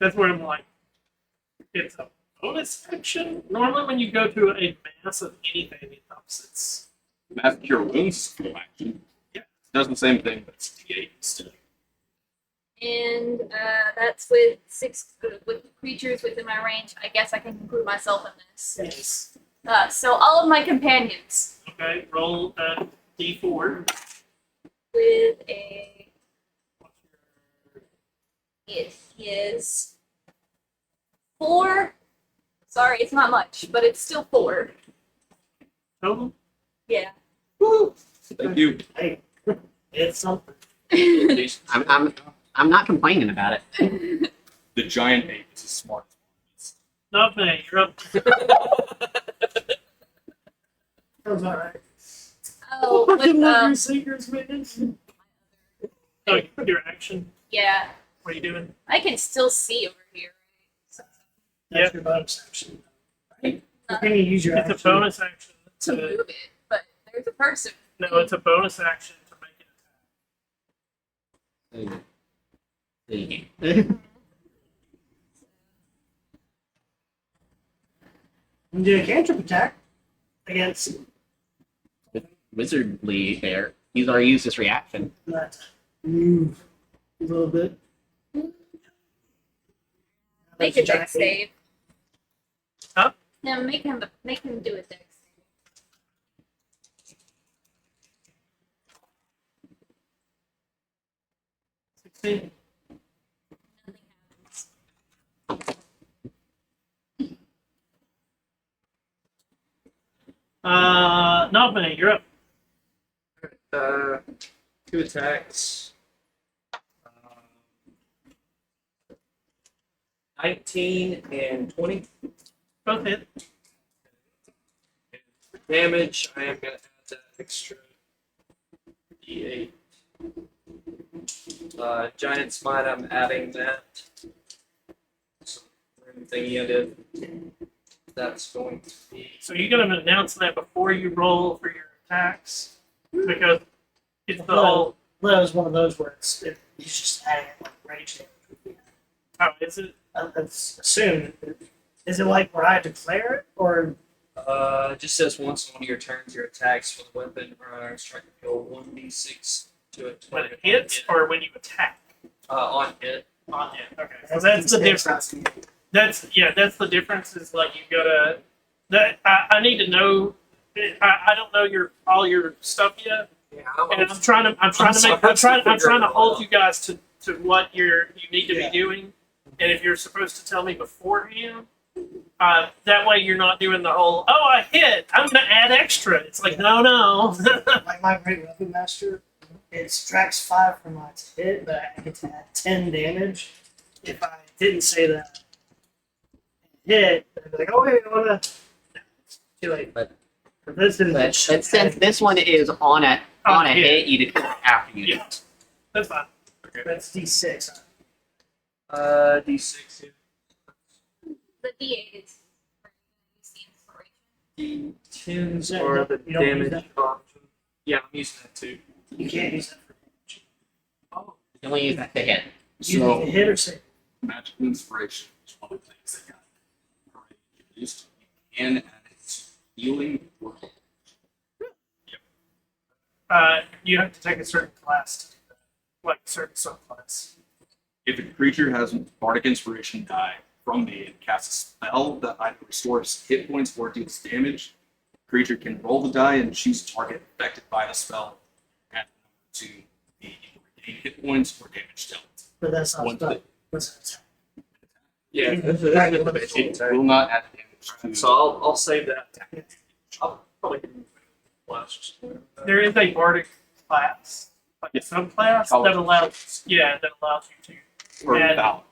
That's where I'm like, it's a bonus action. Normally, when you go to a mass of anything, it ups its. Mass Cure Wounds is full action. Yeah, it does the same thing, but it's D8 instead. And that's with 6 with creatures within my range. I guess I can include myself in this. Yes. So all of my companions Okay, roll a d4. with a it is 4. Sorry, it's not much, but it's still 4. Total. Yeah. Woo! Thank you. Hey, it's something. I'm not complaining about it. The giant ape is a smart. Nothing. You're up. That's alright. Oh, Fucking with, love your singers, man. Oh, your action. yeah, What are you doing? I can still see over here. That's your bonus action. Right? Can you use your It's a action? bonus action To to. move it, but there's a person. No, it's a bonus action to make So you can. And do a cantrip attack against Wizardly there. He's already used his reaction. that. Move a little bit. Make That's a deck giant. save. Huh? No, make him do a deck save. 16. Nothing happens. Nominate, you're up. Uh, 2 attacks. 19 and 20. Both hit. For damage, I am going to add that extra D8. Giant Smite, I'm adding that. So, thingy I did. That's going to be. So you're going to announce that before you roll for your attacks? Because it's the whole. That was one of those where he's just adding it like rage damage. Oh, is it? Let's assume. Is it like where I declare it, or It just says once on one of your turns, your attacks with a weapon or iron strike deal 1d6 to a When target. it hits or when you attack? On hit. On hit. Okay. So that's the difference. That's the difference. Is like you gotta. That I need to know. I don't know all your stuff yet, Yeah, and I'm trying to hold you guys to what you need to be doing, and if you're supposed to tell me beforehand, that way you're not doing the whole I hit, I'm gonna add extra. It's like no. like my great weapon master, it subtracts 5 from my hit, but I get to add 10 damage. If I didn't say that hit, I'd be like, oh wait, I wanna. No, it's too late. But- this is But since this one is on a hit, you declare it after you do. Yeah, that's fine. That's D6. D6 here. The D8 is where you use the inspiration. D10s Yeah, are no, the you don't use damage that. option. Yeah, I'm using that too. You can't use that for damage. You only use that to hit. You So, need to hit or save. magic inspiration is one of the things that got used. You can add it to healing or You have to take a certain class to do that, like a certain subclass. if a creature has a bardic inspiration die from me and casts a spell that either restores hit points or deals damage, the creature can roll the die and choose target affected by the spell at to the gain hit points or damage dealt. But that's not Once stuff. it- That's Yeah, It will not add damage to. So I'll save that. I'll probably do last. There is a bardic class, like a subclass Oh. that allows you to or add valor.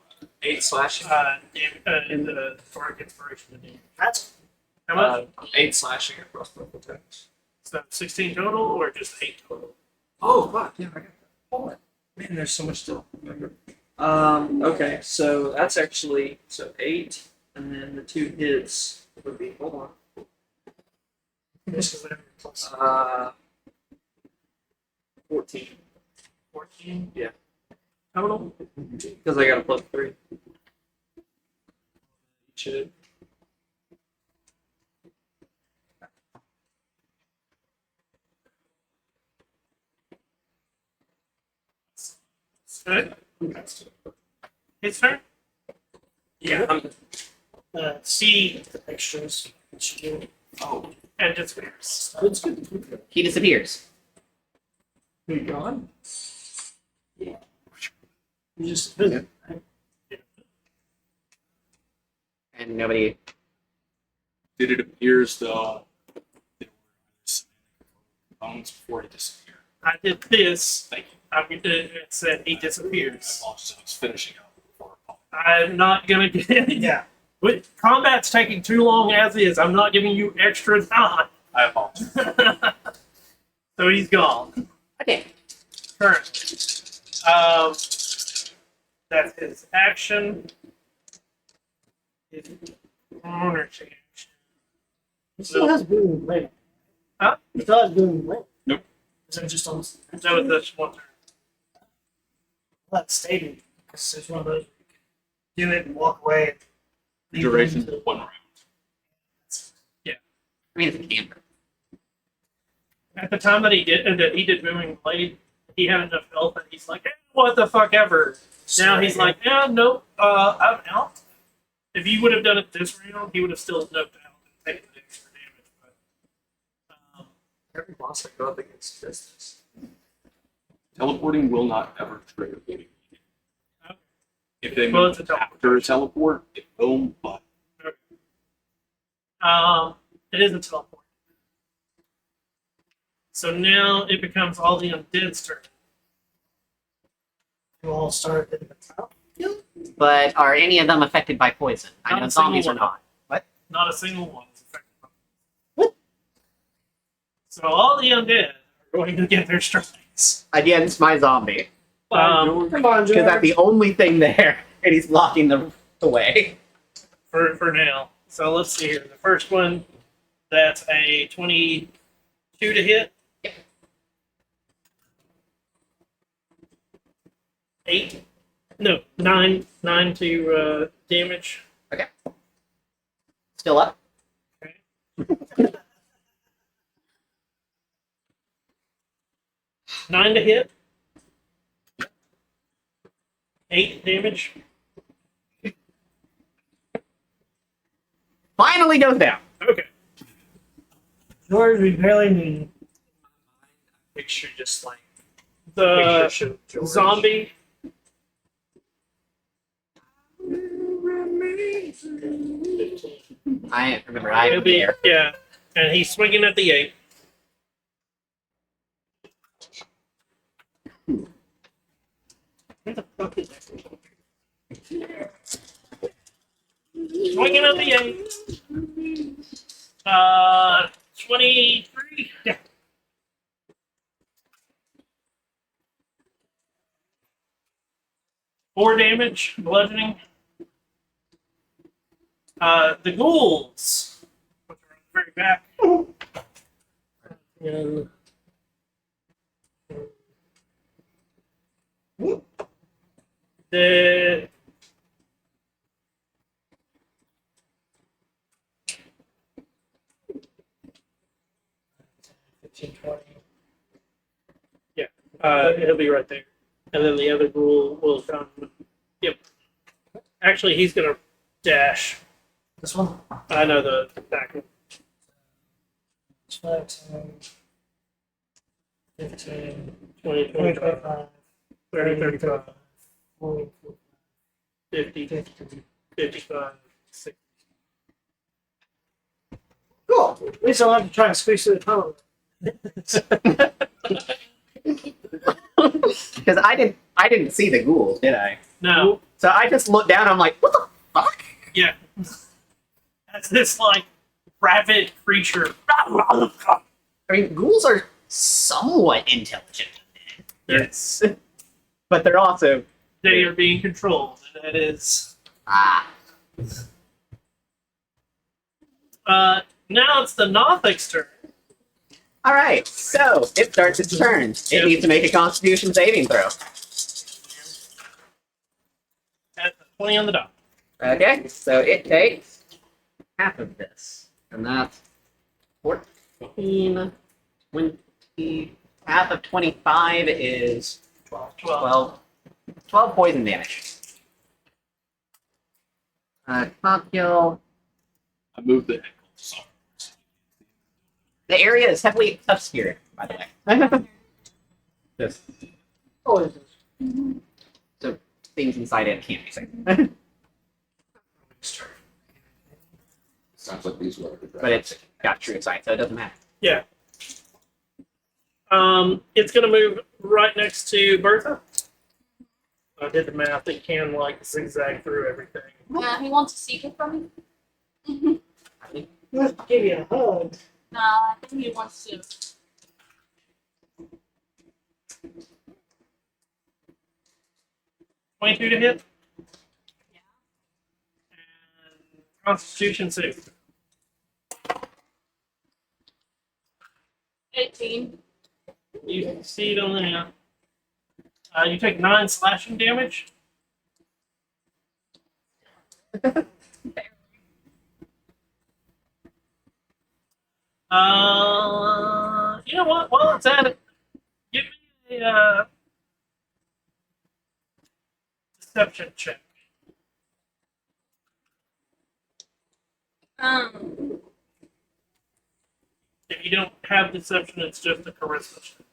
8 slashing. the bardic inspiration to do. That's How much? 8 slashing across both attacks. So 16 total, or just 8 total? Oh, fuck. Yeah, I got that. Hold on. Man, there's so much still. Remember. Okay, so that's actually 8, and then the 2 hits would be hold this is whatever plus. on. 14. 14 Yeah. total. Because I got a +3. Should. Good. His turn. Yeah. C extras. Oh, And disappears. It's good. He disappears. You gone? You just visit. Right? And nobody. did it appear as though there were components before it disappeared? I did this. Thank you. It said he I disappears. apologize, I was finishing up before. I'm not gonna get. Yeah. With combat's taking too long as is. I'm not giving you extra time. I apologize. So he's gone. Okay. Turn. That's his action. His ownership action. He still has boom and blade. Huh? He still has boom and blade. Nope. Is that just on? That was this one turn. not stated because it's one of those you can do it and walk away. And leave them Duration to- 1 round. I mean, it's a camper. At the time that he did Booming Blade, he had enough health that he's like, eh, what the fuck ever. Now he's like, yeah, nope, I'm out. If you would have done it this round, he would have still noped out and taken the extra damage. But, Every boss I go up against does this. Teleporting will not ever trigger any. Okay. If they Well, move it's a after a teleport, it will, but it is a teleport. So now it becomes all the undead's turn. You all start at the top. But are any of them affected by poison? I Not know a single zombies are one. not. Not a single one is affected by What? So all the undead are going to get their strikes. Against my zombie. Come on, Because George. that's the only thing there, and he's blocking the way. For now. So let's see here. The first one, that's a 22 to hit. Yep. 8. No, 9 to damage. Still up? Okay. 9 to hit. 8 damage. Finally goes down. Okay. George, we barely need. Picture just like The picture show George. zombie. I remember I He'll am be, there. yeah. And he's swinging at the 8. Where the fuck is that? Swinging at the 8. 23. Yeah. Four damage, bludgeoning. The ghouls, which are on the very back. And the 15, 20. He'll be right there. And then the other ghoul will come. Yep. Actually, he's gonna dash. This one? I know the back one. 5, 10, 15, 20, 20, 25, 25, 30, 35, 40, 50, 50. 55, 60. Cool. At least I don't have to try and squeeze through the tunnel. Because I didn't see the ghouls, did I? No. So I just looked down. I'm like, what the fuck? Yeah. That's this like rabid creature. I mean, ghouls are somewhat intelligent, Yes. but they're also They are being controlled. That is. ah. Now it's the Nothic's turn. All right, so it starts its turn. It Yep. needs to make a Constitution saving throw. At the 20 on the dot. Okay, so it takes half of this, and that's 14, 20. Half of 25 is 12 poison damage. Top kill. I moved the ankle. Sorry. The area is heavily obscured, by the way. Just Oh, so things inside it can't be seen. Sounds like these were. But it's got true sight, so it doesn't matter. Yeah. It's gonna move right next to Bertha. I did the math. It can like zigzag through everything. He wants a secret from me. let's give you a hug. Nah, I think he wants to. 22 to hit. Yeah. And Constitution save. 18. You succeed on that. You take 9 slashing damage. You know what? While it's at it, give me a deception check. If you don't have deception, it's just a charisma check.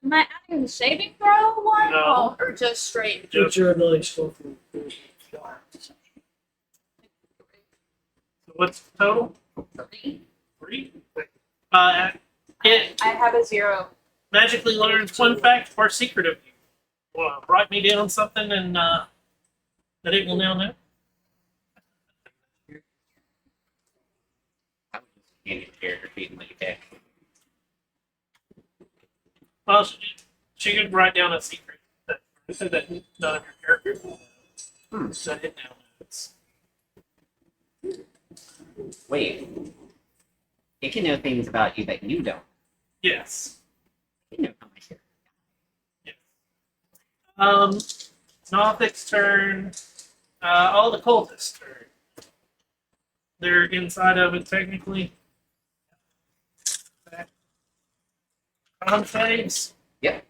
Am I adding the saving throw one? No. Or just straight? What's your ability score for deception? So what's the total? 3. 3. It I have a 0. magically learns one fact or secret of you. Well, write me down something and that it will now know. I would just hand you the character sheet and let you pick. Well, she could write down a secret that none of your characters will know. So it now knows. Wait. It can know things about you that you don't. Yes. You know how my character. Nothic's turn. All the cultists' turn. They're inside of it technically. Con saves. Yep.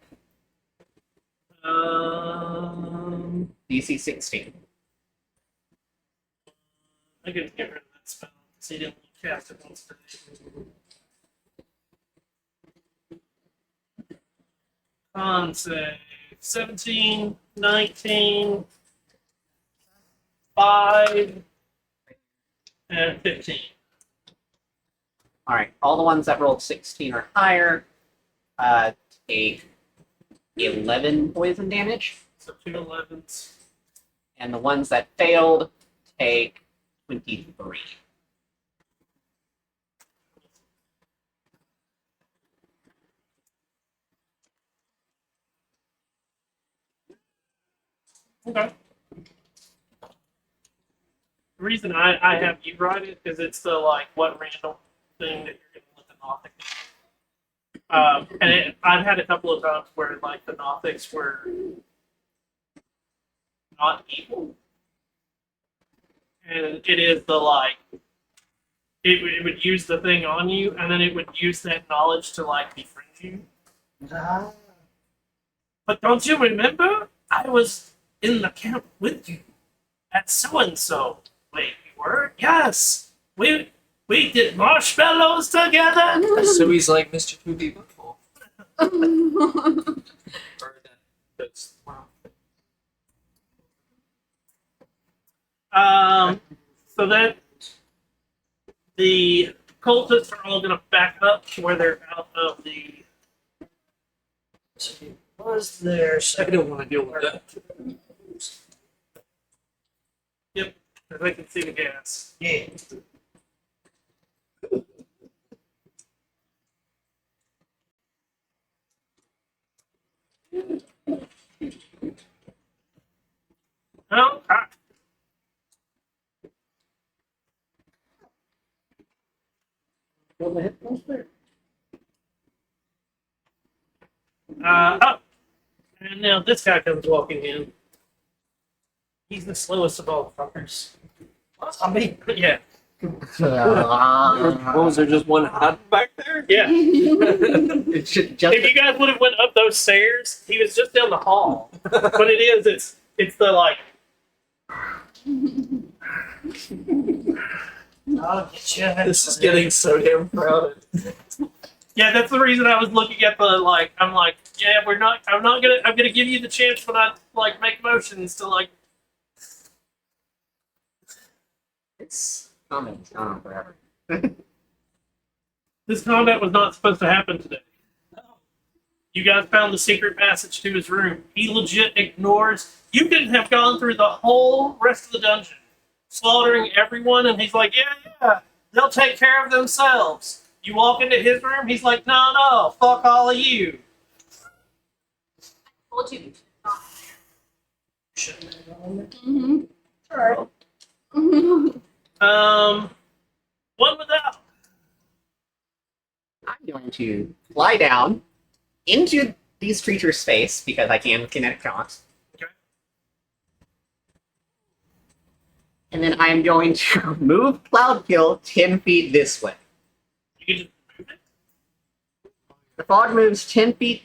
DC 16. I could get rid of that spell because he didn't cast it once today. Con save 17, 19, 5, and 15. Alright, all the ones that rolled 16 or higher take 11 poison damage, So 2 11s. and the ones that failed take 23. Okay. The reason I have you write it is it's the like what random thing that you're gonna let the Nothic do. And I've had a couple of times where like the Nothics were not evil, and it is the like it would use the thing on you, and then it would use that knowledge to like befriend you. Ah, But don't you remember? I was in the camp with you at so and so. Wait, you were? Yes. We did marshmallows together. So he's like Mr. Poopy Butthole. Or that's wow. So that the cultists are all gonna back up to where they're out of the. so was there I don't want to deal with that. Yep, if they can see the gas. Yeah. Oh, What the hit points there? oh, and now this guy comes walking in. He's the slowest of all the fuckers. Zombie. Yeah, What was there, just one hut back there? yeah. It should just If you guys would have went up those stairs, he was just down the hall. But it's the like. I'll get you. This is getting so damn crowded. Yeah, that's the reason I was looking at the like. I'm like, yeah, we're not. I'm not gonna. I'm gonna give you the chance when I like make motions to like. It's comment's gone on forever. This combat was not supposed to happen today. You guys found the secret passage to his room. He legit ignores. You could have gone through the whole rest of the dungeon, slaughtering everyone, and he's like, yeah, they'll take care of themselves. You walk into his room, he's like, no, fuck all of you. Told you. Shouldn't have gone there. Mm-hmm. All right. One without. I'm going to fly down into these creatures' space because I can with kinetic shots. Okay. And then I'm going to move Cloudkill 10 feet this way. You can just move it. The fog moves 10 feet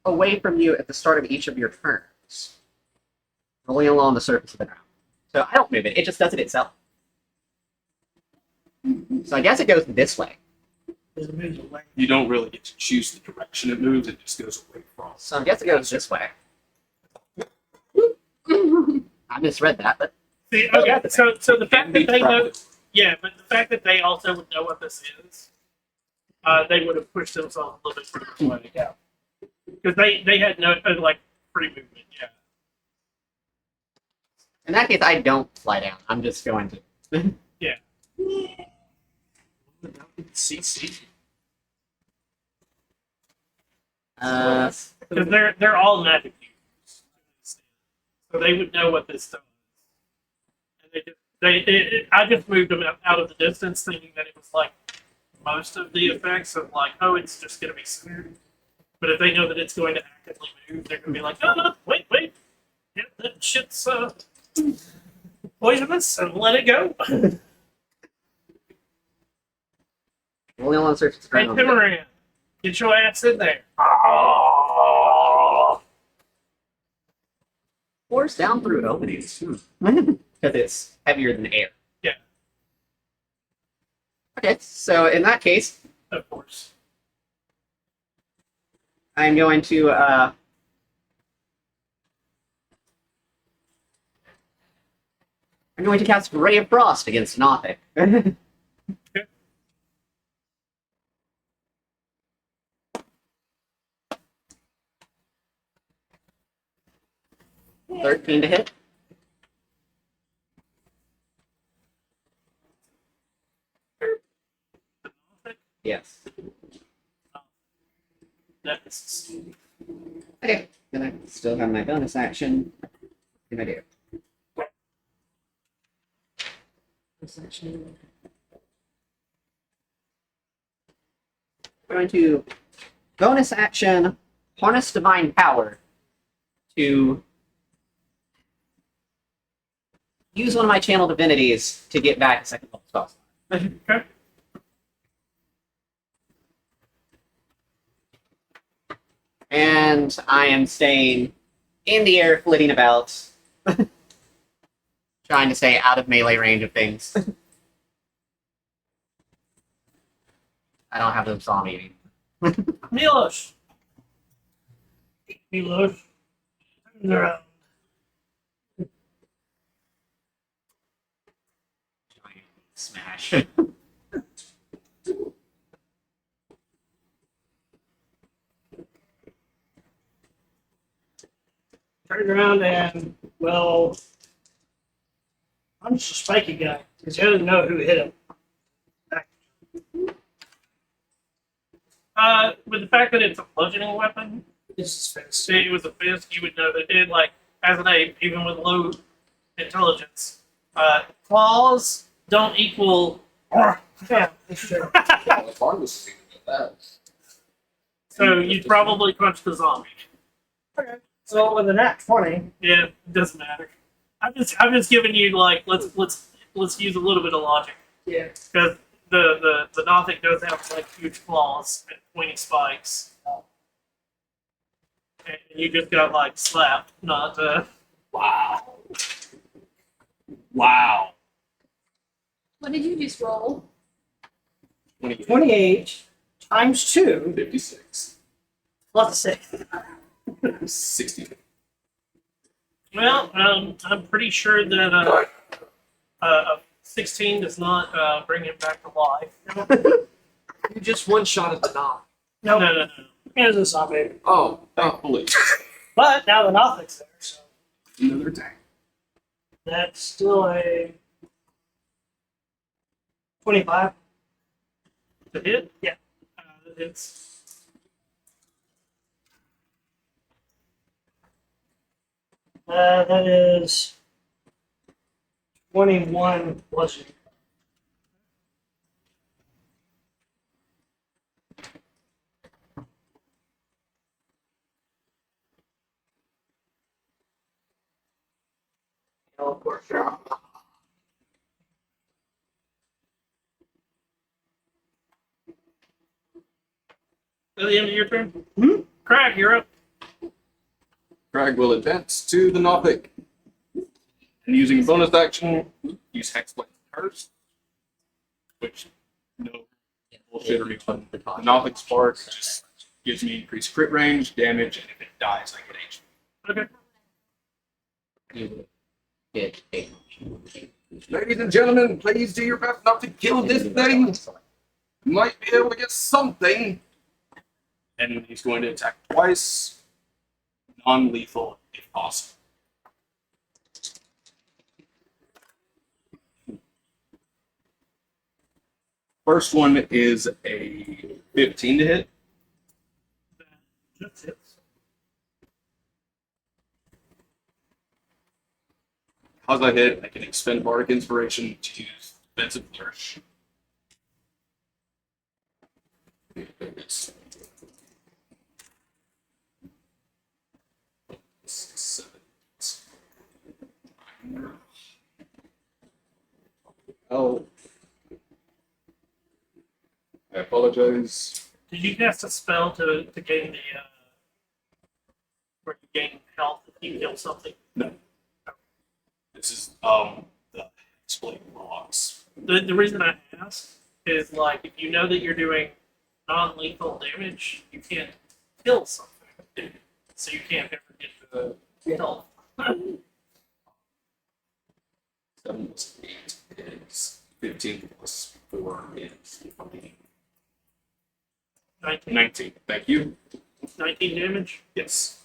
away from you at the start of each of your turns, rolling along the surface of the ground. So I don't move it, it just does it itself. So I guess it goes this way. Because it moves away. You don't really get to choose the direction it moves, it just goes away from. So I guess it goes this way. I misread that, but See, okay, so the fact that they know, yeah, but the fact that they also would know what this is, they would have pushed themselves a little bit further away. Yeah. Because they had no like free movement. Yeah. in that case I don't fly down. I'm just going to. CC. Because they're all magic users, so they would know what this stuff is. And I just moved them out of the distance, thinking that it was like most of the effects of like, oh, it's just going to be centered. But if they know that it's going to actively move, they're going to be like, oh, no, wait, yeah, that shit's poisonous, and let it go. Rolling along the surface of the Hey, ground. Timaran, get your ass in there. Force down through openings. Because it's heavier than air. Yeah. Okay, so in that case, Of course. I'm going to cast Ray of Frost against Nothic. 13 to hit. Yes. That's Okay. Then I still have my bonus action. What can I do? We're going to bonus action harness divine power to use one of my channel divinities to get back a second level spell slot. okay. And I am staying in the air, flitting about, trying to stay out of melee range of things. I don't have them saw me. Milos. Milos. Turns around. Giant smash. Turns around and, well, I'm just a spiky guy. Because he doesn't know who hit him. With the fact that it's a bludgeoning weapon, This is fast. it was a fist, you would know that it, like, as an ape, even with low intelligence, claws don't equal. Yeah, that's true. If I was thinking of that. So you'd probably punch the zombie. Okay. So with a nat 20, Yeah, it doesn't matter. I'm just giving you like let's use a little bit of logic yeah. because the Nothic does have like huge claws and pointy spikes, and you just got like slapped, not Wow. Wow. What did you just roll? 28 times 2 56. plus 6. 60. Well, I'm pretty sure that a 16 does not bring him back to life. You just one shot at the knob. Nope. No. It's a zombie. Oh, thankfully. But now the Nothic's there, so Another attack. that's still a 25. To hit? Yeah. It's That is 21 bludgeoning. Of course. At the end of your turn? Hmm? Crag, you're up. Crag will advance to the Nothic. And using bonus action, use Hexblade first. Which, no bullshittery on the Nothic Spark just gives me increased crit range, damage, and if it dies, I get HP. Okay. You get a Ladies and gentlemen, please do your best not to kill this thing. Might be able to get something. And he's going to attack twice. Non-lethal, if possible. First one is a 15 to hit. That's it. Because I hit, I can expend Bardic Inspiration to use Defensive Flourish. Seven. Oh. I apologize. Did you cast a spell to gain the where you gain health if you kill something? No. This is the explain blocks. The reason I ask is like if you know that you're doing non-lethal damage, you can't kill something, so you can't ever get the health. 7 plus 8 is 15 plus 4 is 19, 19. Thank you. 19 damage. Yes.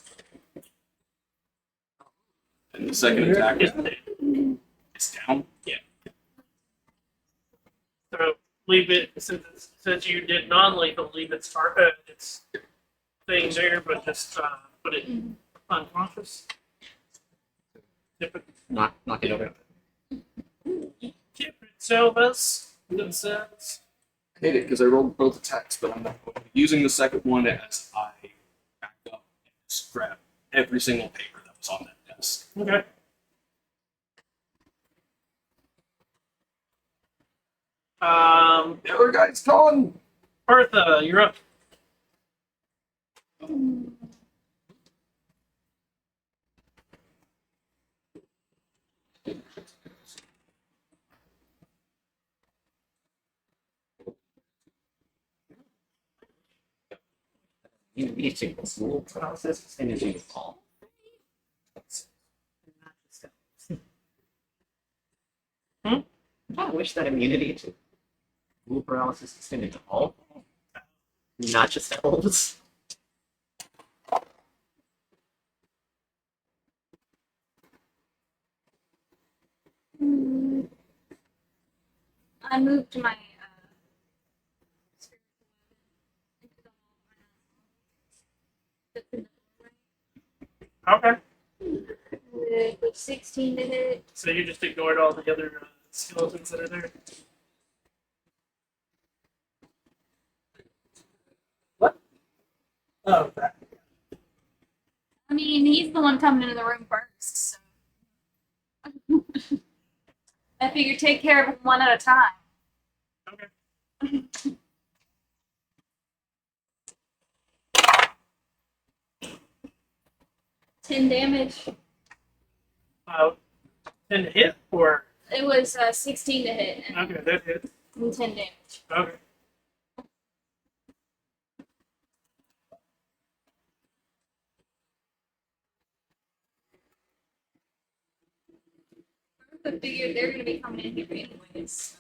And the second attack Is is down. Yeah. so leave it since you did non-lethal. Leave its thing there, but just put it unconscious. knock it over. Tip themselves. I hate it because I rolled both attacks, but I'm not going to be using the second one as I back up and just grab every single paper that was on that desk. Okay. The other guy's gone. Bertha, you're up. You need to rule process and you all. I wish that immunity to rule paralysis extended to all, not just elves. I moved my Okay. with 16 to hit. So you just ignored all the other skeletons that are there. Oh, that. I mean, he's the one coming into the room first, so. I figure take care of him one at a time. Okay. 10 damage. 10 to hit or It was 16 to hit okay, that hit. and 10 damage. Okay. I figured they're going to be coming in here anyways.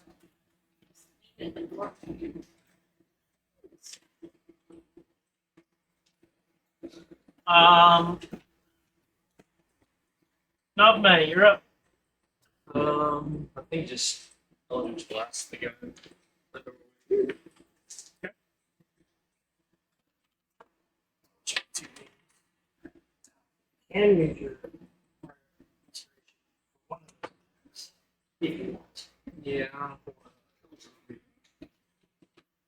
Nobme, you're up. I think just Eldritch Blast the guy. And major. Yeah.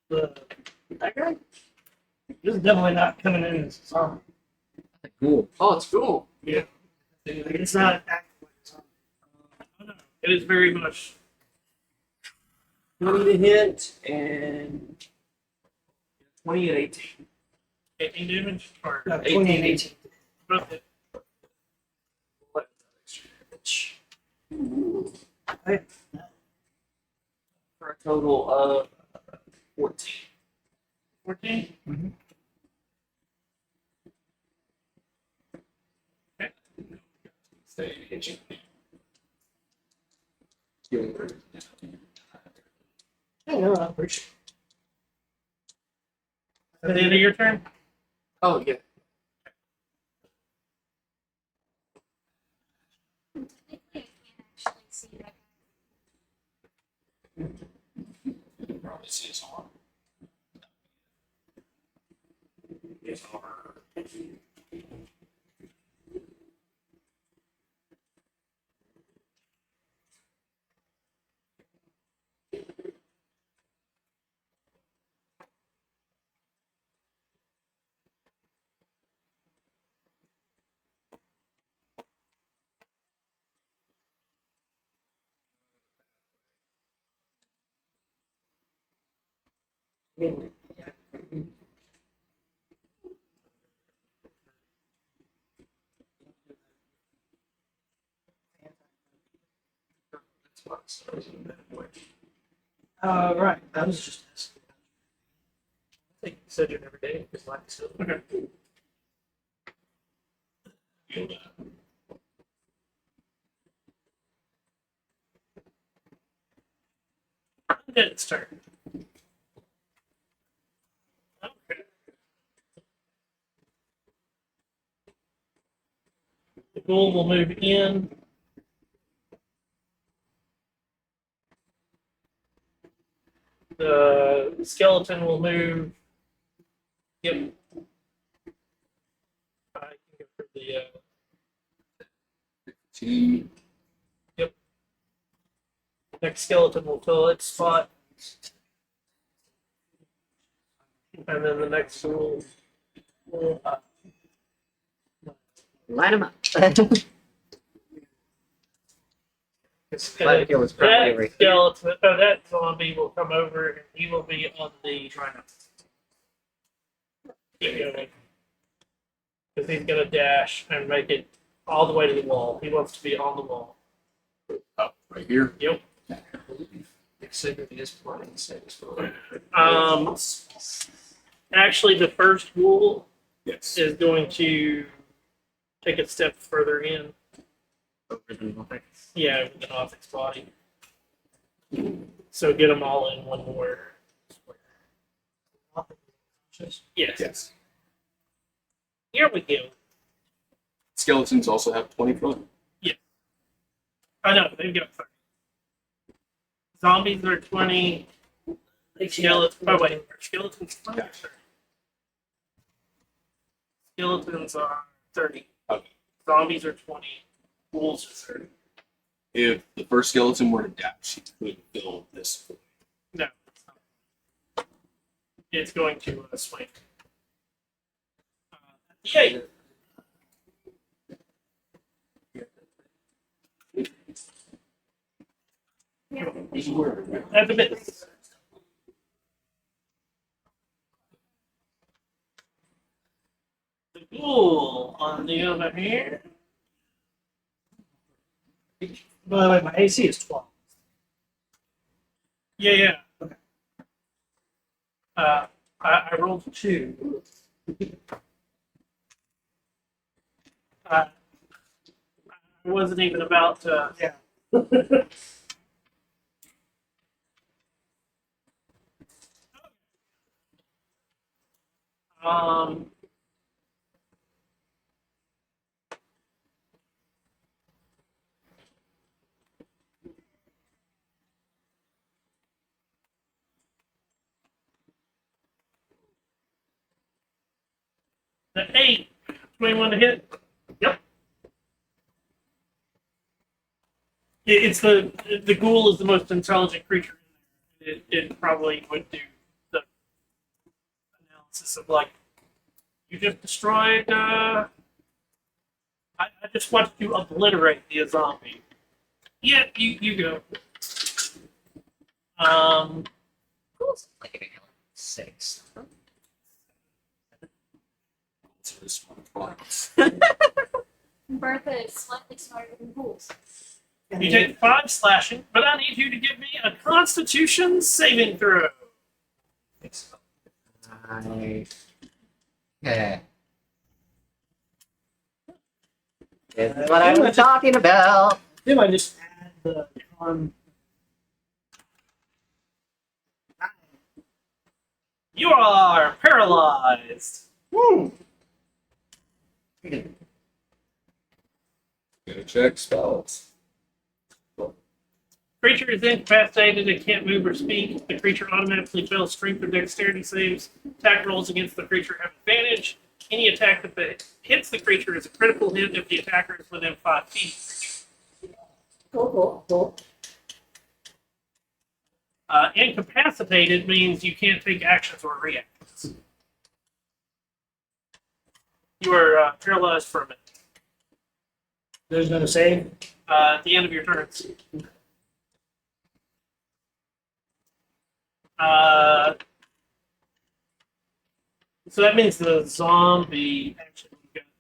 That guy? This is definitely not coming in as a zombie. Cool. Oh, it's cool. Like, it's not acting like a zombie. Oh, no. It is very much. 20 to hit and 20 and 18. 18 damage? Or 20 and 18. both hit. What? Okay. For a total of 14. 14? Mhm. Okay. Stay itching. I know, I appreciate At the end of your turn? Oh, yeah. Technically, I can't actually see that. Probably see his arm. His arm. That's what it starts in that way. Right. That was just this. I think you said you're every day because life is still. Okay. Feel that. Then it's turn. Okay. The ghoul will move in. The skeleton will move. Yep. I can go for the. 15. Next skeleton will fill its spot. And then the next will. Line them up. And Gladiator was probably that right. skeleton, that zombie will come over and he will be on the. Try not to keep going. Because he's going to dash and make it all the way to the wall. He wants to be on the wall. Up right here. Yep. Except is playing saves for Actually, the first ghoul Yes. is going to take a step further in. Yeah, with the Nothics body. So get them all in one more. Yes. Yes. Here we go. Skeletons also have 20 foot. I know, they've got 30. Zombies are 20. Skeletons. Oh, wait. Are skeletons 20 or 30? Skeletons are 30. Okay. Zombies are 20. Ghouls are 30. If the first skeleton were to dash, he could fill this. No. It's going to swing. Yay! That's a bit. The ghoul, on the other hand, By the way, my AC is 12. yeah. Okay. I rolled 2. I wasn't even about to. Yeah. um. The 8. 21 to hit. Yep. It's the ghoul is the most intelligent creature in there. It probably would do the analysis of like you just destroyed. I just want to obliterate the zombie. Yeah, you go. Like an 6. To this one. Bertha is slightly smarter than ghouls. You take 5 slashing, but I need you to give me a Constitution saving throw. Yeah. This is what I was talking about. Then I just add the con. You are paralyzed. Woo! Gonna check spells. Creature is incapacitated and can't move or speak. The creature automatically fails strength or dexterity saves. Attack rolls against the creature have advantage. Any attack that hits the creature is a critical hit if the attacker is within 5 feet. Cool. Incapacitated means you can't take actions or reactions. You are paralyzed for a minute. There's no save. At the end of your turns. So that means the zombie actually,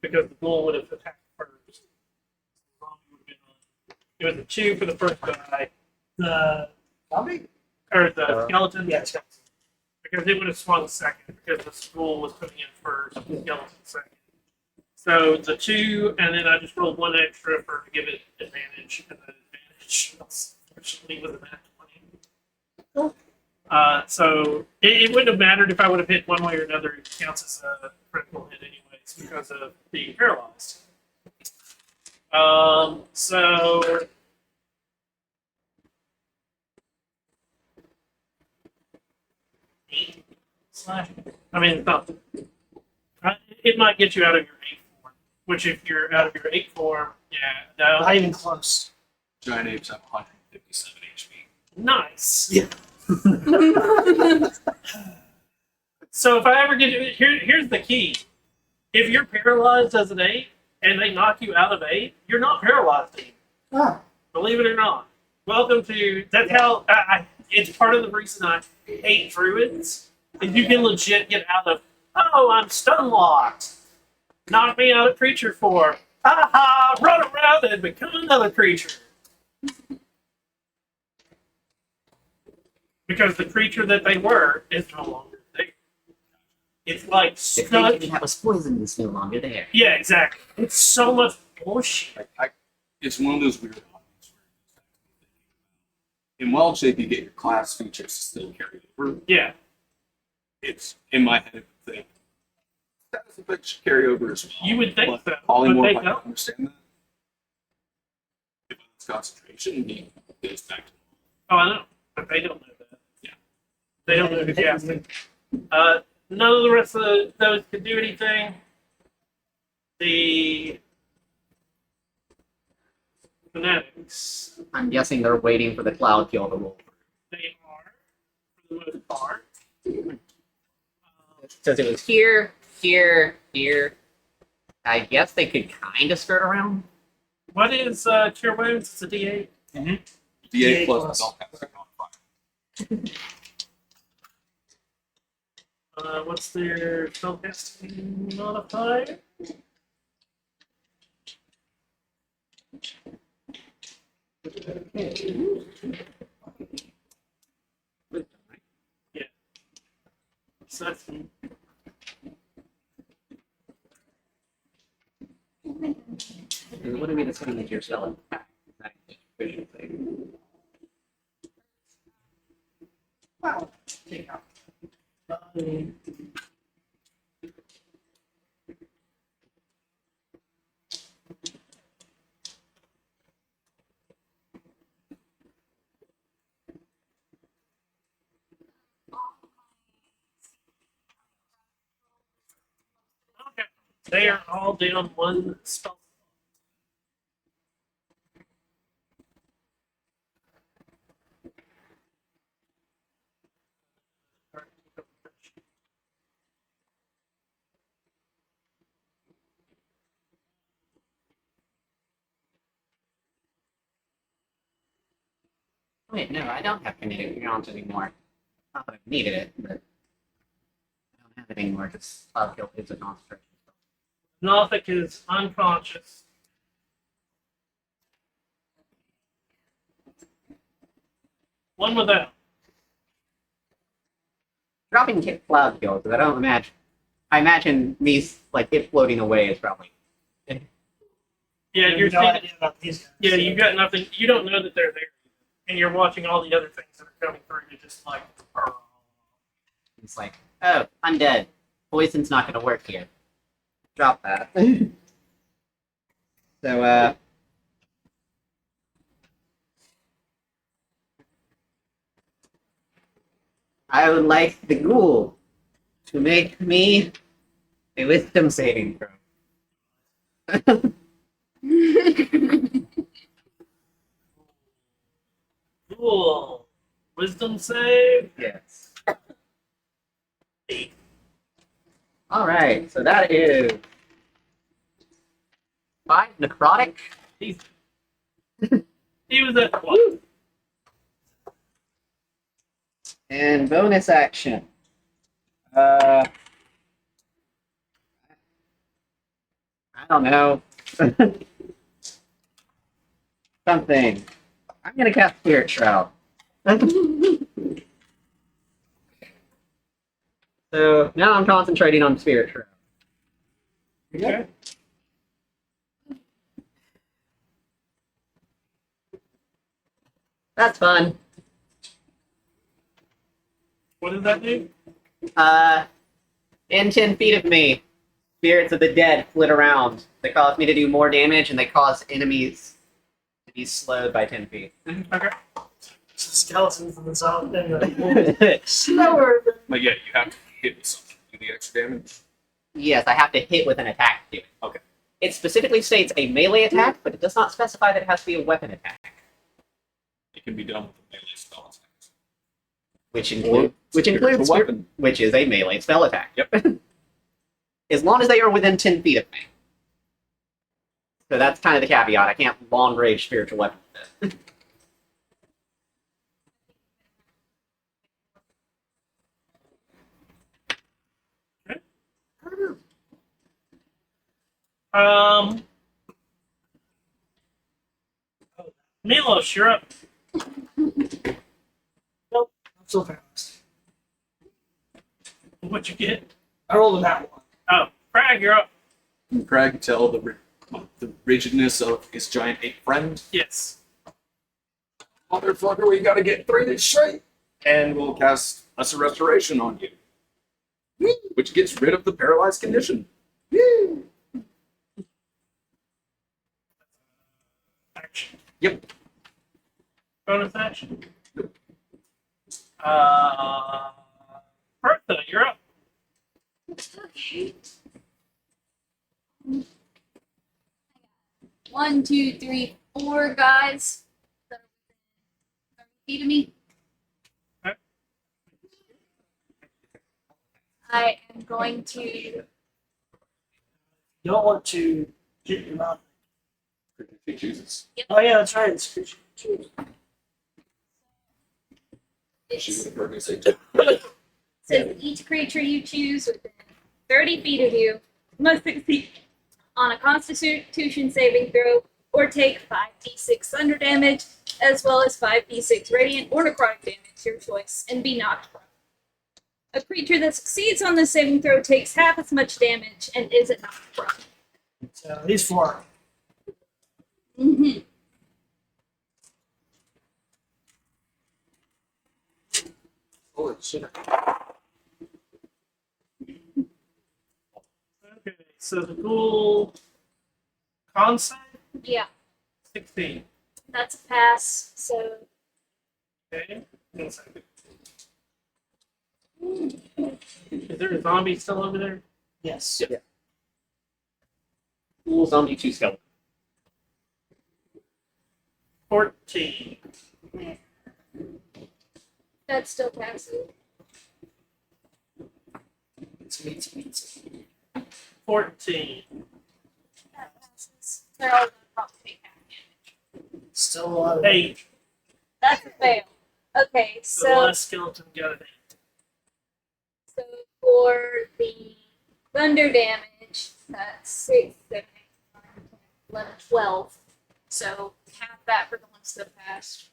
because the ghoul would have attacked first. The zombie would have been on. It was a 2 for the first guy. The Zombie? or the skeleton. Yeah, it's Because it would have swung second because the school was putting in first, the skeleton second. So the 2, and then I just rolled 1 extra to give it advantage, and the advantage unfortunately was a nat 20. So it wouldn't have mattered if I would have hit one way or another. It counts as a critical hit anyways because of being paralyzed. So I mean, it's not. It might get you out of your 8 form. Which, if you're out of your 8 form, yeah, no, not even close. Giant apes have 157 HP. nice. Yeah. So if I ever get here's the key: if you're paralyzed as an 8 and they knock you out of 8, you're not paralyzed anymore. Ah, Believe it or not. Welcome to. That's how. It's part of the reason I hate druids. Is you can legit get out of. Oh, I'm stun locked. Knock me out of creature form. Ha ha! Run around and become another creature. Because the creature that they were is no longer there. It's like The creature that was poisoned is no longer there. Yeah, exactly. It's so much bullshit. It's one of those weird hobbies where in wild shape you get your class features still carry over. Yeah. It's in my head the thing. Status effects should carry over as well. You would think so, but Polymorph, they I don't. understand that. If it's concentration, he goes back to Oh, I know, but they don't know that. Yeah. They don't know who's casting. None of the rest of those can do anything. The fanatics, I'm guessing they're waiting for the cloud kill to roll. they are, for the most part. Since it was here, here. I guess they could kind of skirt around. What is Cure Wounds? It's a D8. D8 plus. plus spellcasting modifier. What's their spellcasting modifier? Yeah. So that's What do we mean it's going to make your spell attack? Vision thing. wow. Take out. okay. They are all down 1 spell. Wait, no, I don't have kinetic grounds anymore. Not that I needed it, but I don't have it anymore because Cloud Kill is a concentration. Nothic is unconscious. One without. Dropping Cloud Kill, because I imagine me, like, it floating away is probably. Yeah, You you're have no seeing, idea about these guys. yeah, you've got nothing. You don't know that they're there, and you're watching all the other things that are coming through. You're just like, It's like, oh, I'm dead. Poison's not going to work here. Drop that. So, I would like the ghoul to make me a wisdom saving throw. cool. Wisdom save. Yes. Alright, so that is 5 necrotic. He was at what? And bonus action. I don't know. Something. I'm gonna cast Spirit Shroud. So now I'm concentrating on Spirit Shroud. Okay. That's fun. What did that do? In 10 feet of me, spirits of the dead flit around. They cause me to do more damage, and they cause enemies to be slowed by 10 feet. Okay. Skeletons in the zone and the slower. But yeah, you have to hit with something to do the extra damage. Yes, I have to hit with an attack to do it. Okay. It specifically states a melee attack, but it does not specify that it has to be a weapon attack, It can be done with a melee spell attack. which Or includes spiritual weapon. which is a melee spell attack. Yep. As long as they are within 10 feet of me. So that's kind of the caveat. I can't long range spiritual weapon with it. Milos, you're up. Nope, I'm so fast. What'd you get? I rolled a nat one. Oh, Crag, you're up. Crag tell the rigidness of his giant ape friend. Yes. Motherfucker, we gotta get 3 days straight. And we'll cast Lesser Restoration on you, which gets rid of the paralyzed condition. Action. Yep. Bonus action. Bertha, you're up. Okay. 1, 2, 3, 4 guys that are within 30 feet of me. Okay. I am going to. You don't want to hit your mouth. He chooses. Oh yeah, that's right. It's creature. She would It's, have heard me say says each creature you choose within 30 feet of you must succeed on a Constitution saving throw or take 5d6 thunder damage, as well as 5d6 radiant or necrotic damage, your choice, and be knocked prone. A creature that succeeds on this saving throw takes half as much damage and isn't knocked prone. So these 4. Mm-hmm. Holy shit. Okay, so the ghoul con save, Yeah, 16. that's a pass. So Okay. 1 second. Is there a zombie still over there? Yes. Yep. Cool zombie 2 skeleton. 14. that's still passing. It's 14. That passes. They're all going to probably take half damage. still a lot of 8. That's a fail. Okay, So the last skeleton got an 8. So for the thunder damage, that's 6, 7, 8, 9, 10, 11, 12. So half that for the ones that passed.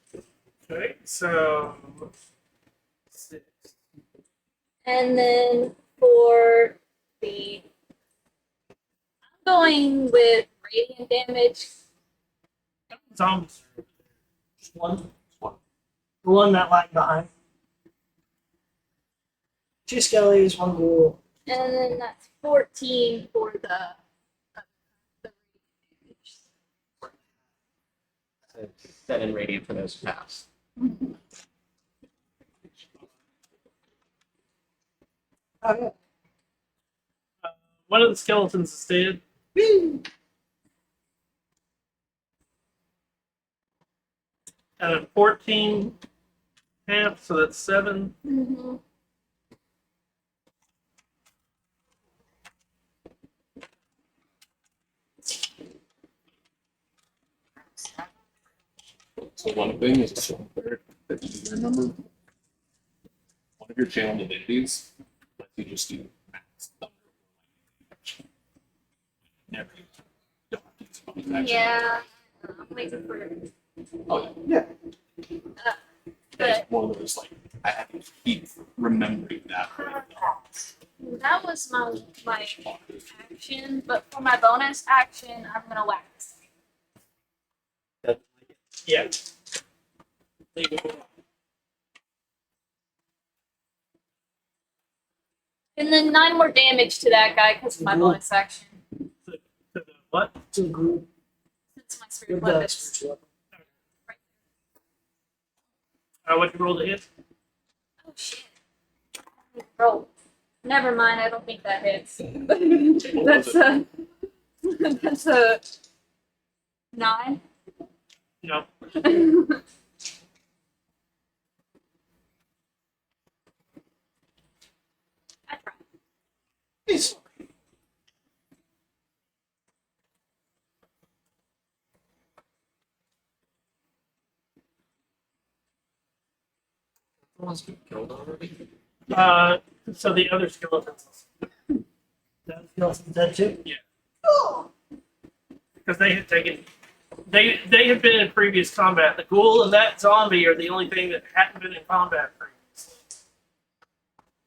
Okay, so 6. And then for the. I'm going with radiant damage. Zombies. Just one. The one that lag behind. 2 skellies, 1 ghoul. And then that's 14 for the So 7 radiant for those who pass. Oh, yeah. One of the skeletons is dead. Out of 14 half, so that's 7. Mm-hmm. So one thing is that you remember one of your channel abilities lets you just do max thunder. Never use it. You don't have to use it on attack. Yeah, I'm waiting for it. Oh yeah. But It's one of those like I have to keep remembering that. that was my action. But for my bonus action, I'm gonna wax. Yeah. Leave it alone. And then 9 more damage to that guy because of my bonus action. To the what? To the group. Since my With spirit the weapons. spiritual weapon. What you roll to hit? Oh shit. Roll. Never mind, I don't think that hits. that's a that's a 9. No. I tried. It's One's been killed already. So the other skeletons, that skeleton's dead too. because they had taken, they had been in previous combat. The ghoul and that zombie are the only thing that hadn't been in combat previously.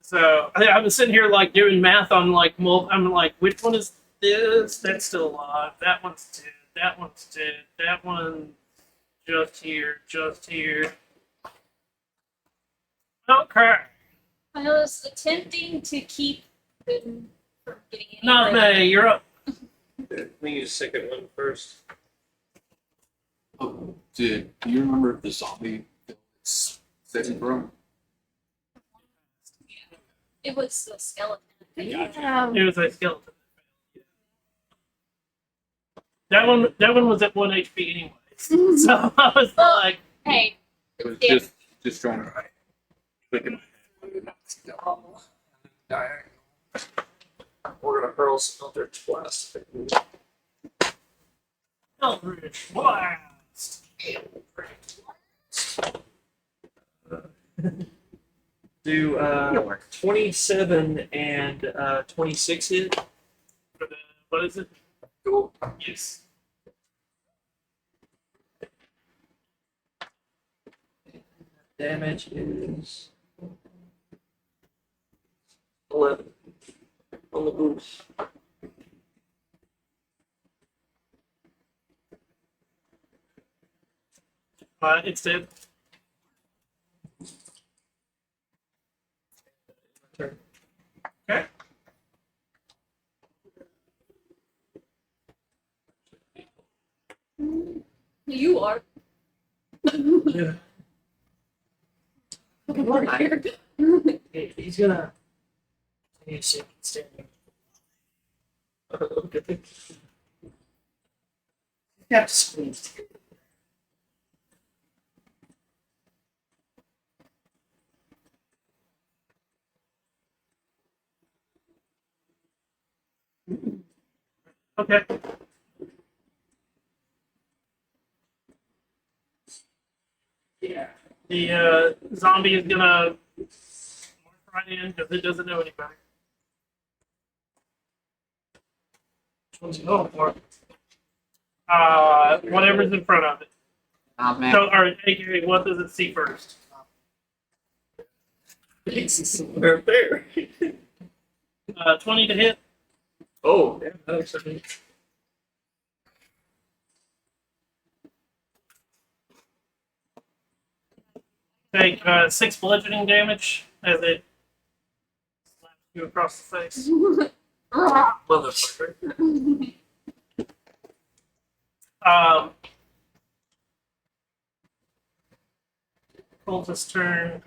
So I was sitting here like doing math on like I'm like, which one is this? That's still alive. That one's dead. That one's dead. That one just here. Just here. Okay. I was attempting to keep them from getting any Not further. me. You're up. Let me use the second one first. Oh, do you remember the zombie that's sitting from? It was the skeleton. I think. Gotcha. It was a skeleton. That one was at 1 HP anyways. So I was Well, like, Hey, It was Yeah. just trying to click in my head. We're gonna hurl some Eldritch Blast. Eldritch Blast. Do It'll work. 27 and 26 hit. For the, what is it? Cool. Yes. Damage is 11 on the boost. It's dead. Turn. Okay. you are. Yeah. Liar. He's gonna. He's standing. Okay. You have to squeeze. Okay. Yeah. The zombie is gonna march right in because it doesn't know any better. Which one's it going for? Whatever's in front of it. Oh, man. So, or AKA, what does it see first? It's somewhere up there. 20 to hit. Oh, yeah, that looks like it. Take 6 bludgeoning damage as it slaps you across the face. Motherfucker. Um, Cult's turn.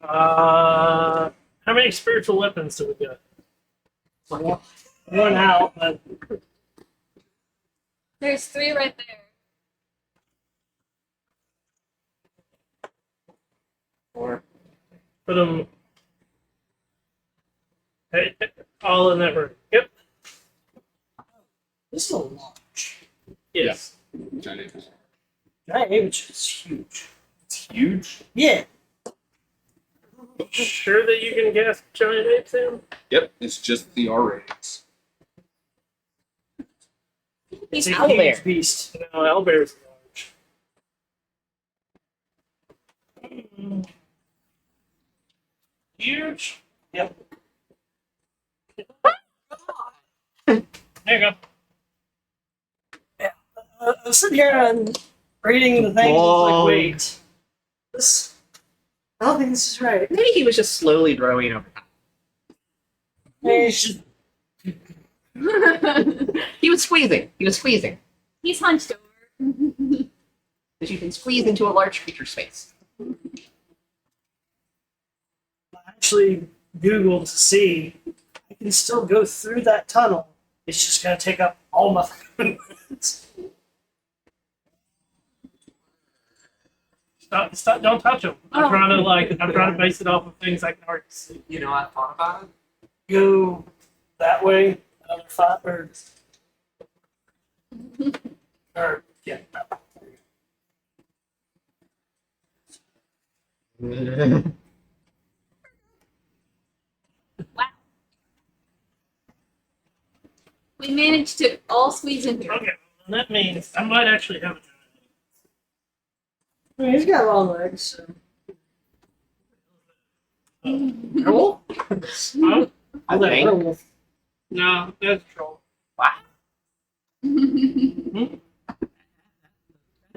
How many spiritual weapons do we got? One out, but There's 3 right there. 4. Put them all in that room. Yep. this is a launch. Yes. Giant. Giant Avish is huge. It's huge. Yeah. Sure that you can guess giant apes in? Yep, it's just the R ratings. He's It's a out huge there. beast. No, owlbear's large. Huge? Yep. There you go. I was sitting here and reading the thing. I was Whoa. like, wait, this. I don't think this is right. Maybe he was just slowly growing over time. Maybe it's just He was squeezing. He was squeezing. He's hunched over. Because you can squeeze into a large creature space. I actually Googled to see I can still go through that tunnel. It's just gonna take up all my minutes. Stop, don't touch them. I'm Oh. trying to base it off of things I can already see. You know, I thought about it. Go that way, another 5 or yeah. Wow. We managed to all squeeze in here. Okay, and that means I might actually have a giant I mean, he's got long legs. So. Cool. ape. Oh, I Like think. werewolf. no, that's a troll. Wow.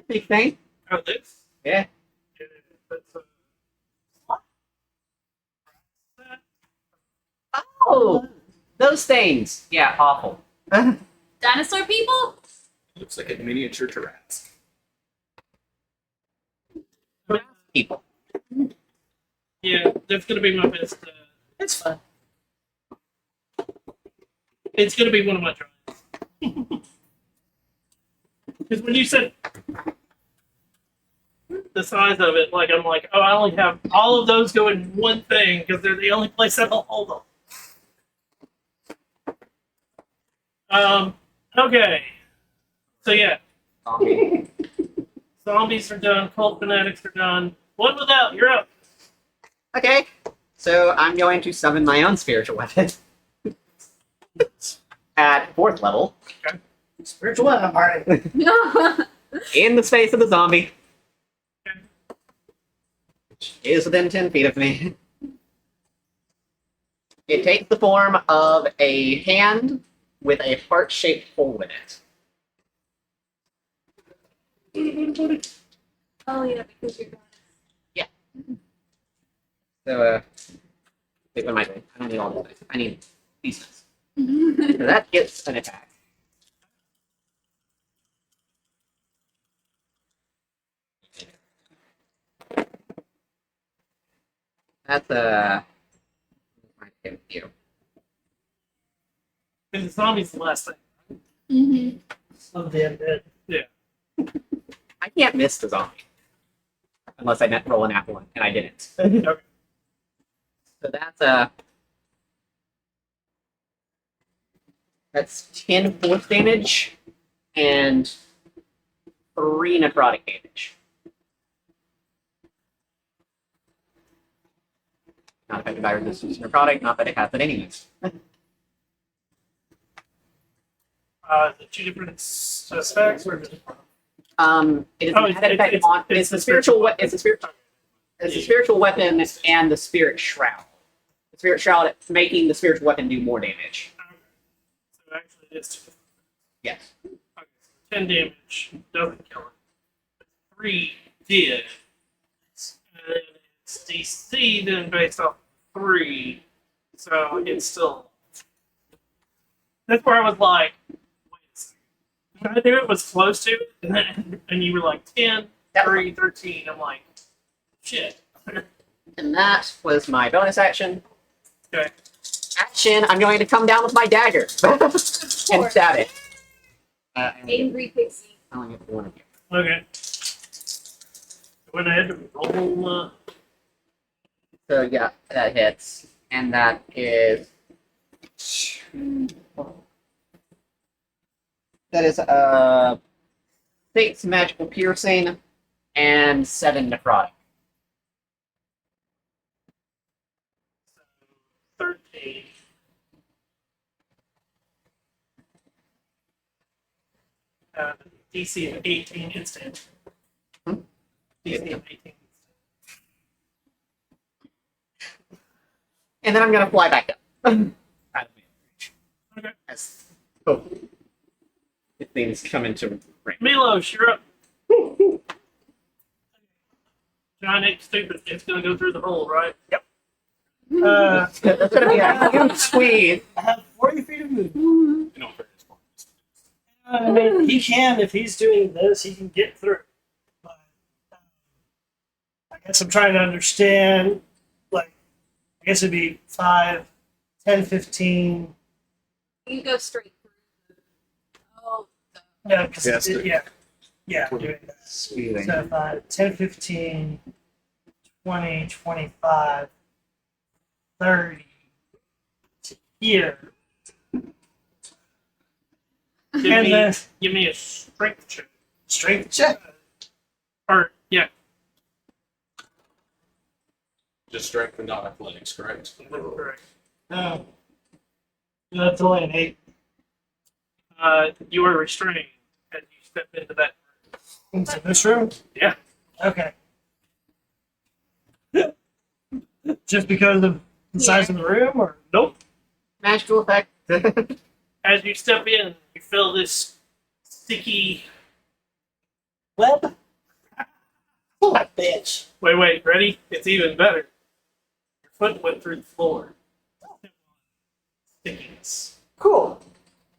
Big thing. Oh, this? Yeah. Yeah, that's Oh, those things. Yeah, awful. Dinosaur people? Looks like a miniature Tyrannosaurus. People. yeah, that's gonna be my best. It's fun. It's gonna be one of my tries. Because when you said the size of it, like I'm like, oh, I only have all of those go in one thing because they're the only place that'll hold them. Okay. So yeah, Zombie. zombies are done. Cult fanatics are done. One without, you're up. Okay. So I'm going to summon my own spiritual weapon. At 4th level. Spiritual weapon party. In the space of the zombie. Okay. Which is within 10 feet of me. It takes the form of a hand with a heart-shaped hole in it. Oh yeah, because you're So, wait, what am I doing? I don't need all these dice. I need these dice. gone. So that gets an attack. That's a... I hit you. And the zombie's the last thing. Mm-hmm. Of the undead. I can't miss the zombie. Unless I net roll an apple, and I didn't. Okay. So that's 10 force damage and 3 necrotic damage. Not affected by resistance to necrotic, not that it has it anyways. The two different specs or just It is Oh, an added effect on. It's the spiritual. It's the spiritual. It's the spiritual weapon and the spirit shroud. The spirit shroud making the spiritual weapon do more damage. So actually, it's Yes. okay, 10 damage doesn't kill it. 3 did. And then it's DC then based off 3. So it's still. That's where I was like, wait a second. I knew it was close to it, and you were like 10, 3, 13. I'm like, shit. And that was my bonus action. Okay. Action. I'm going to come down with my dagger and stab it. Angry pixie. Telling it to one of you. Okay. Went ahead and roll. So yeah, that hits, and that is that is 6 magical piercing and 7 necrotic. 13. DC of 18 instant. Hmm? DC of 18 And then I'm gonna fly back up. Out of range. Okay. As if things come into range. Milos, you're up. John ain't stupid. It's gonna go through the hole, right? Yep. That's gonna be a huge squeeze. I have 40 feet of movement. I mean, he can, if he's doing this, he can get through. But I guess I'm trying to understand, like, I guess it'd be 5, 10, 15. You go straight through. Oh, Yeah, because Yes, yeah, doing that. Squeezing. So 5, 10, 15, 20, 25, 30 to here. Give me a strength check. Strength check. Or yeah, Just strength and not athletics, correct? that's correct. No. That's only an 8. You are restrained as you step into that. Into this room? Yeah. Okay. Just because of the size of the room, or Nope. Magical effect. As you step in, you feel this sticky. web? Oh, bitch. Wait, ready? It's even better. Your foot went through the floor. Stickiness. Cool.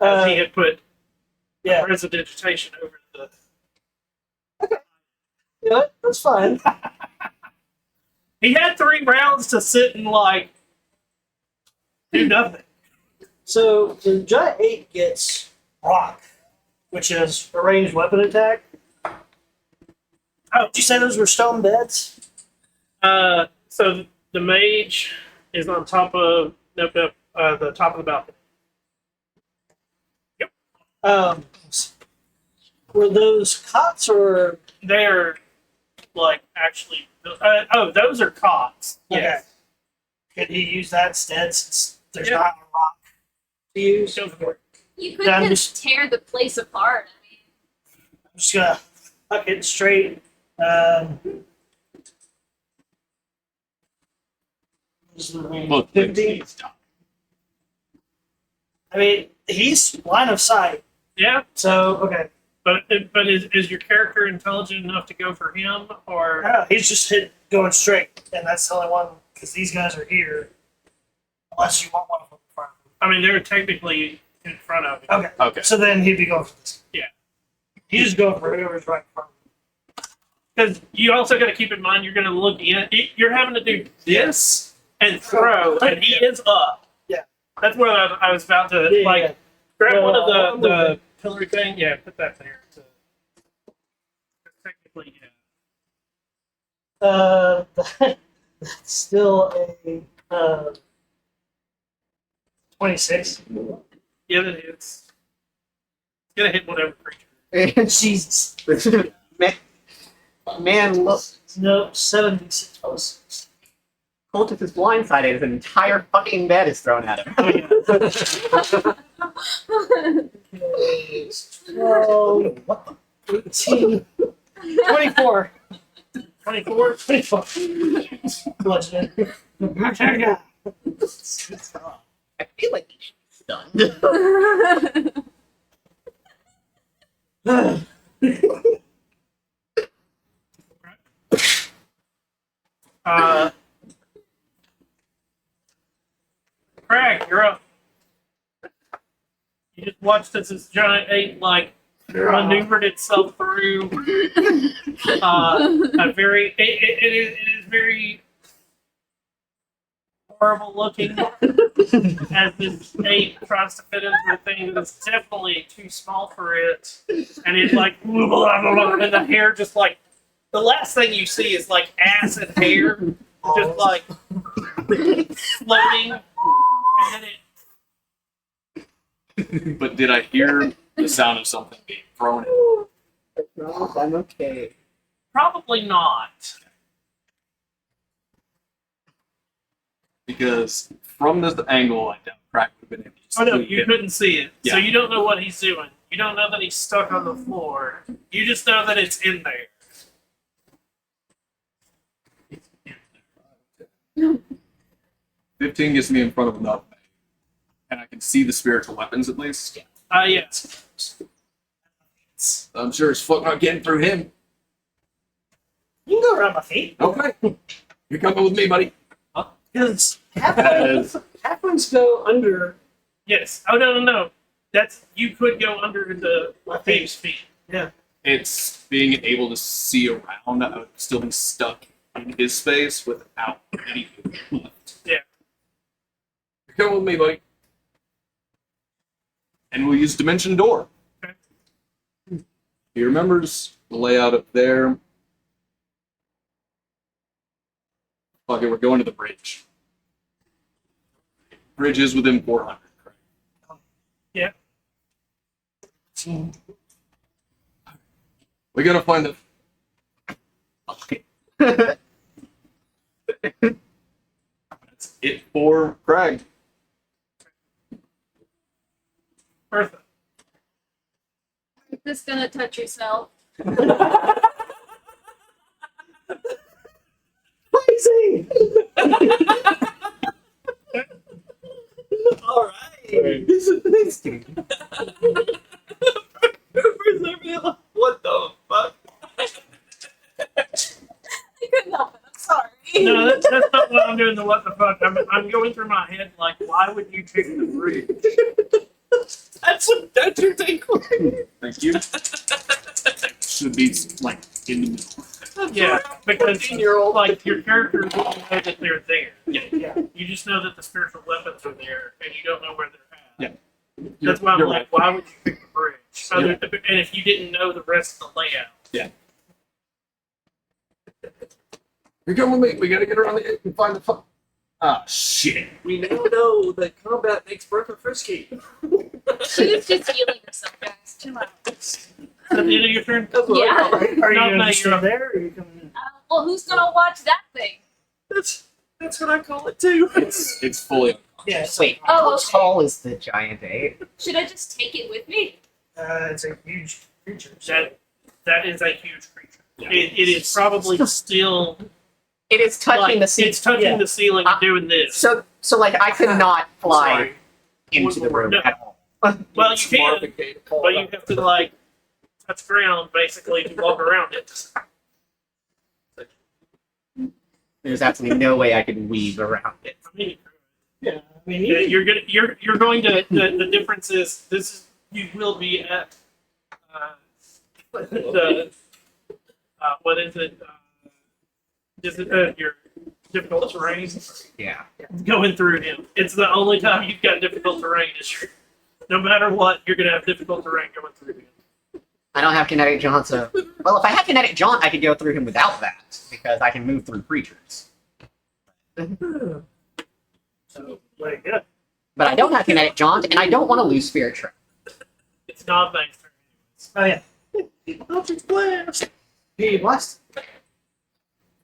As he had put Yeah. prestidigitation over the. Yeah, that's fine. He had 3 rounds to sit and like do nothing. So the giant 8 gets rock, which is a ranged weapon attack. Oh, did you say those were stone beds? So the mage is on top of the top of the balcony. Were those cots or They're like actually. Those are cots. Yes. could he use that instead since there's Yeah. not a rock to use? Go for it. you could Yeah, I'm just tear the place apart. I mean, I'm just gonna huck it straight. What's the range? 50? I mean, he's line of sight. Yeah, So okay, but is your character intelligent enough to go for him, or no, he's just going straight, and that's the only one because these guys are here. Unless you want one of them in front of I mean they're technically in front of him. him. Okay. Okay. So then he'd be going for this. Yeah. He's just going for whoever's right in front of him. Because you also got to keep in mind you're going to look in. You're having to do this and throw, and he is up. Yeah. That's where I was about to Yeah, like. yeah. grab one of the pillar thing. Yeah, put that there. Technically, yeah. That's still a 26. Yeah, it's gonna hit whatever creature. Jesus. Man, look. No, 76 plus. Cultist is blindsided as an entire fucking bed is thrown at him. Oh, yeah. 12, 18, 24. 24. 24. Bludgeon. I feel like he should be stunned. Craig, you're up. You just watched as this giant ape maneuvered itself through a very it is very horrible looking as this ape tries to fit into a thing that's definitely too small for it, and it's like and the hair just like the last thing you see is like ass and hair just like floating, and then it But did I hear the sound of something being thrown in? I'm okay. probably not. Because from this angle, I doubt Crack would have been able to Oh no, see you it. couldn't see it. So Yeah. you don't know what he's doing. You don't know that he's stuck on the floor. You just know that it's in there. 15 gets me in front of enough, and I can see the spiritual weapons at least. Yes. I'm sure as fuck not getting through him. You can go around my feet. Okay, you're coming with me, buddy. Because halflings go under Yes. Oh no. That's you could go under the thieves' feet. It's being able to see around. I would still be stuck in his space without any movement left. Yeah. You're coming with me, buddy. And we'll use Dimension Door. Okay. He remembers the layout up there. Fuck it, we're going to the bridge. Bridge is within 400, correct? Yeah. We gotta find the. Okay. That's it for Craig. Bertha. You're just gonna touch yourself. crazy. All right. What the fuck? I couldn't help it. I'm sorry. No, that's not what I'm doing. The what the fuck? I'm going through my head like, why would you pick the bridge? That's your take. Thank you. Should be like in the middle. Yeah, because 14-year-old. like your characters don't know that they're there. Yeah. You just know that the spiritual weapons are there, and you don't know where they're at. Yeah. That's why I'm You're like, why would you pick the bridge? And if you didn't know the rest of the layout. You're coming with me. We gotta get around the edge and find the fuck. Ah, shit. We now know that combat makes Bertha frisky. She was just healing herself, guys. Chill out. Is that the end of your turn? That's what Yeah. I call it. Are you No, going no, to stay you're up. there, or are you coming in? Well, who's gonna watch that thing? That's what I call it too. It's fully unconscious. Yeah. Wait, Oh, how okay. tall is the giant ape? Should I just take it with me? It's a huge creature. So That is a huge creature. Yeah. It is probably still It is touching like, the ceiling. It's touching Yeah. the ceiling and doing this. So like I could not fly Sorry. into the room No. at all. Well, you can, Marvin Gaye to call but it you have to like touch ground basically to walk around it. There's absolutely no way I could weave around it. I mean, yeah, I mean, Yeah, you, you're going to the difference is this is you will be at the what is it your difficult terrain Yeah. going through him. It's the only time you've got difficult terrain is no matter what, you're gonna have difficult terrain going through him. I don't have kinetic jaunt, so well, if I had kinetic jaunt, I could go through him without that because I can move through creatures. So, very good. But I don't have kinetic jaunt, and I don't want to lose spirit trap. It's not nice. Oh, yeah. Object blast. He blessed.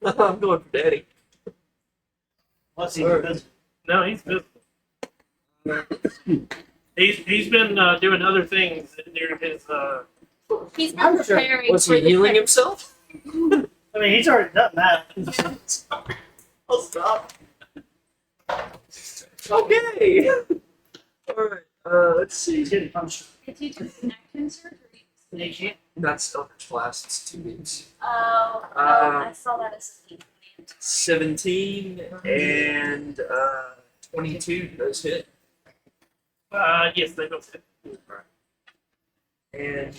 I'm going for daddy. What's he Alright. doing? No, he's visible. He's been doing other things during his. He's been I'm sure- preparing Was for he the healing second- himself? I mean, he's already done that. I'll stop. Okay. Alright, let's see. He's getting punched. Did you do connection surgery? He can't. That's Eldritch Blast, it's 2 weeks. Oh, no, I saw that as a command. 17 and 22, those hit. Yes, they both hit. And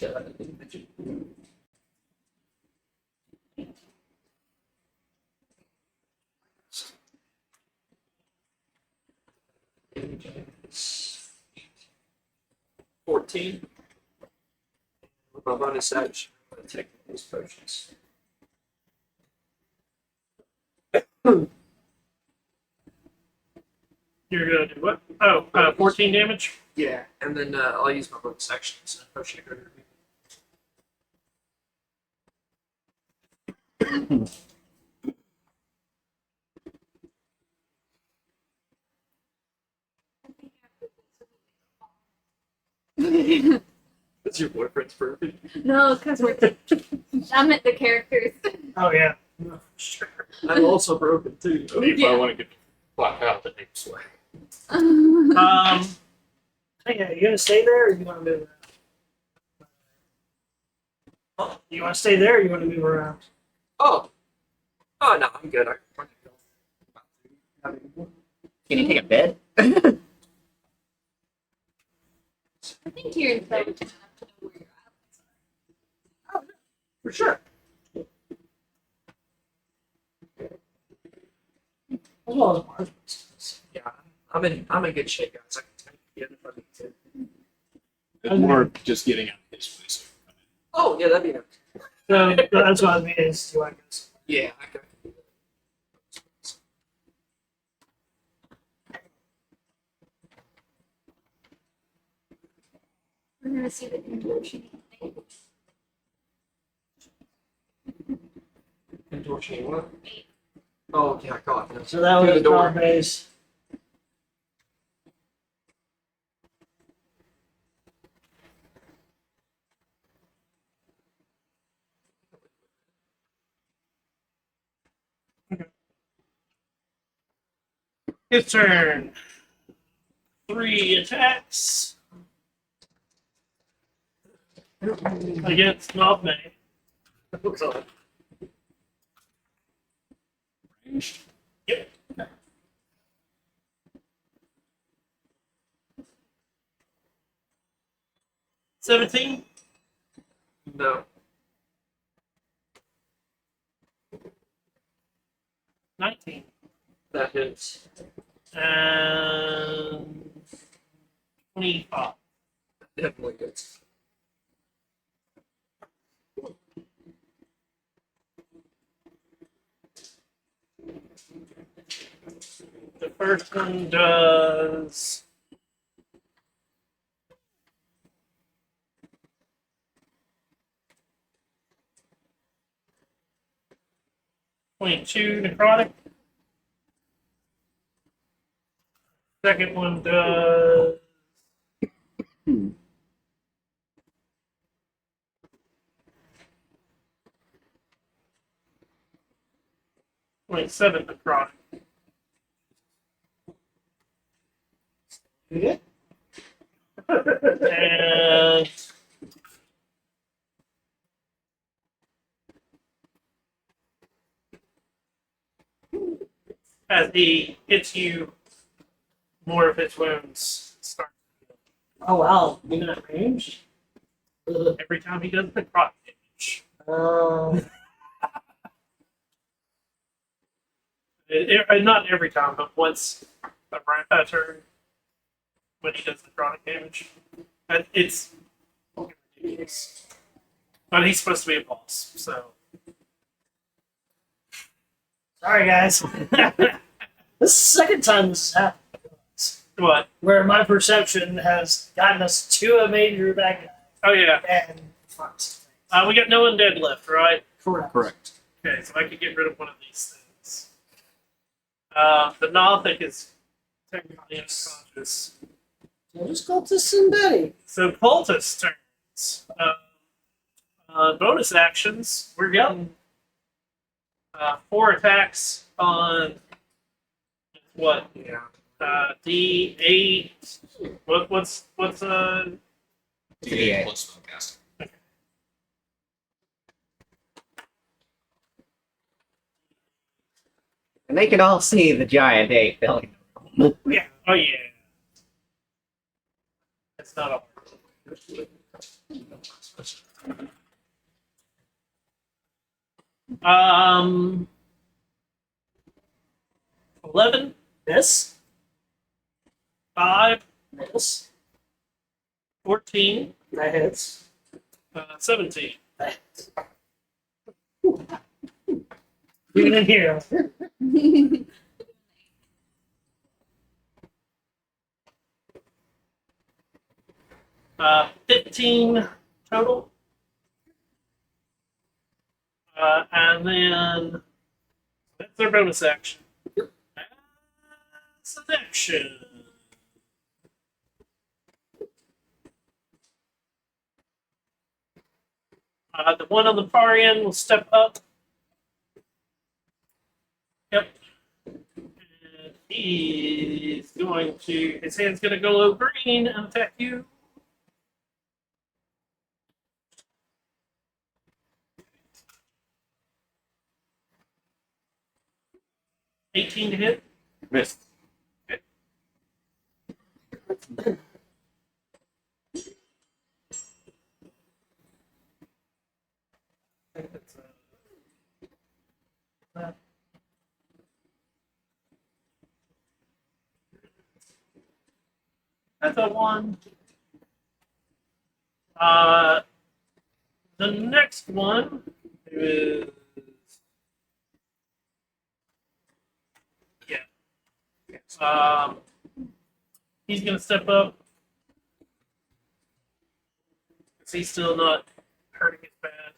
$14. With my bonus action, I'm going to take these potions. You're gonna do what? Oh, 14 damage. Yeah, and then I'll use my bonus action so potion to go to me. That's your boyfriend's perfect. No, because we're. I meant the characters. Oh, yeah. No, for sure. I'm also broken too. If Yeah. I want to get black out the next way. Hey, are you going to stay there or you want to move around? You want to stay there or you want to move around? Oh no, I'm good. Can you take a bed? I think you're intelligent enough to know where your allies For sure. As well as Mars. Yeah, I'm in good shape, guys. I can take you in if I need to. It's more of just getting out of his place. Oh yeah, that'd be nice. So that's what I mean is, do you want to go? Yeah, I can. We're gonna see the contortion thing. Contortion what? Oh yeah, God. No. So that Through was the door. our base. His turn. 3 attacks against Nobme. Oh, God. Yep. $17. No. 19. That hits. And 25. Definitely hits. The first one does 22 necrotic. Second one does 27 necrotic. You good? And as he hits you, more of his wounds start. Oh, wow. Even at range? Every time he does necrotic damage. Not every time, but once a turn when he does necrotic damage. It's ridiculous. But he's supposed to be a boss, so. Sorry, guys. This is the second time this has happened. What? Where my perception has gotten us to a major bad guy Oh, yeah. and fucked. We got no undead left, right? Correct. Correct. Okay, so I could get rid of one of these things. The Nothic is technically unconscious. So just go to Betty. So Cultist turns. Bonus actions. We're getting 4 attacks on what? Yeah. D8. What's D8 plus spellcasting. And they can all see the giant ape filling the room. yeah? Oh yeah. It's not a. 11, Miss. 5, Miss. 14, That hits. 17. That hits. Even in here. 15 total. And then that's their bonus action. That's an action. The one on the far end will step up. Yep. And he's going to, his hand's going to go green and attack you. $18 to hit. Missed. I think that's that's a 1. The next one is he's gonna step up because he's still not hurting as bad.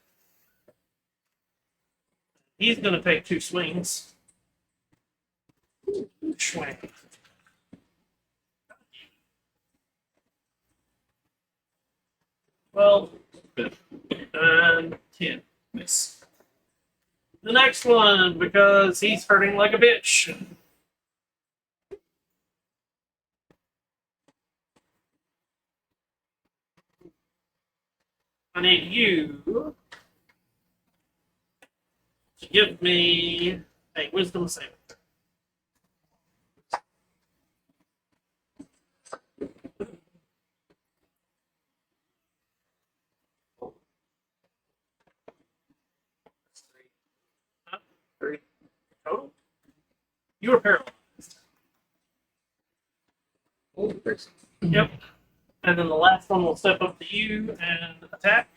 He's gonna take 2 swings. Swing. Well, and 10. Miss. The next one, because he's hurting like a bitch. I need you to give me a wisdom saving throw. Huh? 3 total. You were paralyzed. Yep. And then the last one will step up to you and attack.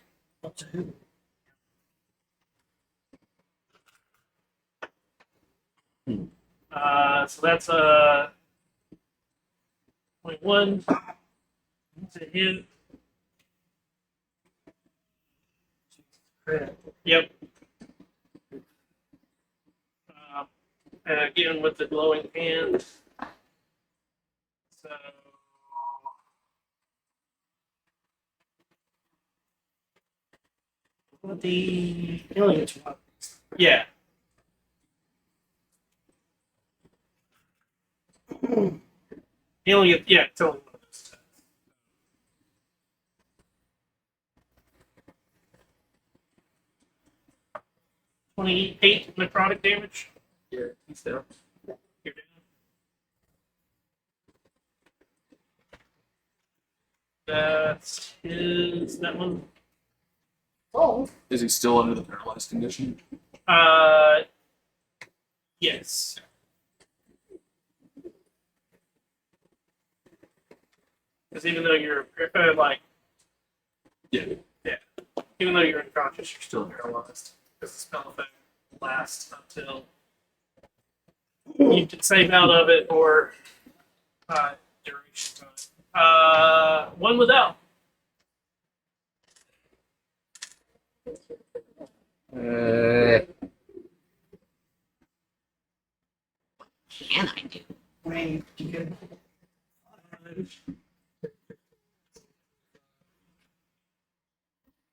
Up to who? So that's a 21 to hit. Crit. Yep. Again with the glowing hand. So 20. He only gets one. Yeah. He only gets, yeah, totally one of those attacks. 28 necrotic damage. Yeah, he's down. You're down. That's that one. Oh. Is he still under the paralyzed condition? Yes. Because even though you're Yeah. even though you're unconscious, you're still paralyzed. Because the spell effect lasts until you can save out of it or duration time. One without. Can I do? I mean, you could.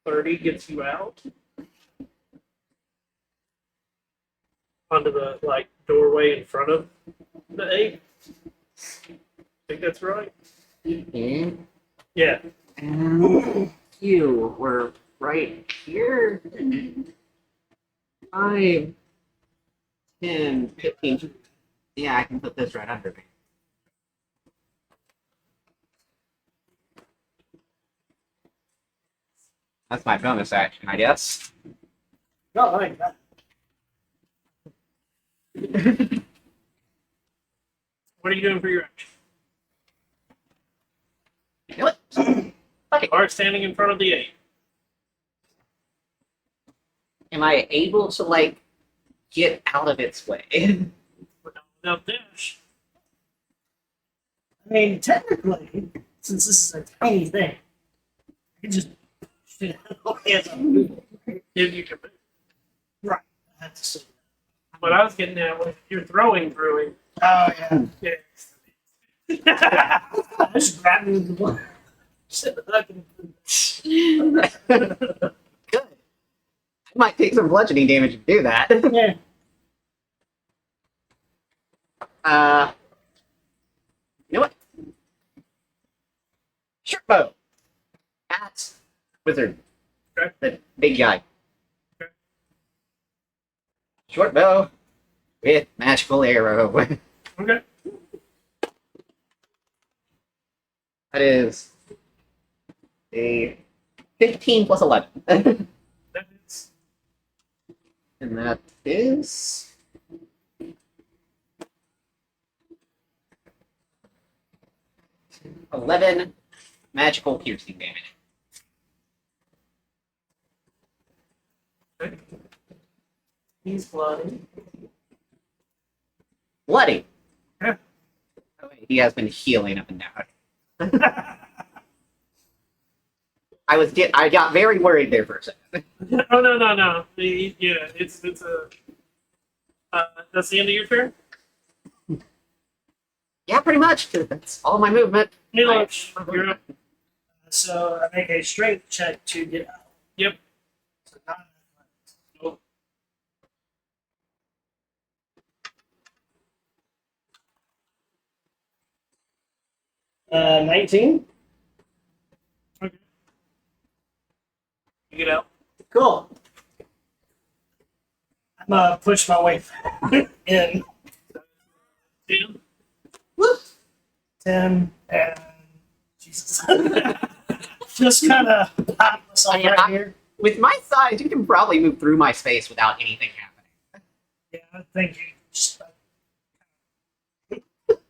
30 gets you out onto the doorway in front of the 8. Think that's right? Yeah. Yeah. And you were right here. 5, 10, 15. Yeah, I can put this right under me. That's my bonus action, I guess. No, I like that. What are you doing for your action? You know what? Fuck You it. are standing in front of the 8. Am I able to, get out of its way? Without dash. I mean, technically, since this is a tiny thing, I can just shoot hands on move. If you can move. Right. I have to say. What I was getting at was you're throwing through it. Oh, yeah. Yeah. I just grabbed me with the one. Good. I might take some bludgeoning damage to do that. Yeah. You know what? Short bow. At wizard. Okay. The big guy. Okay. Short bow with magical arrow. Okay. That is a 15 plus 11. And That is that is 11 magical piercing damage. okay. He's bloody. Bloody. Yeah. Oh, wait, he has been healing up and down. I got very worried there for a second. Oh no. Yeah, it's a. That's the end of your turn. Yeah, pretty much. 'Cause that's all my movement. Milo, you're up. So I make a strength check to get out. Yep. So not Nope. 19. Okay. You get out. Cool. I'm gonna push my way in. 10. 10 and Jesus. Just kind of pop myself I mean, right here. With my size, you can probably move through my space without anything happening. Yeah, I think you just.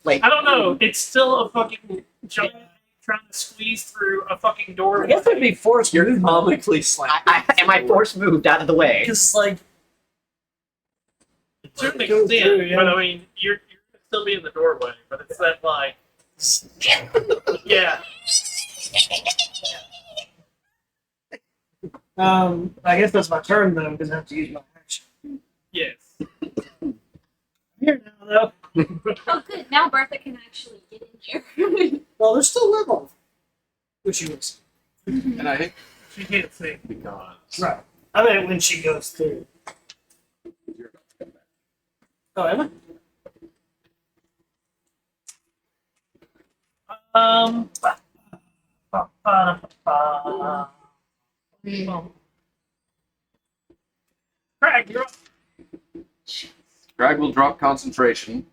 Like, I don't know. It's still a fucking giant trying to squeeze through a fucking I doorway. guess it'd be forced You're movement. comically slapped. am I force moved out of the way? Because, like, To an Go extent, through, yeah. but I mean, you're gonna still be in the doorway. But it's that yeah. I guess that's my turn, though, because I have to use my action. Yes. Here now, though. Oh, good. Now Bertha can actually get in here. Well, they're still level. Which you was. And I think She can't see. because Right. I mean, when she goes through. you're about to come back. Oh, am I? Craig, you're up. Greg will drop concentration.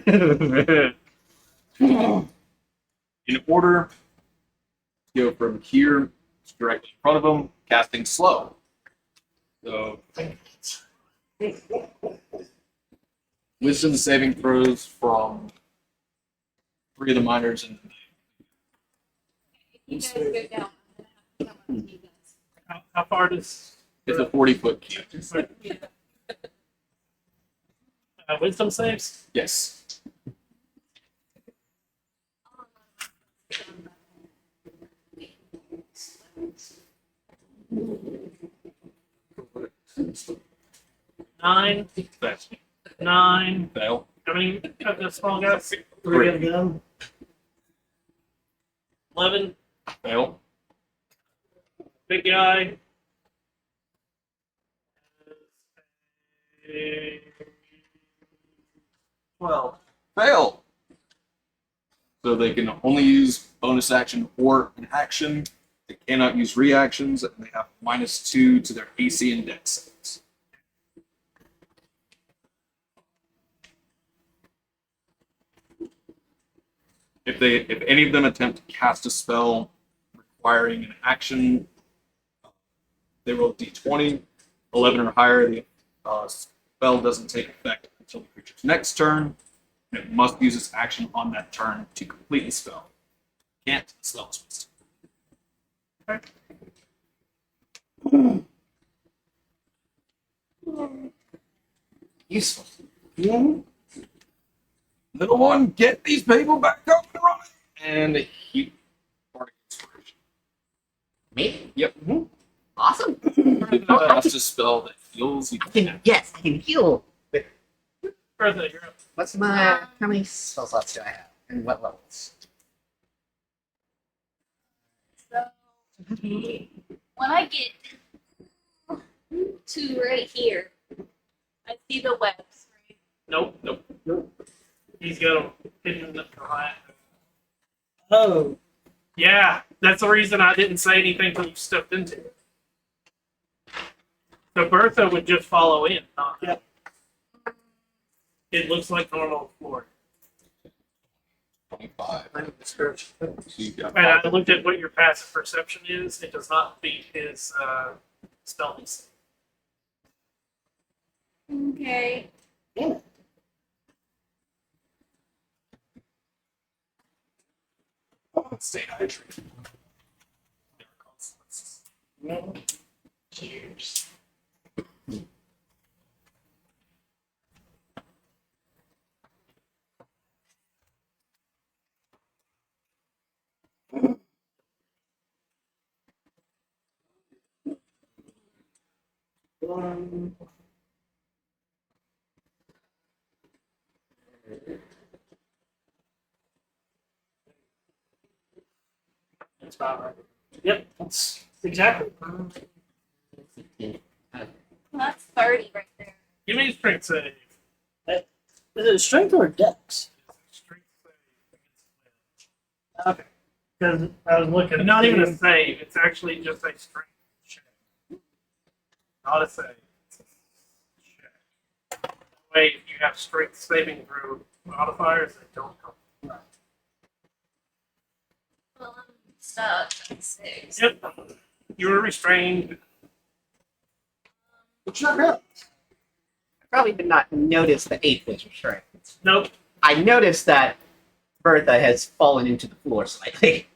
In order to go from here directly in front of him, casting slow. So, wisdom saving throws from 3 of the miners and If you guys go down, I'm gonna have to come up to you guys. How far does it's a 40-foot cube. wisdom saves? Yes. Nine. That's 9. fail. How many of the small guys? 3 of them. 11. Fail. Big guy. 12. Fail. So they can only use bonus action or an action. They cannot use reactions, and they have -2 to their AC and Dex saves. If any of them attempt to cast a spell requiring an action, they roll d20, 11 or higher. The spell doesn't take effect until the creature's next turn, and it must use its action on that turn to complete the spell. Can't, the spell is wasted. Useful. Little one, get these people back up and running! And he bardic inspiration. Me? Yep. Awesome. Cast a spell that heals you. Yes, I can heal. Bertha, you're up. What's my? How many spell slots do I have? And what levels? So when I get to right here, I see the webs, right? Nope. He's got them hidden behind. Oh, Yeah, that's the reason I didn't say anything until you stepped into it. So Bertha would just follow in. Not Yep. It looks like normal floor. 25. So you got And I looked at what your passive perception is. It does not beat his spell DC. Okay. damn it. Stay hydrated. There are consequences. No. Cheers. That's about right. Yep, that's exactly. That's 30 right there. Give me a strength save. Is it strength or dex? Strength save. Okay. Because I was looking. And not even a save. It's actually just a strength check. Not a save. It's a check. That way, if you have strength saving through modifiers, they don't help. Well, I'm stuck at 6. Yep. You were restrained. It's not real. I probably did not notice the 8th was restrained. Nope. I noticed that Bertha has fallen into the floor slightly.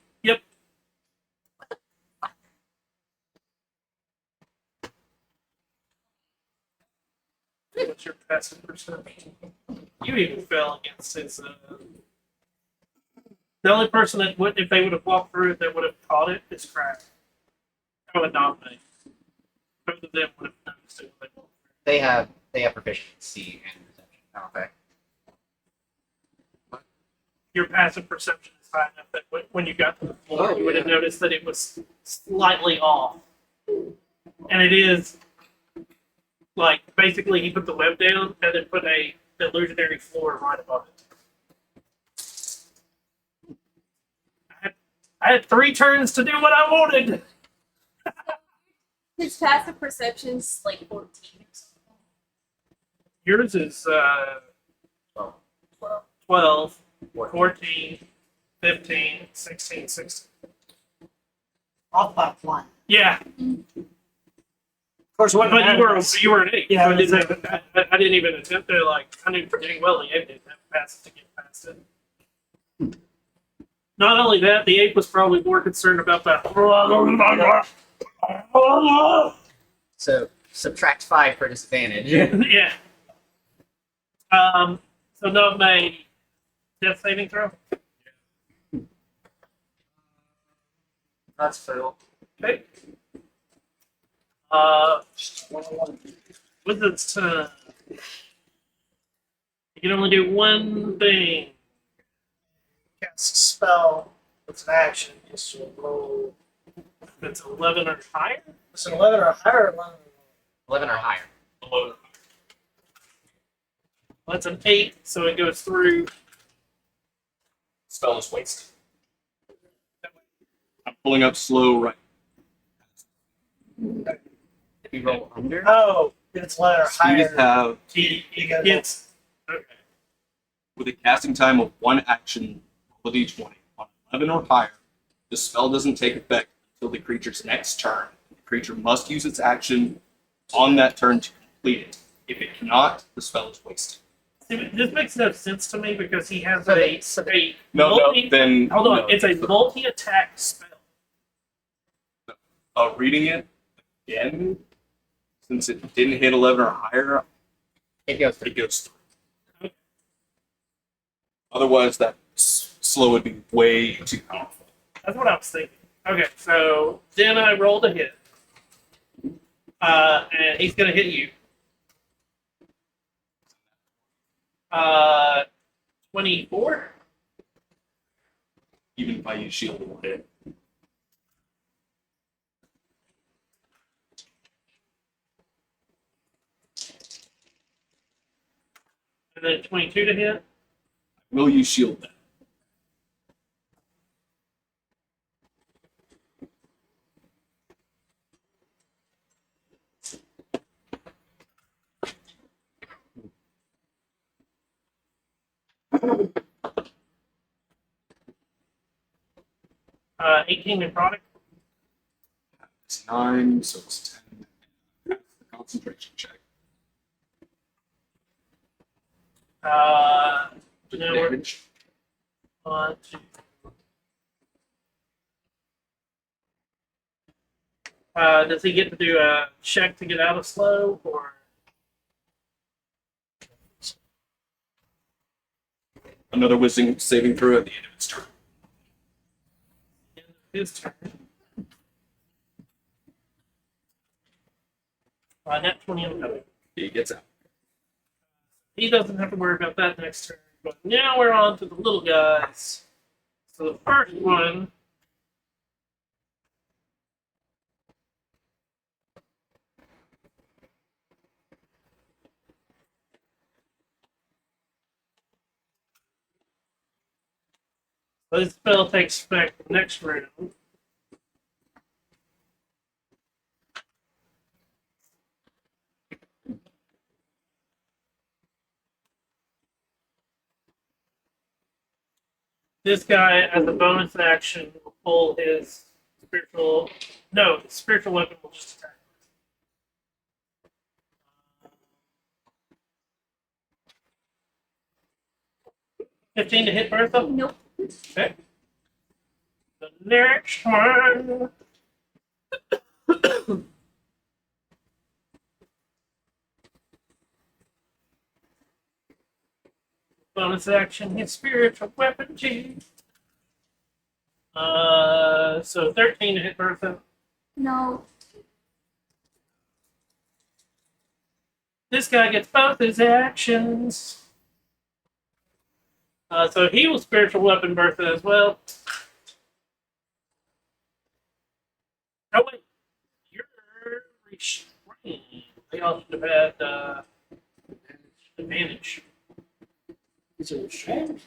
What's your passive perception? You even fell against his. The only person that would, if they would have walked through it, that would have caught it is Crack. I would nominate. Both of them would have noticed it when they walked through. They have proficiency and perception, don't they? Your passive perception is high enough that when you got to the floor, you would have noticed that it was slightly off. And it is like basically he put the web down and then put a illusionary floor right above it. I had 3 turns to do what I wanted. His passive perception's like 14 or something. Yours is 12, 14, 15, 16, 16. Off by one. Yeah, Of course, what but you were an 8. Yeah, so I didn't even attempt to like. I knew pretty well the 8 didn't have passes to get past it. Not only that, the ape was probably more concerned about that. So subtract 5 for disadvantage. Yeah. So not made death saving throw. That's fail. Okay. With its turn, you can only do one thing. Cast a spell. It's an action. It's to roll. If it's 11 or higher. It's an 11 or higher. Or 11 11 or higher. Well, that's an 8, so it goes through. Spell is wasted. I'm pulling up slow right. If you roll under, Oh, if it's 11 or Students higher. have, You gotta It's okay. with a casting time of 1 action, roll a d20. On 11 or higher, the spell doesn't take effect until the creature's next turn. The creature must use its action on that turn to complete it. If it cannot, the spell is wasted. See, this makes no sense to me because he has So a No, then. hold on. no. It's a multi-attack spell. Reading it again, since it didn't hit 11 or higher, it goes through. it goes through. Otherwise, that slow would be way too powerful. That's what I was thinking. Okay, so then I rolled a hit. And he's gonna hit you. 24. Even if I use shield, it will hit. And then 22 to hit. Will you shield that? Uh, 18 necrotic. It's 9, so it's 10. That's the concentration check. Now we're Damage. on to. Does he get to do a check to get out of slow, or Another wisdom saving throw at the end of its turn. end of his turn? Net 20 on the cover. He gets out. He doesn't have to worry about that next turn. But now we're on to the little guys. So the first one. This spell takes effect next round. This guy, as a bonus action, will pull his spiritual. No, his spiritual weapon will just attack. 15 to hit Bertha. Nope. Okay. The next one. Bonus action, his spiritual weapon G. So 13 to hit Bertha. No. This guy gets both his actions. So he will spiritual weapon Bertha as well. Oh wait, you're restrained. They all should have had advantage. Is it restrained?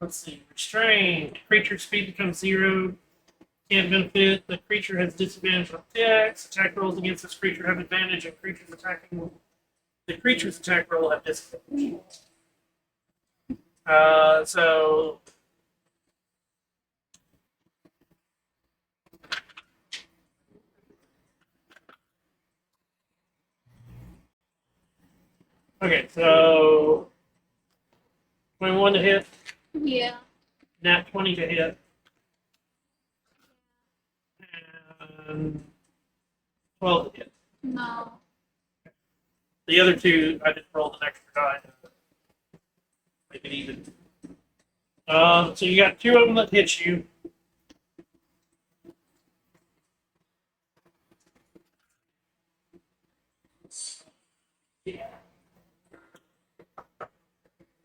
Let's see. Restrained. Creature speed becomes 0. Can't benefit. The creature has disadvantage on attacks. Attack rolls against this creature have advantage, and creatures attacking the creature's attack roll have disadvantage. So okay, so 21 to hit. Yeah. Nat 20 to hit. And 12 to hit. No. The other two, I just rolled an extra die to make it even. So you got two of them that hit you.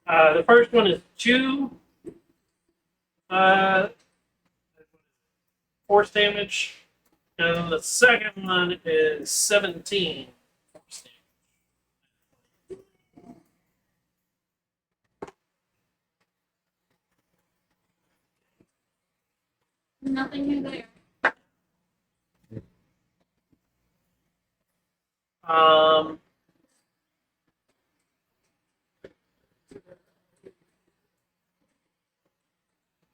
The first one is 2 force damage, and the second one is 17 force damage. Nothing new there. Um,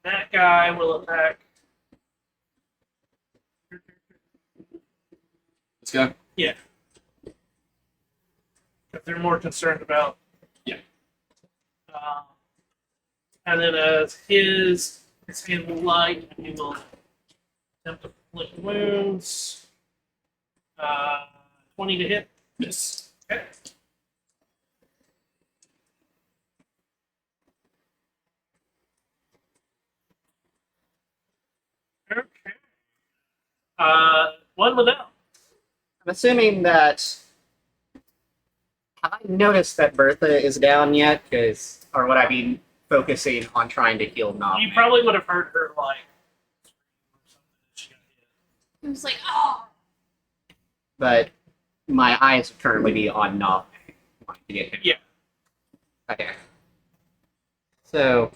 that guy will attack. This guy? Yeah. If they're more concerned about. Yeah. And then as his hand will light, and he will attempt to inflict wounds. 20 to hit. Miss. Okay. Okay. One without. I'm assuming that. Have I noticed that Bertha is down yet? Because, or would I be focusing on trying to heal Nob? You probably would have heard her like. She got hit. It was like, oh. But my eyes would currently be on Nob. To get him. Yeah. Okay. So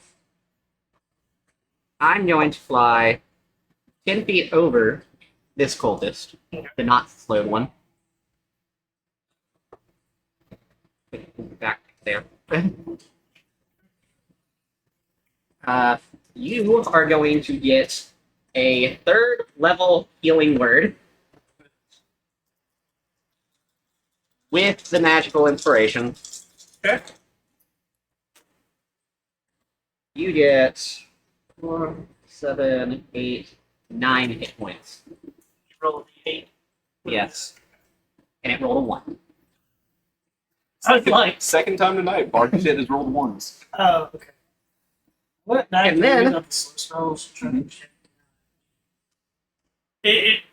I'm going to fly 10 feet over this cultist, Okay. the not slowed one. Back there. You are going to get a third level healing word with the magical inspiration. Okay. You get 4, 7, 8, 9 hit points. You roll a d8. Yes. And it rolled a 1. I was like, Second time tonight, Bard shit has rolled ones. Oh, okay. What? Now And you then- got the slow spells.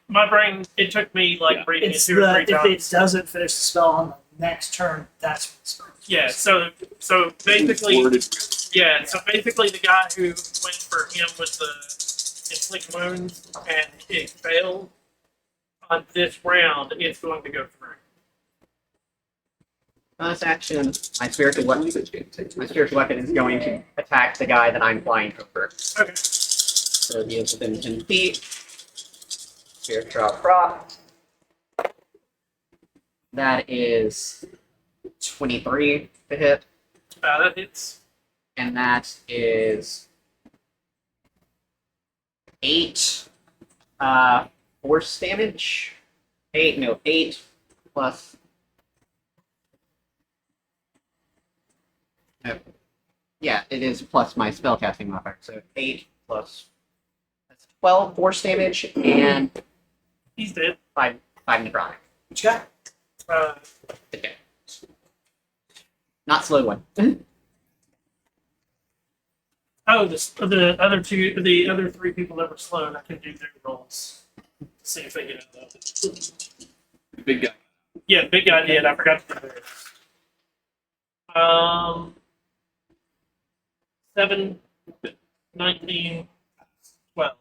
my brain, it took me like Yeah. reading It's it 2 or 3 if times. it doesn't finish the spell on the next turn, that's what it starts. Yeah, so basically, Worded. yeah, so basically the guy who went for him with the inflict wounds and it failed on this round, it's going to go through. Bonus action. My spiritual weapon is going to attack the guy that I'm flying over. Okay. So he is within 10 feet. Spiritual prop. That is 23 to hit, That hits. and that is 8 force damage. 8 plus. No. Yeah, it is plus my spellcasting modifier. So 8 plus. That's 12 force damage and He's dead. 5 necrotic. Which guy? Okay. Not slow one. Oh, the other 3 people that were slow, I can do their rolls. See if they get out of it. The big guy. Yeah, big guy did. I forgot to do theirs. 7, 19, 12.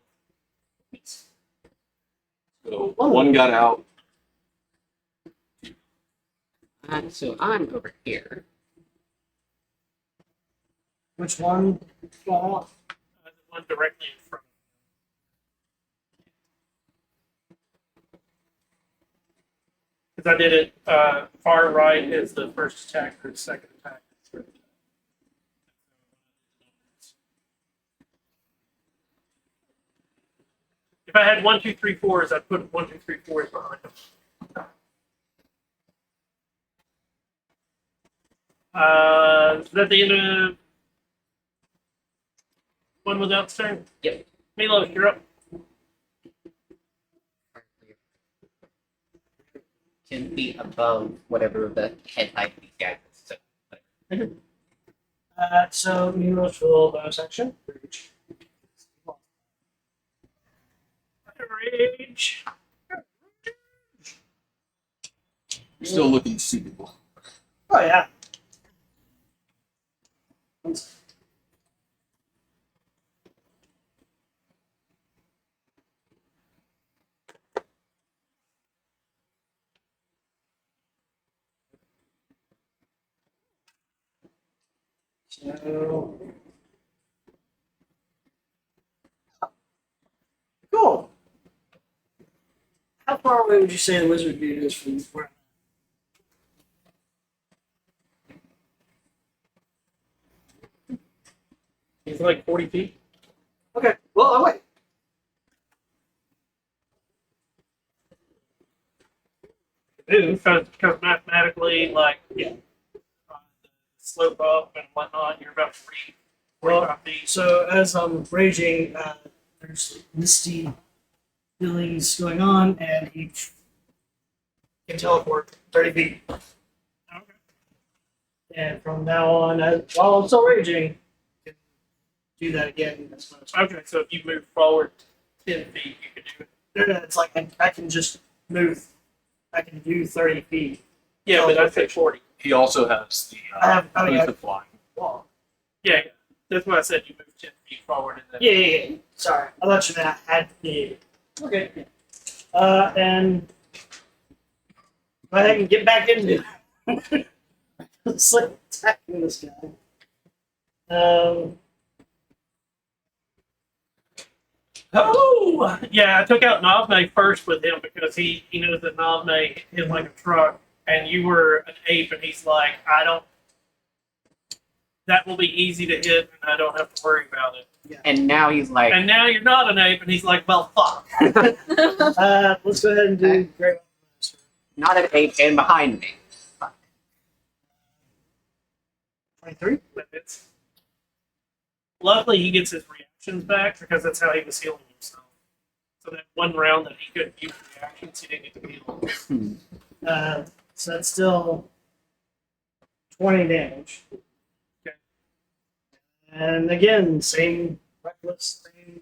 So one got out. So I'm over here. Which one? Fall? The one directly in front. Because I did it far right is the first attack or the second attack. If I had 1, 2, 3, 4s, I'd put 1, 2, 3, 4s behind them. Is that the end of One without turn. Yep. Milo, you're up. 10 feet above whatever the head height of these guys is. So, So Milos will bonus action. Rage. You're still looking suitable. Oh yeah. So cool. How far away would you say the wizard dude is from where? He's like 40 feet. Okay. Well, I'll wait. Because mathematically, like, the slope up and whatnot, you're about 45 feet. So as I'm raging, there's misty feelings going on, and he can teleport 30 feet. Okay. And from now on, while I'm still raging, I can do that again. As much. Okay, so if you move forward 10 feet, you can do it. It's like I can just move. I can do 30 feet. Yeah, but I said 40. He also has the boost of flying. Well, Yeah, that's why I said you move 10 feet forward and then. yeah. Sorry, I thought you meant I had. Yeah. Okay. And go ahead and get back into it. It's like attacking this guy. Oh! Yeah, I took out Navne first with him because he knows that Navne is like a truck, and you were an ape, and he's like, I don't. That will be easy to hit, and I don't have to worry about it. and now he's like, And now you're not an ape, and he's like, well, fuck. Let's go ahead and do great. not an ape and behind me. 23. But it's luckily he gets his reactions back because that's how he was healing himself. So that one round that he couldn't use reactions, he didn't get to heal. So that's still 20 damage. Okay. And again, same reckless thing.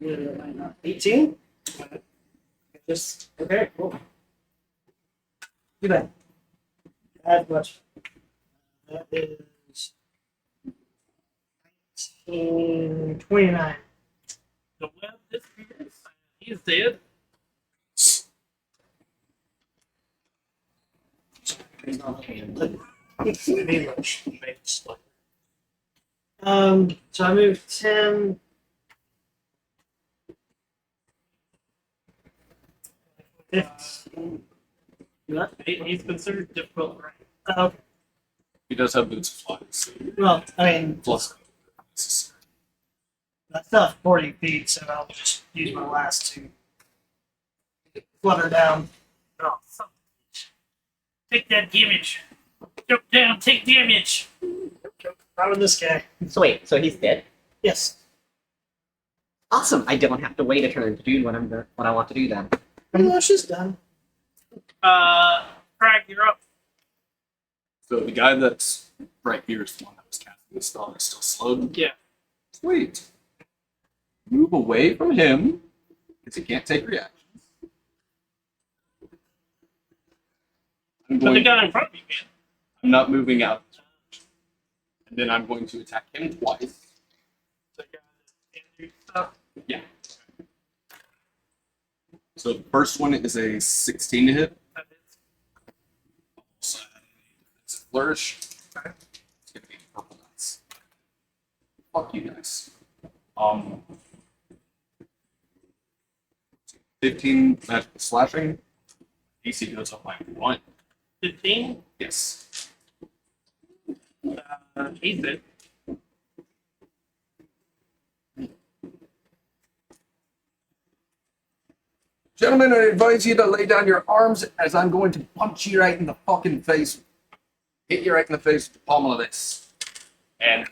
Yeah, 18? Just, okay, cool. Do that. Add much. That is 29. The web disappears. He is dead. He's not looking at it. Basically. So I moved 10. He's considered difficult terrain. Okay. He does have boots of flying. So Well, I mean, plus. that's not 40 feet, so I'll just use my last two. Flutter down. Oh, son of a bitch. Take that damage. Jump down, take damage. Not with this guy. So wait, so he's dead? Yes. Awesome. I don't have to wait a turn to do what I want to do then. Pretty much is done. Craig, you're up. So the guy that's right here is the one that was casting the spell and is still slowed. Yeah. Sweet. Move away from him because he can't take reactions. But the guy in front of you can. I'm not moving out. And then I'm going to attack him twice. The guy that can't do stuff. Yeah. So the first one is a 16 to hit. That is. So it's a flourish. Okay. It's gonna be purple dice. Fuck you guys. 15 magical slashing. AC goes up by 1. 15. Yes. He's dead. Gentlemen, I advise you to lay down your arms as I'm going to punch you right in the fucking face. Hit you right in the face with the palm of this. And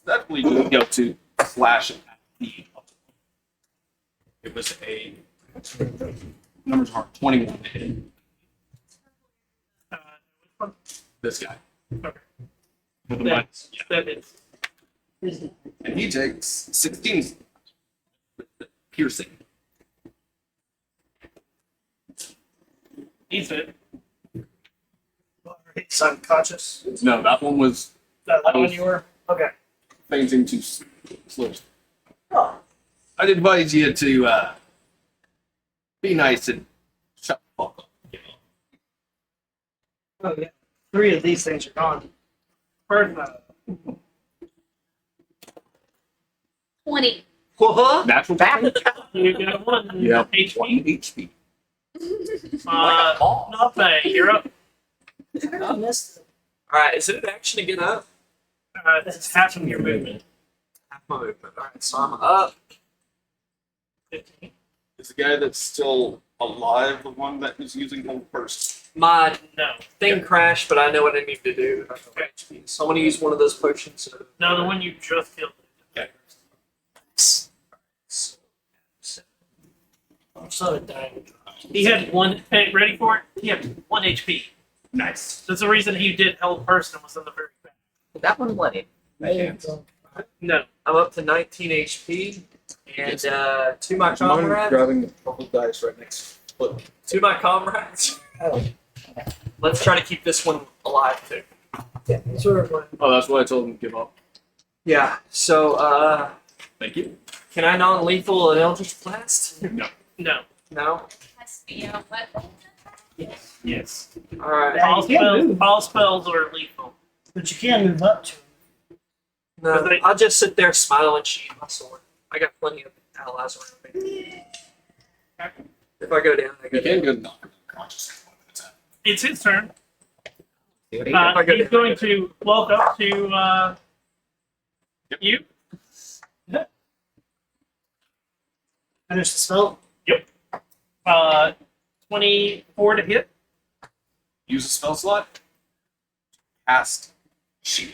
definitely do go to slash at the. It was a numbers hard 21 to hit. Which one? This guy. Okay. With the That- minus, yeah. That is. And he takes 16 with the piercing. He's it. He's unconscious. No, that one was That one you were? Okay. fainting too slow. Oh. I'd advise you to be nice and shut the fuck up. Oh, yeah. 3 of these things are gone. First, 20. What? Natural Back. you got one Yep. HP. 1 HP. Not bad. You're up. I missed it. Alright, is it an action to get up? This is half of your movement. Half my movement. Alright, so I'm up. 15. Is the guy that's still alive the one that was using hold first? My No. thing crashed, but I know what I need to do. So I'm going to use one of those potions. No, the one you just killed. Okay. I'm so dying. He had one. Hey, ready for it? He had 1 HP. Nice. That's the reason he did held first and was in the very back. That one blooded. No. I'm up to 19 HP. And to my Mind comrades, grabbing the purple dice right next to it. Oh. let's try to keep this one alive too. Yeah, sort of like, Oh, that's why I told him to give up. Yeah, so Thank you. can I non-lethal an Eldritch Blast? No. No. No? Has to be a weapon. Yes. Alright. Yeah, All you can't spells, move. all spells are lethal. but you can move up to him. No, But they- I'll just sit there, smile, and sheath my sword. I got plenty of allies around me. If I go down, I go You can down. go knock him unconscious. It's his turn. See what he does. I go He's down, going I go to walk up to you. Finish the spell. 24 to hit. Use a spell slot. Cast shield.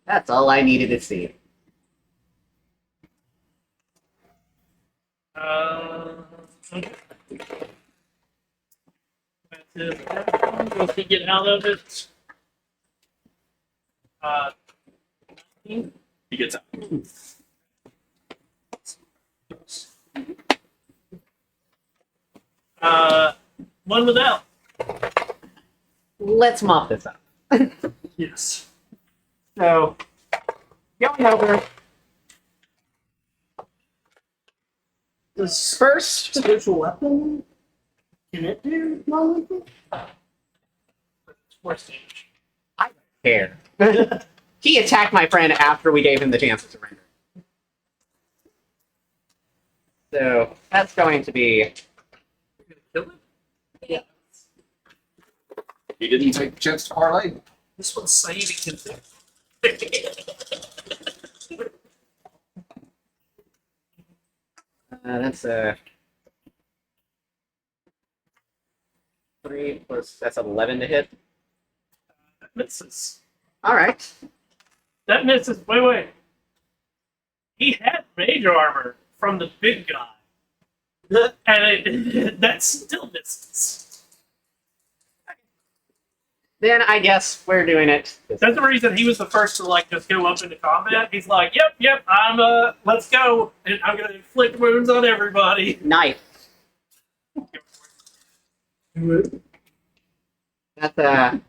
That's all I needed to see. Okay. That's his action. Once he get out of it. 19. He gets out. One without. Let's mop this up. Yes. So, going over Does first. spiritual weapon, can it do non-lethal? It's 4 stage. Care. He attacked my friend after we gave him the chance to surrender. So that's going to be Kill him? He didn't take the chance to parlay. This one's saving his that's a 3 plus that's 11 to hit. That misses. All right. That misses. Wait. He had major armor from the big guy. And that still misses. Then I guess we're doing it. That's the reason he was the first to like just go up into combat. He's like, yep, let's go. And I'm gonna inflict wounds on everybody. Knife. That's a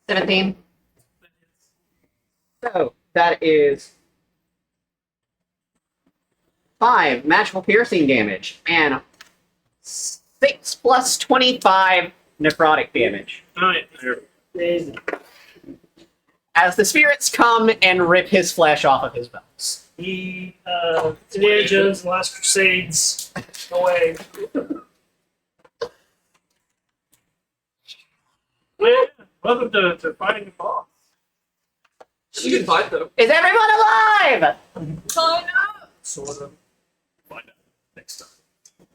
17. So that is 5 magical piercing damage and 6 plus 25 necrotic damage. Alright. Amazing. As the spirits come and rip his flesh off of his bones. He, Indiana Jones, Last Crusades, away. Yeah, welcome to fighting the boss. It's a good fight though. Is everyone alive? Sort of. Find out next time.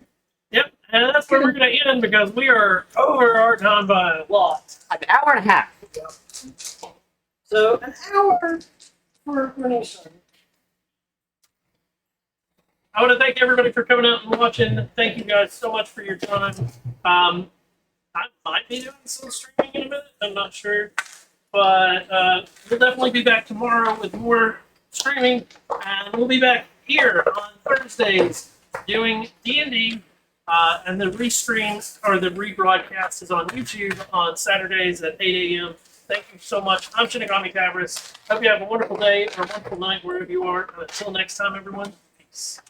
Yep, and that's where we're going to end because we are over our time by a lot. An hour and a half. So an hour for next time. I want to thank everybody for coming out and watching. Thank you guys so much for your time. I might be doing some streaming in a minute. I'm not sure. But we'll definitely be back tomorrow with more streaming. And we'll be back here on Thursdays doing D&D. And the restreams or the rebroadcast is on YouTube on Saturdays at 8 a.m. Thank you so much. I'm Shinigami Tabris. Hope you have a wonderful day or a wonderful night wherever you are. And until next time, everyone, peace.